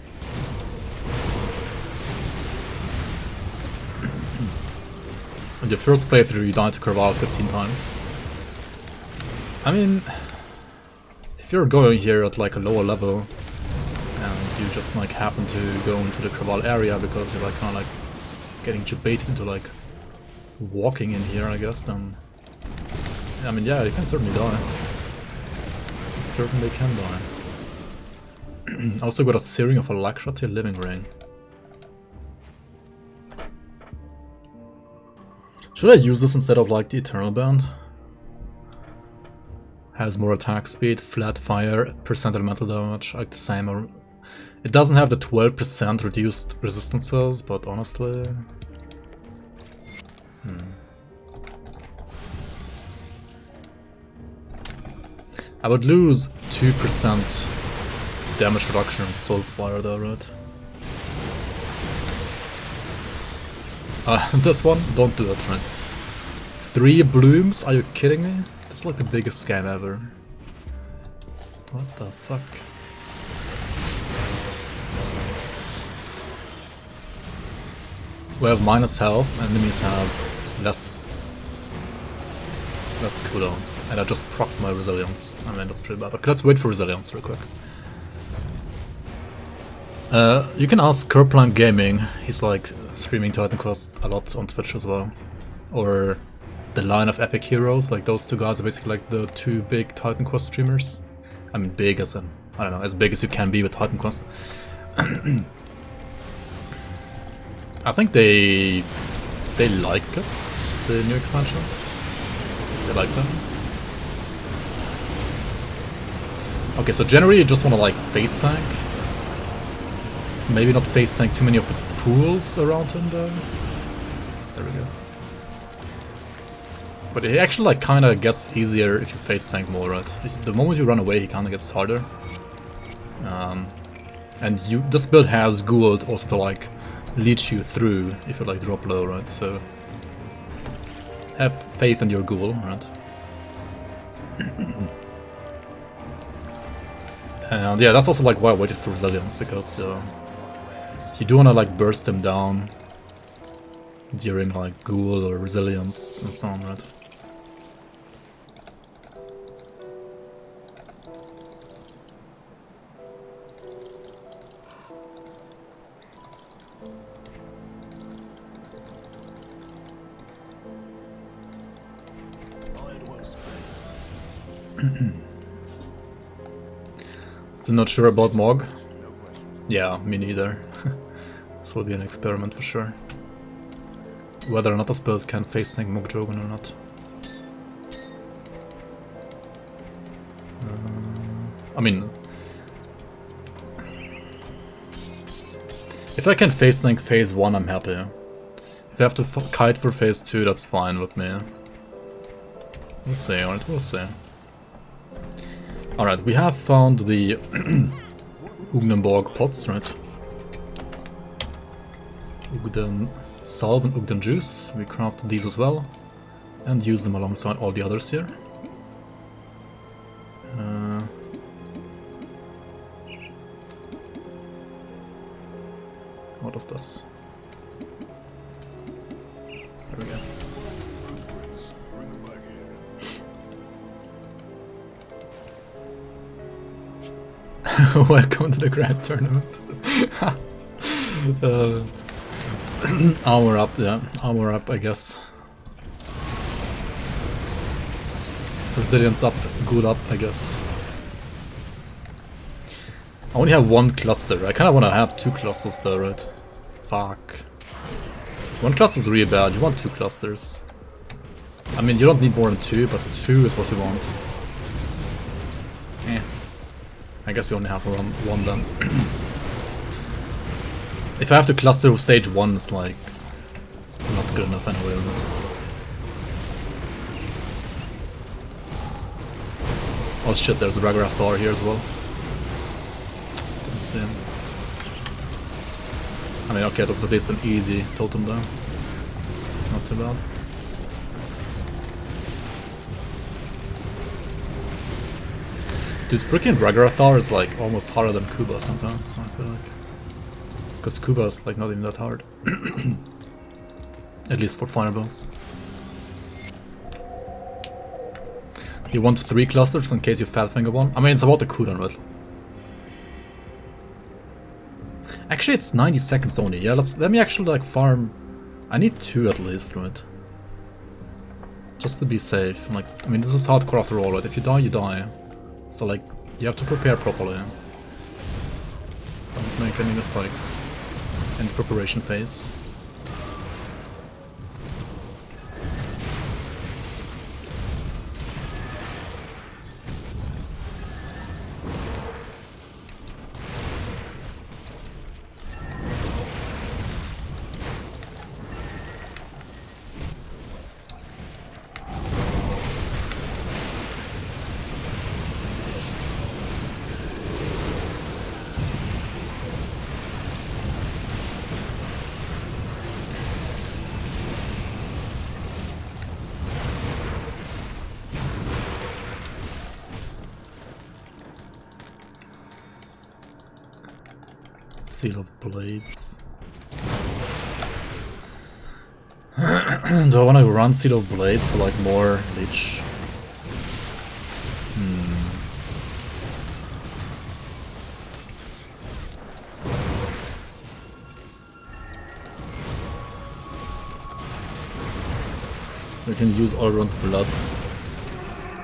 In your first playthrough, you died to Kra'vall 15 times. I mean, if you're going here at like a lower level and you just like happen to go into the Kra'vall area because you're like kind of like getting baited into like walking in here, I guess, then I mean, yeah, you can certainly die. You certainly can die. Also got a Searing of Alacrity, Living Rain. Should I use this instead of like the Eternal Band? Has more attack speed, flat fire, percent elemental damage, like the same. Or it doesn't have the 12% reduced resistances, but honestly, I would lose 2% damage reduction in Soulfire though, right? This one, don't do that, right? 3 blooms? Are you kidding me? That's like the biggest scam ever. What the fuck? We have minus health, enemies have less cooldowns, and I just procced my resilience. I mean, that's pretty bad. Okay, let's wait for resilience real quick. You can ask Kerplank Gaming, he's like streaming Titan Quest a lot on Twitch as well. Or the line of Epic Heroes, like those two guys are basically like the 2 big Titan Quest streamers. I mean, big as in, I don't know, as big as you can be with Titan Quest. I think they like it, the new expansions. They like them. Okay, so generally you just want to like face tank. Maybe not face tank too many of the pools around him though. There we go. But it actually like kind of gets easier if you face tank more, right? The moment you run away, he kind of gets harder. And this build has Gould also to like lead you through if you like drop low, right? So have faith in your ghoul, right? And yeah, that's also like why I waited for resilience, because you do wanna like burst him down during like ghoul or resilience and so on, right? Still not sure about Mog. Yeah, me neither. This will be an experiment for sure. Whether or not this build can face sync Mogdrogen or not. I mean, if I can face sync phase 1, I'm happy. If I have to kite for phase 2, that's fine with me. We'll see, alright, we'll see. Alright, we have found the Ugnenborg pots, right? Ugden Salve and Ugden Juice. We crafted these as well. And use them alongside all the others here. What is this? There we go. Welcome to the Grand Tournament. Armor up, yeah. Armor up, I guess. Resilience up, good up, I guess. I only have one cluster. I kinda wanna have 2 clusters though, right? Fuck. 1 cluster is really bad, you want 2 clusters. I mean, you don't need more than 2, but 2 is what you want. Eh. I guess we only have one then. If I have to cluster with stage 1, it's like not good enough anyway, is it? Oh shit, there's a Ragarath Thor here as well. Didn't see him. I mean, okay, that's at least an easy totem though. It's not too bad. Dude, freaking Ragarath is like almost harder than Kuba sometimes, I feel like. Because Kuba is like not even that hard. At least for final builds. You want 3 clusters in case you fat finger one? I mean, it's about the cooldown, right? Actually, it's 90 seconds only. Yeah, let me actually like farm. I need 2 at least, right? Just to be safe. Like, I mean, this is hardcore after all, right? If you die, you die. So like, you have to prepare properly. Don't make any mistakes in the preparation phase. Seal of Blades. Do I want to run Seal of Blades for like more Leech? We can use Olron's blood.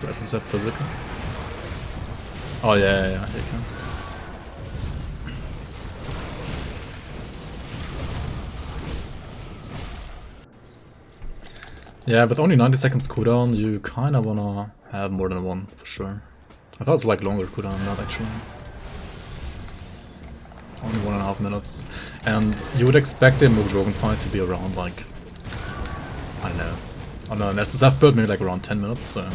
SSF physical. Oh yeah, you can. Yeah, with only 90 seconds cooldown, you kinda wanna have more than 1, for sure. I thought it's like longer cooldown than that, actually. It's only 1.5 minutes. And you would expect the Mogdrogen fight to be around, like, I don't know. On an SSF build, maybe like around 10 minutes, so.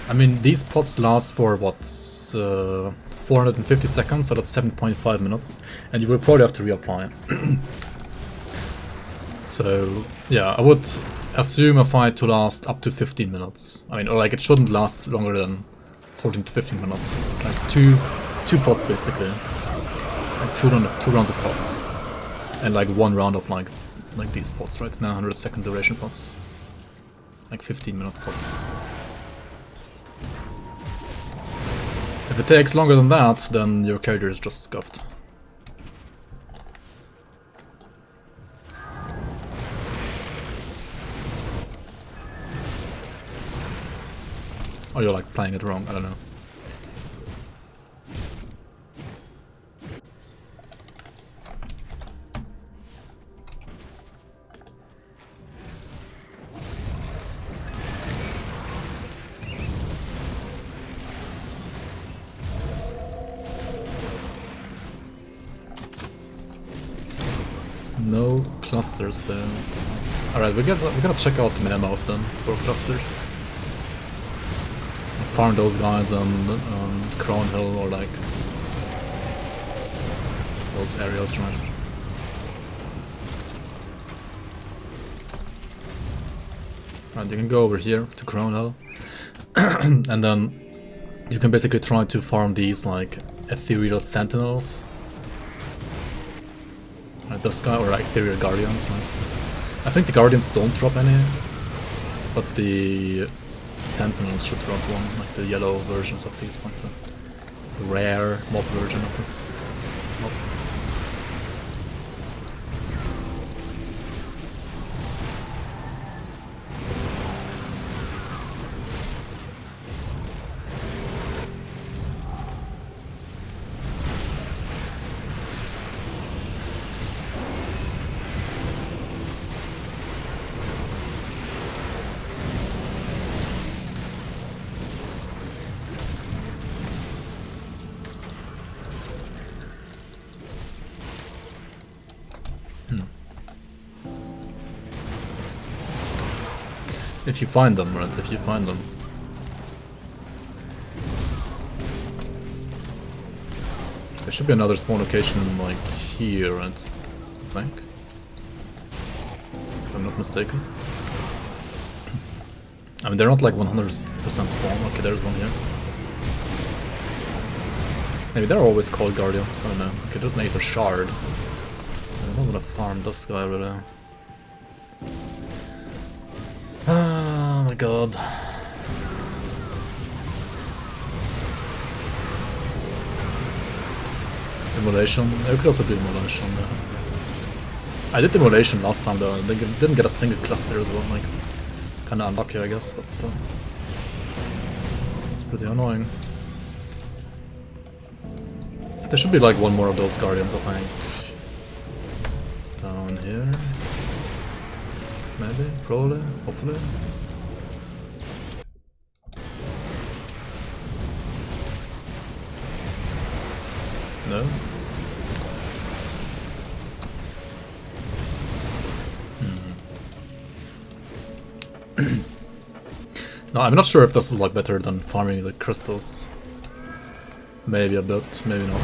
I mean, these pots last for, what, 450 seconds, so that's 7.5 minutes. And you will probably have to reapply. So yeah, I would assume a fight to last up to 15 minutes. I mean, or like it shouldn't last longer than 14 to 15 minutes. Like two pots basically. Like two rounds of pots. And like one round of like these pots, right? 900-second duration pots. Like 15-minute pots. If it takes longer than that, then your character is just scuffed. Or you're like playing it wrong, I don't know. No clusters there. Alright, we gotta check out the mammoth then for clusters. Farm those guys on Crown Hill or like those areas, right? Right, you can go over here to Crown Hill and then you can basically try to farm these like ethereal sentinels. This guy, or like ethereal guardians. Right? I think the guardians don't drop any, but the sentinels should drop one, like the yellow versions of these, like the rare mob version of this mob. If you find them, right? If you find them. There should be another spawn location like here, right? I think. If I'm not mistaken. I mean, they're not like 100% spawn. Okay, there's one here. Maybe they're always called guardians, I don't know. Okay, there's an Aether Shard. I don't want to farm this guy really. Oh my god. Immolation? I could also do Immolation. I did Immolation last time though, and didn't get a single cluster as well. Like, kinda unlucky I guess, but still. It's pretty annoying. There should be like one more of those guardians, I think. Down here. Maybe, probably, hopefully. No? No, I'm not sure if this is like better than farming the crystals. Maybe a bit, maybe not.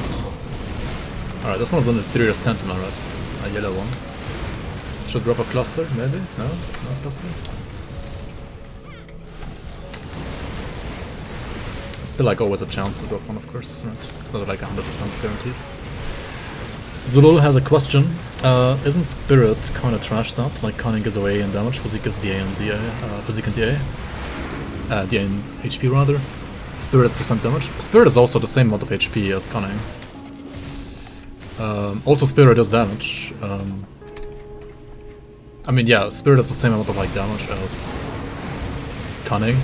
Alright, this one's on the 3 Sentinel, right? A yellow one. Should drop a cluster, maybe? No? No cluster? It's still like always a chance to drop one, of course, right? It's not like 100% guaranteed. Zulul has a question. Isn't Spirit kinda trash that? Like Cunning gives away in damage, Physique is DA and DA, Physique and DA? DA and HP rather. Spirit is % damage. Spirit is also the same amount of HP as Cunning. Also Spirit does damage. I mean, yeah, Spirit has the same amount of like damage as Cunning.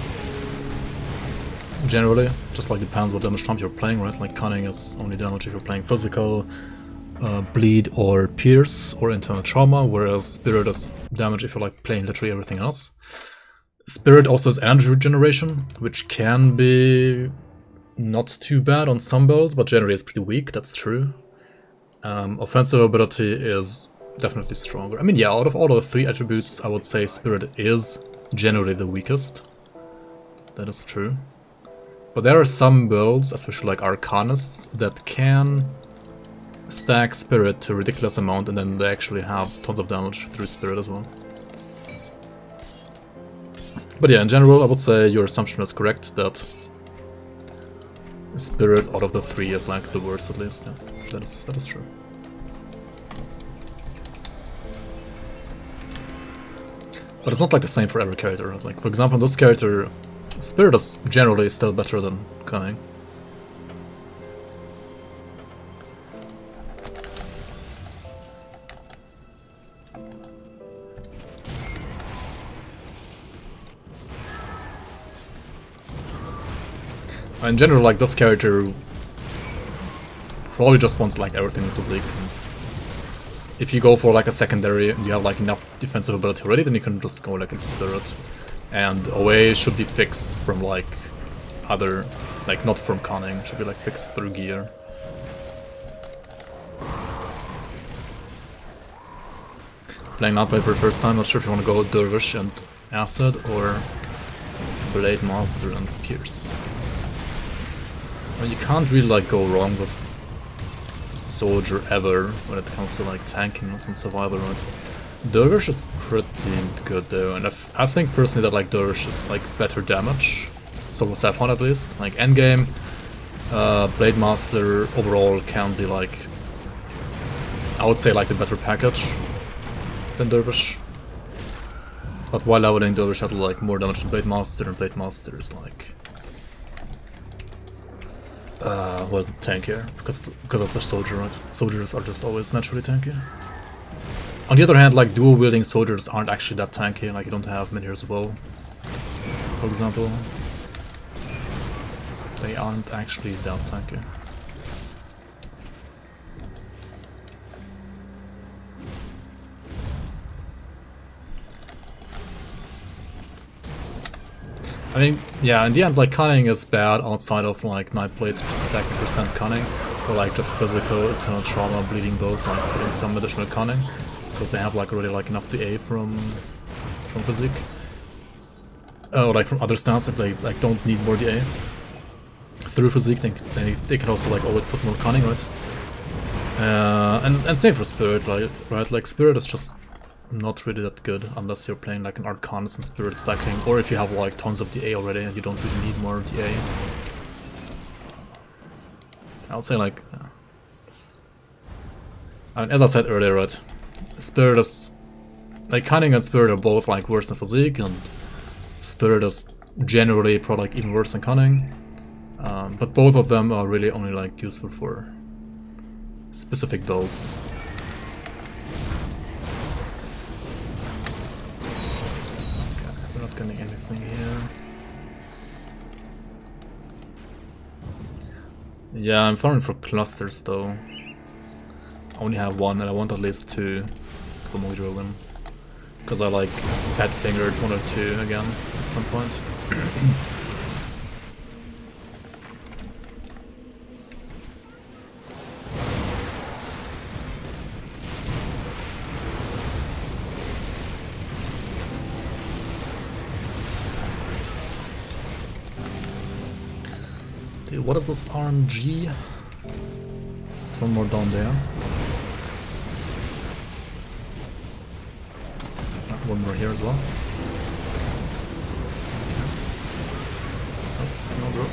Generally, just like depends what damage type you're playing, right? Like Cunning is only damage if you're playing physical, bleed or pierce or internal trauma, whereas Spirit is damage if you're like playing literally everything else. Spirit also has energy regeneration, which can be not too bad on some builds, but generally it's pretty weak, that's true. Offensive ability is definitely stronger. I mean, yeah, out of all of the 3 attributes, I would say Spirit is generally the weakest. That is true. But there are some builds, especially like Arcanists, that can stack Spirit to a ridiculous amount, and then they actually have tons of damage through Spirit as well. But yeah, in general, I would say your assumption is correct, that Spirit out of the 3 is like the worst, at least. Yeah, that is true. But it's not like the same for every character. Like, for example, this character, Spirit is generally still better than Cunning. In general, like, this character probably just wants like everything in physique. If you go for like a secondary and you have like enough defensive ability already, then you can just go like into Spirit. And away should be fixed from like other, like not from Cunning, should be like fixed through gear. Playing Nightblade for the first time, not sure if you want to go Dervish and Acid or Blade Master and Pierce. Well, you can't really like go wrong with Soldier ever when it comes to like tankiness and survival, right? Dervish is pretty good though, and I think personally that like Dervish is like better damage, so with Saffron at least. Like endgame, Blade Master overall can be like, I would say like the better package than Dervish. But while leveling, Dervish has like more damage than Blade Master, and Blade Master is like well, tankier, because it's a soldier, right? Soldiers are just always naturally tankier. On the other hand, like dual wielding soldiers aren't actually that tanky, like you don't have Menhir's Will, for example. They aren't actually that tanky. I mean, yeah, in the end, like, Cunning is bad outside of, like, Nightblade's stacking percent Cunning, or, like, just physical, eternal trauma, bleeding builds, like, putting some additional Cunning, because they have, like, already, like, enough DA from physique. Or, like, from other stats, if they, like, don't need more DA. Through physique, they can also, like, always put more Cunning, right? And same for Spirit, right? Like, Spirit is just not really that good unless you're playing like an Arcanist and Spirit stacking, or if you have like tons of DA already and you don't really need more DA. I would say like, yeah. I mean, as I said earlier, right, Spirit is like, Cunning and Spirit are both like worse than physique, and Spirit is generally probably like even worse than Cunning, but both of them are really only like useful for specific builds. Getting anything here. Yeah, I'm farming for clusters though. I only have one and I want at least 2 for Mogdrogen, because I like fat fingered 1 or 2 again at some point. Dude, what is this RNG? There's one more down there. One more here as well. Oh, no, bro.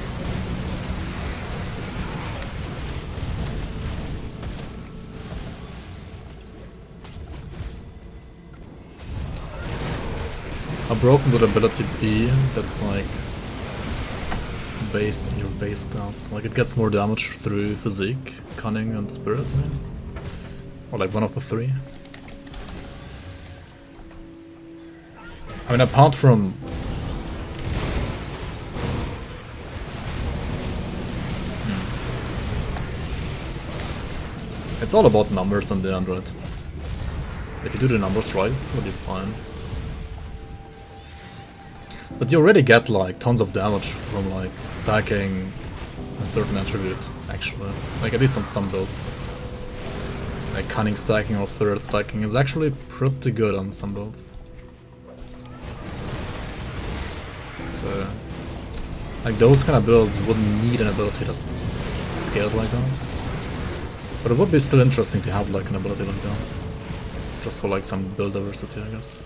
A broken with ability B that's like based on your base stats. Like, it gets more damage through physique, Cunning, and Spirit, I mean. Or like one of the 3. I mean, apart from it's all about numbers in the end, right? If you do the numbers right, it's probably fine. But you already get like tons of damage from like stacking a certain attribute, actually. Like, at least on some builds. Like Cunning stacking or Spirit stacking is actually pretty good on some builds. So, like, those kind of builds wouldn't need an ability that scales like that. But it would be still interesting to have like an ability like that. Just for like some build diversity, I guess.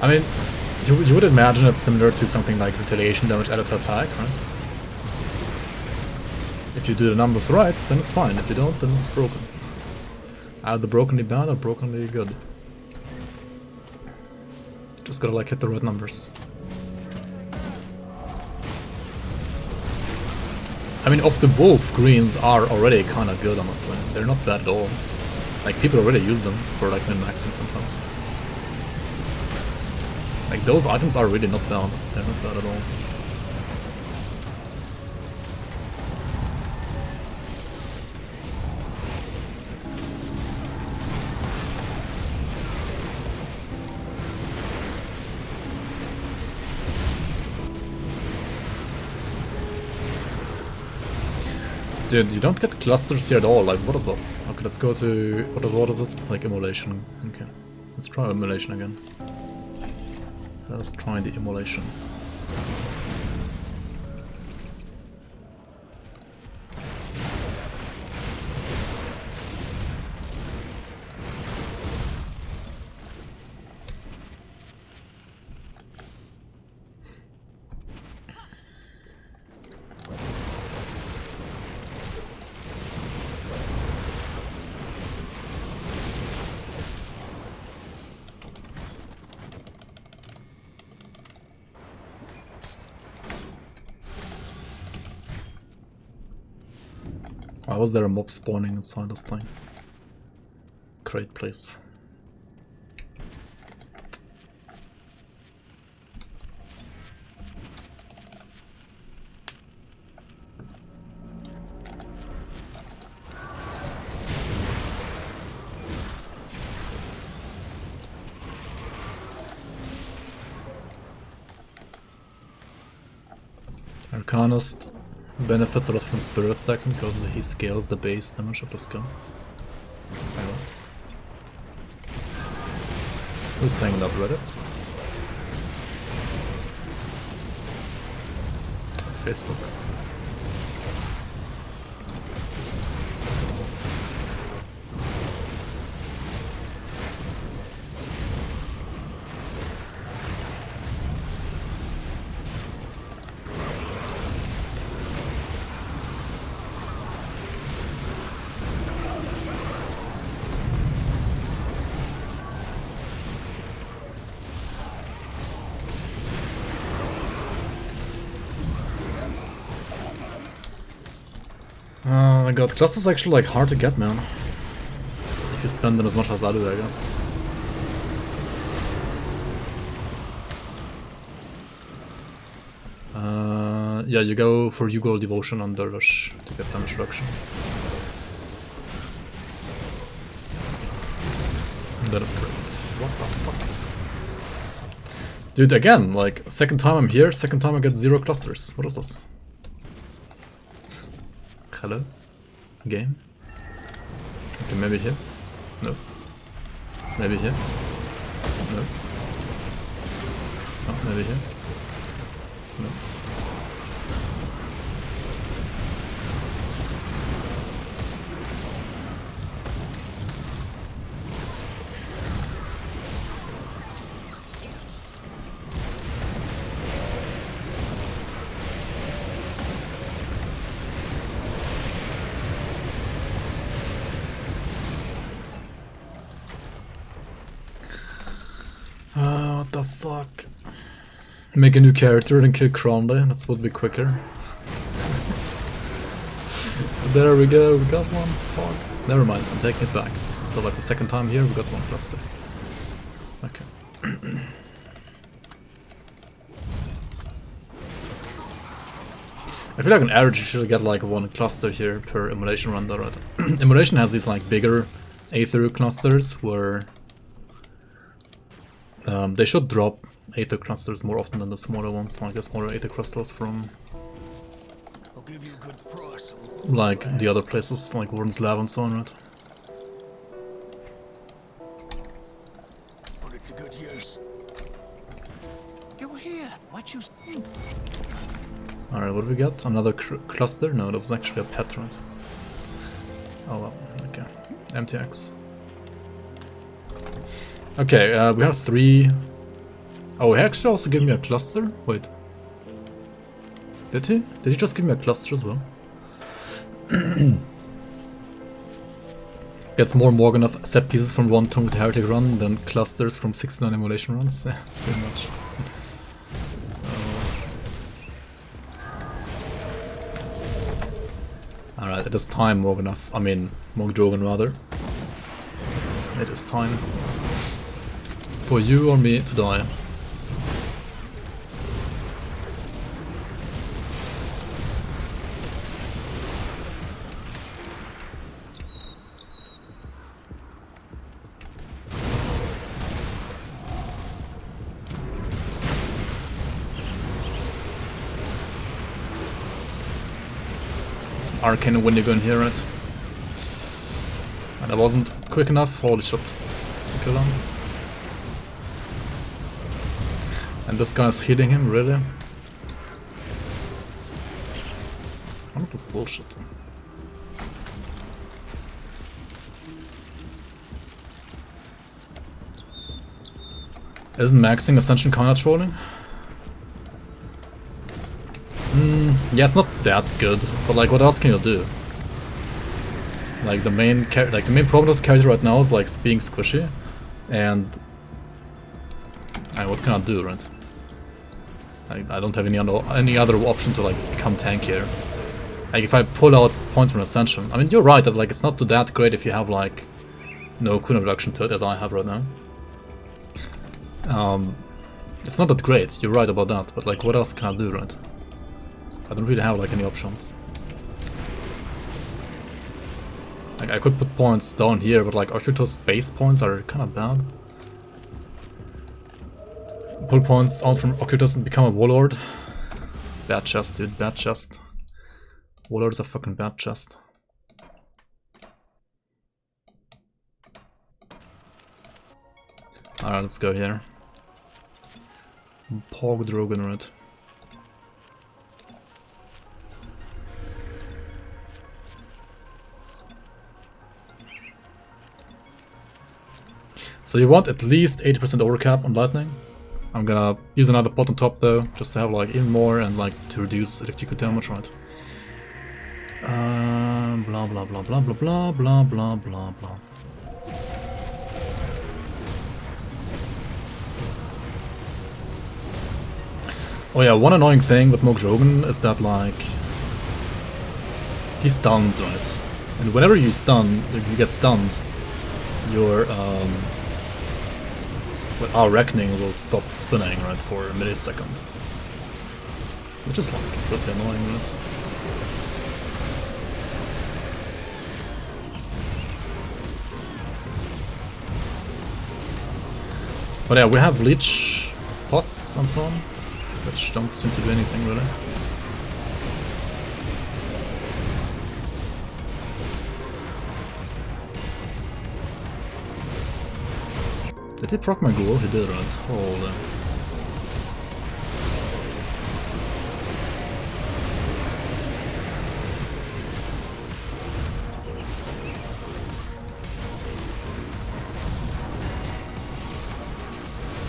I mean, you would imagine it's similar to something like retaliation damage added to attack, right? If you do the numbers right, then it's fine. If you don't, then it's broken. Either brokenly bad or brokenly good. Just gotta like hit the right numbers. I mean, off the wolf, greens are already kinda good, honestly. They're not bad at all. Like, people already use them for like min-maxing sometimes. Like, those items are really not bad. They're not bad at all. Dude, you don't get clusters here at all. Like, what is this? Okay, let's go to... What is it? Like, immolation. Okay. Let's try immolation again. Let's try the immolation. Why was there a mob spawning inside this thing? Great place. Arcanist benefits a lot from spirit stacking because he scales the base damage of the skill. Who's saying that? Reddit? Facebook. Oh my god, clusters are actually like hard to get, man. If you spend them as much as I do, I guess. Yeah, you go devotion on Dervish to get damage reduction. That is correct. What the fuck? Dude, again, like, second time I'm here, second time I get 0 clusters. What is this? Hello? Game? Okay, maybe here? No. Maybe here? No. Oh, maybe here? No. What the fuck? Make a new character and kill Kra'vall, that would be quicker. There we go, we got one. Fuck. Never mind, I'm taking it back. It's still like the second time here, we got one cluster. Okay. I feel like on average you should get like 1 cluster here per immolation run, though, right? Immolation has these like bigger Aether clusters where they should drop Aether clusters more often than the smaller ones, like the smaller Aether clusters from I'll give you a good price. like the other places, like Warden's Lab and so on, right? Put it to good use. Here, what you... Alright, what do we got? Another cluster? No, this is actually a pet, right? Oh well, okay. MTX. Okay, we have 3... Oh, he actually also gave me a cluster? Wait. Did he? Did he just give me a cluster as well? Gets more Morgoneth set pieces from 1 turn with the Heretic run than clusters from 69 emulation runs. Yeah, pretty much. Alright, it is time, Morgoneth. I mean, Mogdrogen rather. It is time for you or me to die. Arcane when you go in here, right? And I wasn't quick enough, holy shit, to kill him. And this guy's hitting him, really? What is this bullshit? Isn't maxing Ascension kinda trolling? Yeah, it's not that good, but like, what else can you do? Like the main problem with this character right now is like being squishy, and what can I do, right? I don't have any other option to like become tankier. Like if I pull out points from Ascension, I mean you're right that like it's not that great if you have like no cooldown reduction to it as I have right now. It's not that great. You're right about that, but like what else can I do, right? I don't really have like any options. Like I could put points down here, but like Arcturus base points are kind of bad. Pull points out from Arcturus and become a warlord. Bad chest, dude. Bad chest. Warlord's a fucking bad chest. Alright, let's go here. Mogdrogen, right? So you want at least 80% overcap on lightning. I'm gonna use another pot on top though, just to have like even more and like to reduce electrical damage, right? Blah blah blah blah blah blah blah blah blah blah. Oh yeah, one annoying thing with Mogdrogen is that like he stuns, right? And whenever you get stunned, your our reckoning will stop spinning, right, for a millisecond. Which is like pretty annoying, right? But yeah, we have leech pots and so on, which don't seem to do anything really. Did he proc my ghoul? He did, right? Holy.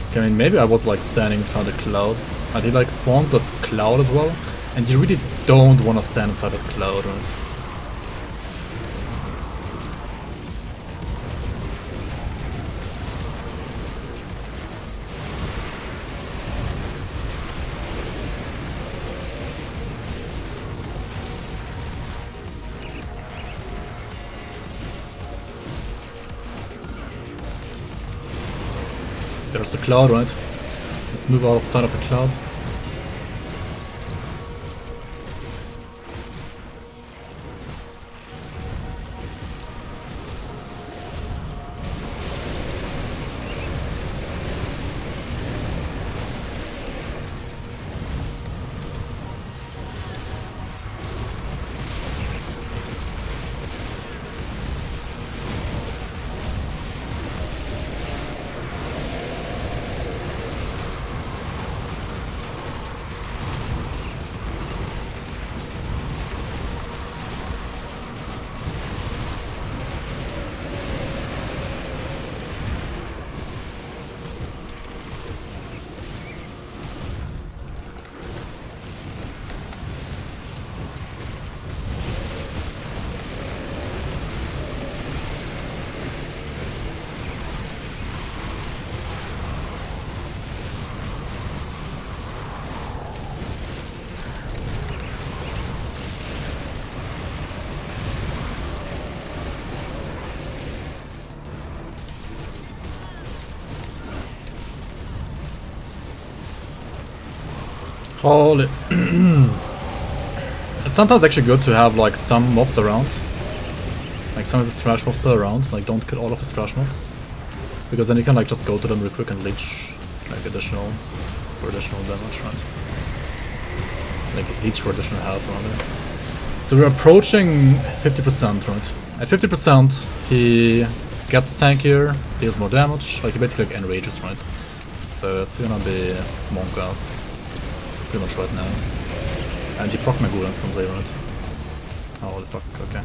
Okay, I mean, maybe I was like standing inside a cloud. And he like spawned this cloud as well. And you really don't want to stand inside that cloud, right? There's a cloud, right? Let's move outside of the cloud. Holy. It's sometimes actually good to have like some mobs around. Like some of his trash mobs still around. Like don't kill all of his trash mobs. Because then you can like just go to them real quick and leech like additional damage, right? Like leech for additional health rather. So we're approaching 50%, right? At 50% he gets tankier, deals more damage, like he basically like enrages, right? So it's gonna be Monk ass pretty much right now. And he proc my ghoul instantly, right? Oh fuck, okay.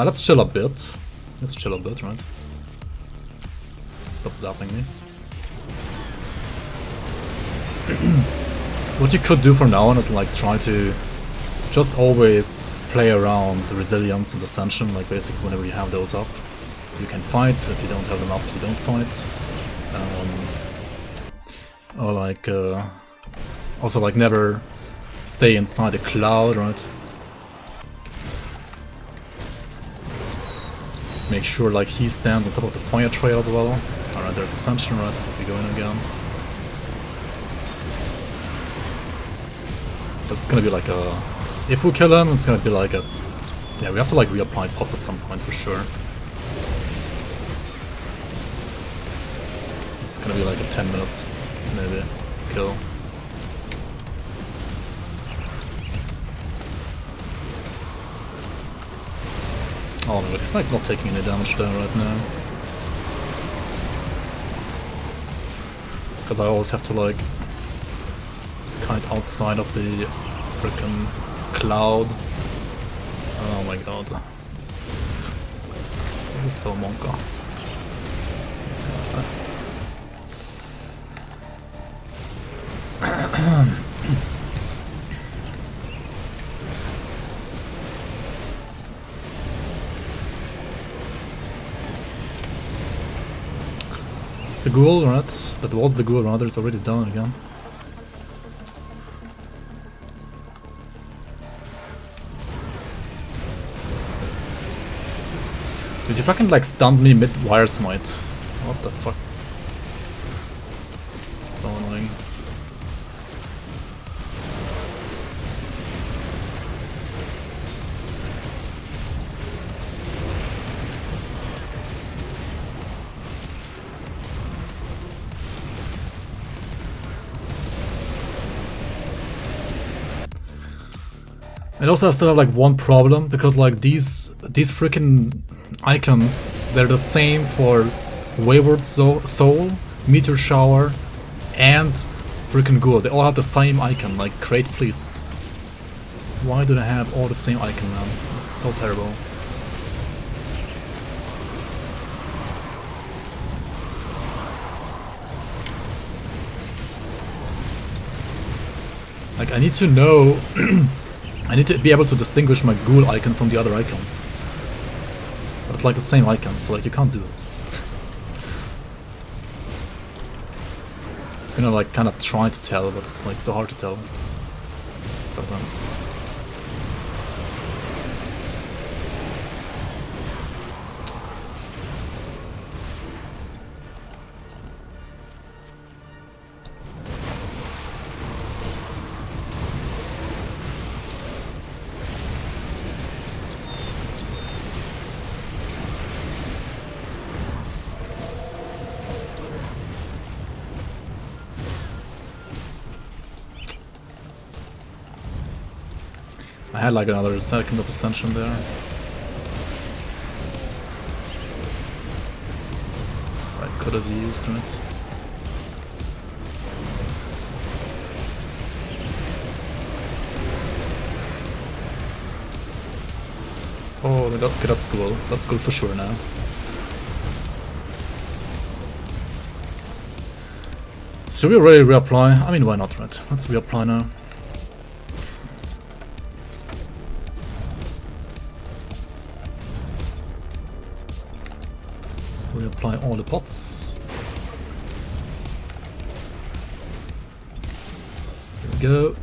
Let's chill a bit. Let's chill a bit, right? Stop zapping me. What you could do from now on is like try to just always play around the resilience and ascension, like basically whenever you have those up. You can fight, if you don't have them up, you don't fight. Or like, also like never stay inside a cloud, right? Make sure like he stands on top of the fire trail as well. Alright, there's ascension, right? We go in again. This is gonna be like a... If we kill him, it's gonna be like a... Yeah, we have to like reapply pots at some point for sure. It's gonna be like a 10-minute, maybe, kill. Oh no, it's like not taking any damage there right now. Because I always have to like kite outside of the frickin' cloud. Oh my god. This is so monka. It's the ghoul, right? That was the ghoul, rather, it's already down again. Did you fucking like stun me mid-wire smite? What the fuck? So annoying. And also I still have like one problem, because like these freaking icons, they're the same for Wayward Soul, Meteor Shower, and freaking Ghoul. They all have the same icon, like crate please. Why do they have all the same icon, man? It's so terrible. Like I need to know I need to be able to distinguish my ghoul icon from the other icons. But it's like the same icon, so like you can't do it. I'm gonna like kind of try to tell, but it's like so hard to tell sometimes. I had like another second of ascension there. I could have used it. Oh, okay, that's cool. That's cool for sure now. Should we really reapply? I mean, why not, right? Let's reapply now. Reapply all the pots. Here we go.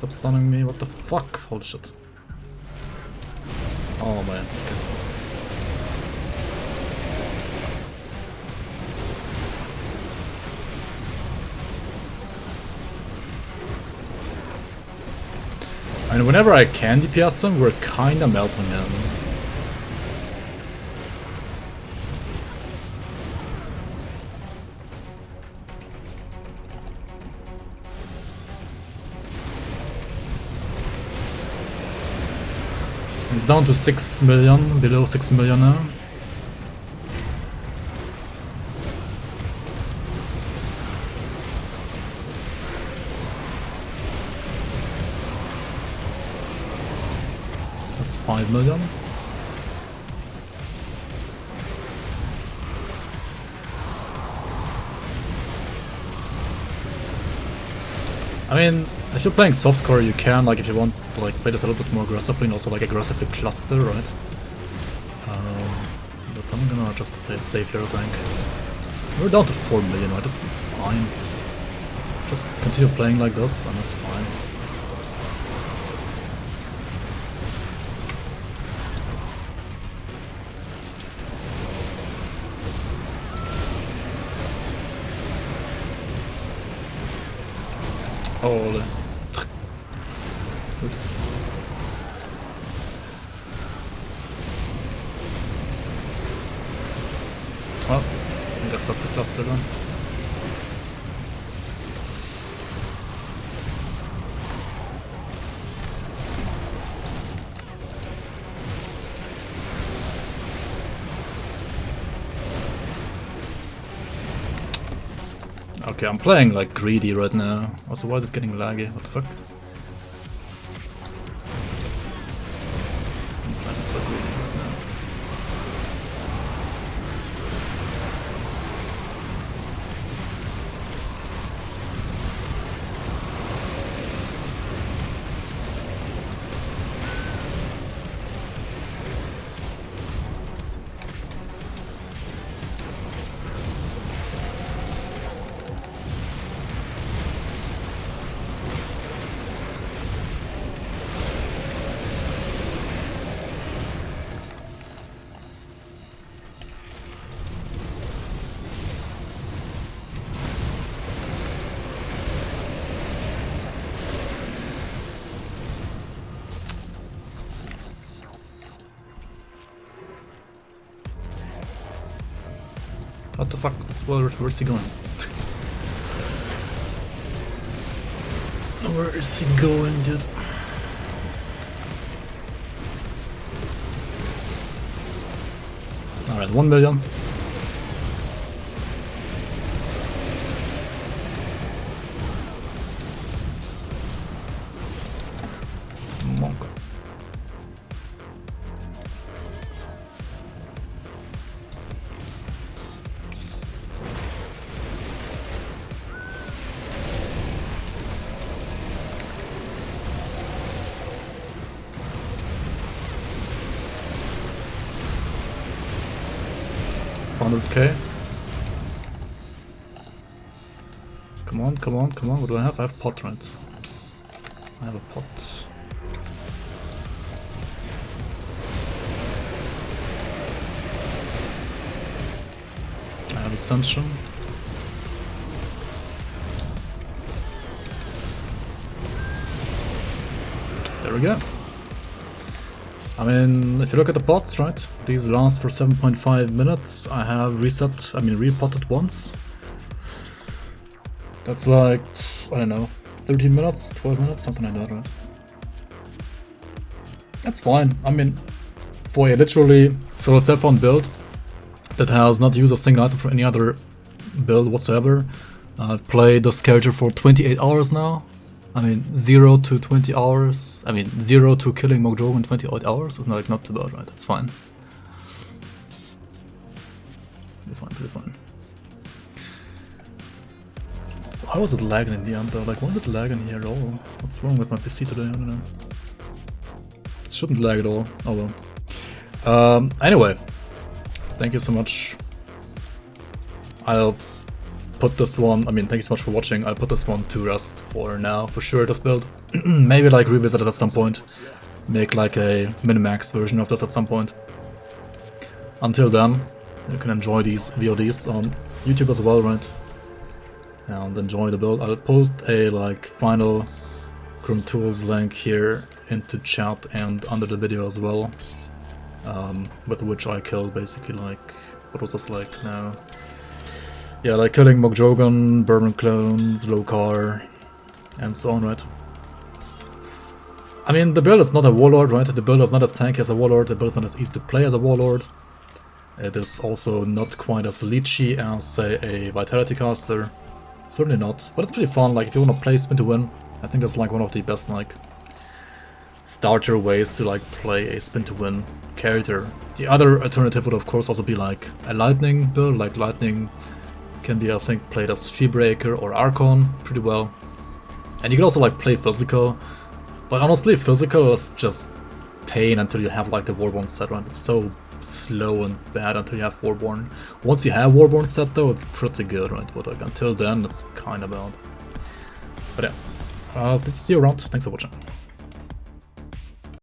stop stunning me. What the fuck? Holy shit. Oh man, okay. And whenever I can DPS him, we're kinda melting him. He's down to 6 million, below 6 million now. That's 5 million. I mean, if you're playing softcore, you can, like, if you want, like, play this a little bit more aggressively and also, like, aggressively cluster, right? But I'm gonna just play it safe here, I think. We're down to 4 million, right? It's fine. Just continue playing like this, and that's fine. Holy. Oops. Well, I guess that's a cluster then. Okay, I'm playing like greedy right now. Also, why is it getting laggy? What the fuck? I'm playing so greedy right now. What the fuck? Where's he going? Where is he going, dude? Alright, 1 million. Monk. $100k. Come on, come on, come on. What do I have? I have pot, right? I have a pot. I have Ascension. There we go. I mean, if you look at the pots, right, these last for 7.5 minutes. I have repotted once. That's like, I don't know, 13 minutes, 12 minutes, something like that, right? That's fine. I mean, for a literally solo self-found build that has not used a single item for any other build whatsoever, I've played this character for 28 hours now. I mean, 0 to 20 hours. I mean, 0 to killing Mogdrogen in 28 hours is not too bad, right? That's fine. Pretty fine, pretty fine. Why was it lagging in the end though? Like, why is it lagging here at all? What's wrong with my PC today? I don't know. It shouldn't lag at all. Oh well. Anyway, thank you so much. I'll put this one, I mean, thank you so much for watching. I'll put this one to rest for now, for sure, this build. Maybe like revisit it at some point. Make like a min-max version of this at some point. Until then, you can enjoy these VODs on YouTube as well, right? And enjoy the build. I'll post a like final GRIMTOOLS link here into chat and under the video as well. With which I killed basically like, what was this like now? Yeah, like killing Mogdrogen, Bourbon Clones, Lokarr, and so on, right? I mean, the build is not a warlord, right? The build is not as tanky as a warlord, the build is not as easy to play as a warlord. It is also not quite as leechy as, say, a Vitality caster. Certainly not, but it's pretty fun. Like, if you want to play Spin to Win, I think that's like one of the best, like, starter ways to, like, play a Spin to Win character. The other alternative would, of course, also be, like, a Lightning build. Like, Lightning can be, I think, played as Treebreaker or Archon pretty well. And you can also, like, play Physical. But honestly, Physical is just pain until you have, like, the Warborn set, right? It's so slow and bad until you have Warborn. Once you have Warborn set, though, it's pretty good, right? But, like, until then, it's kind of bad. But yeah, see you around. Thanks for watching.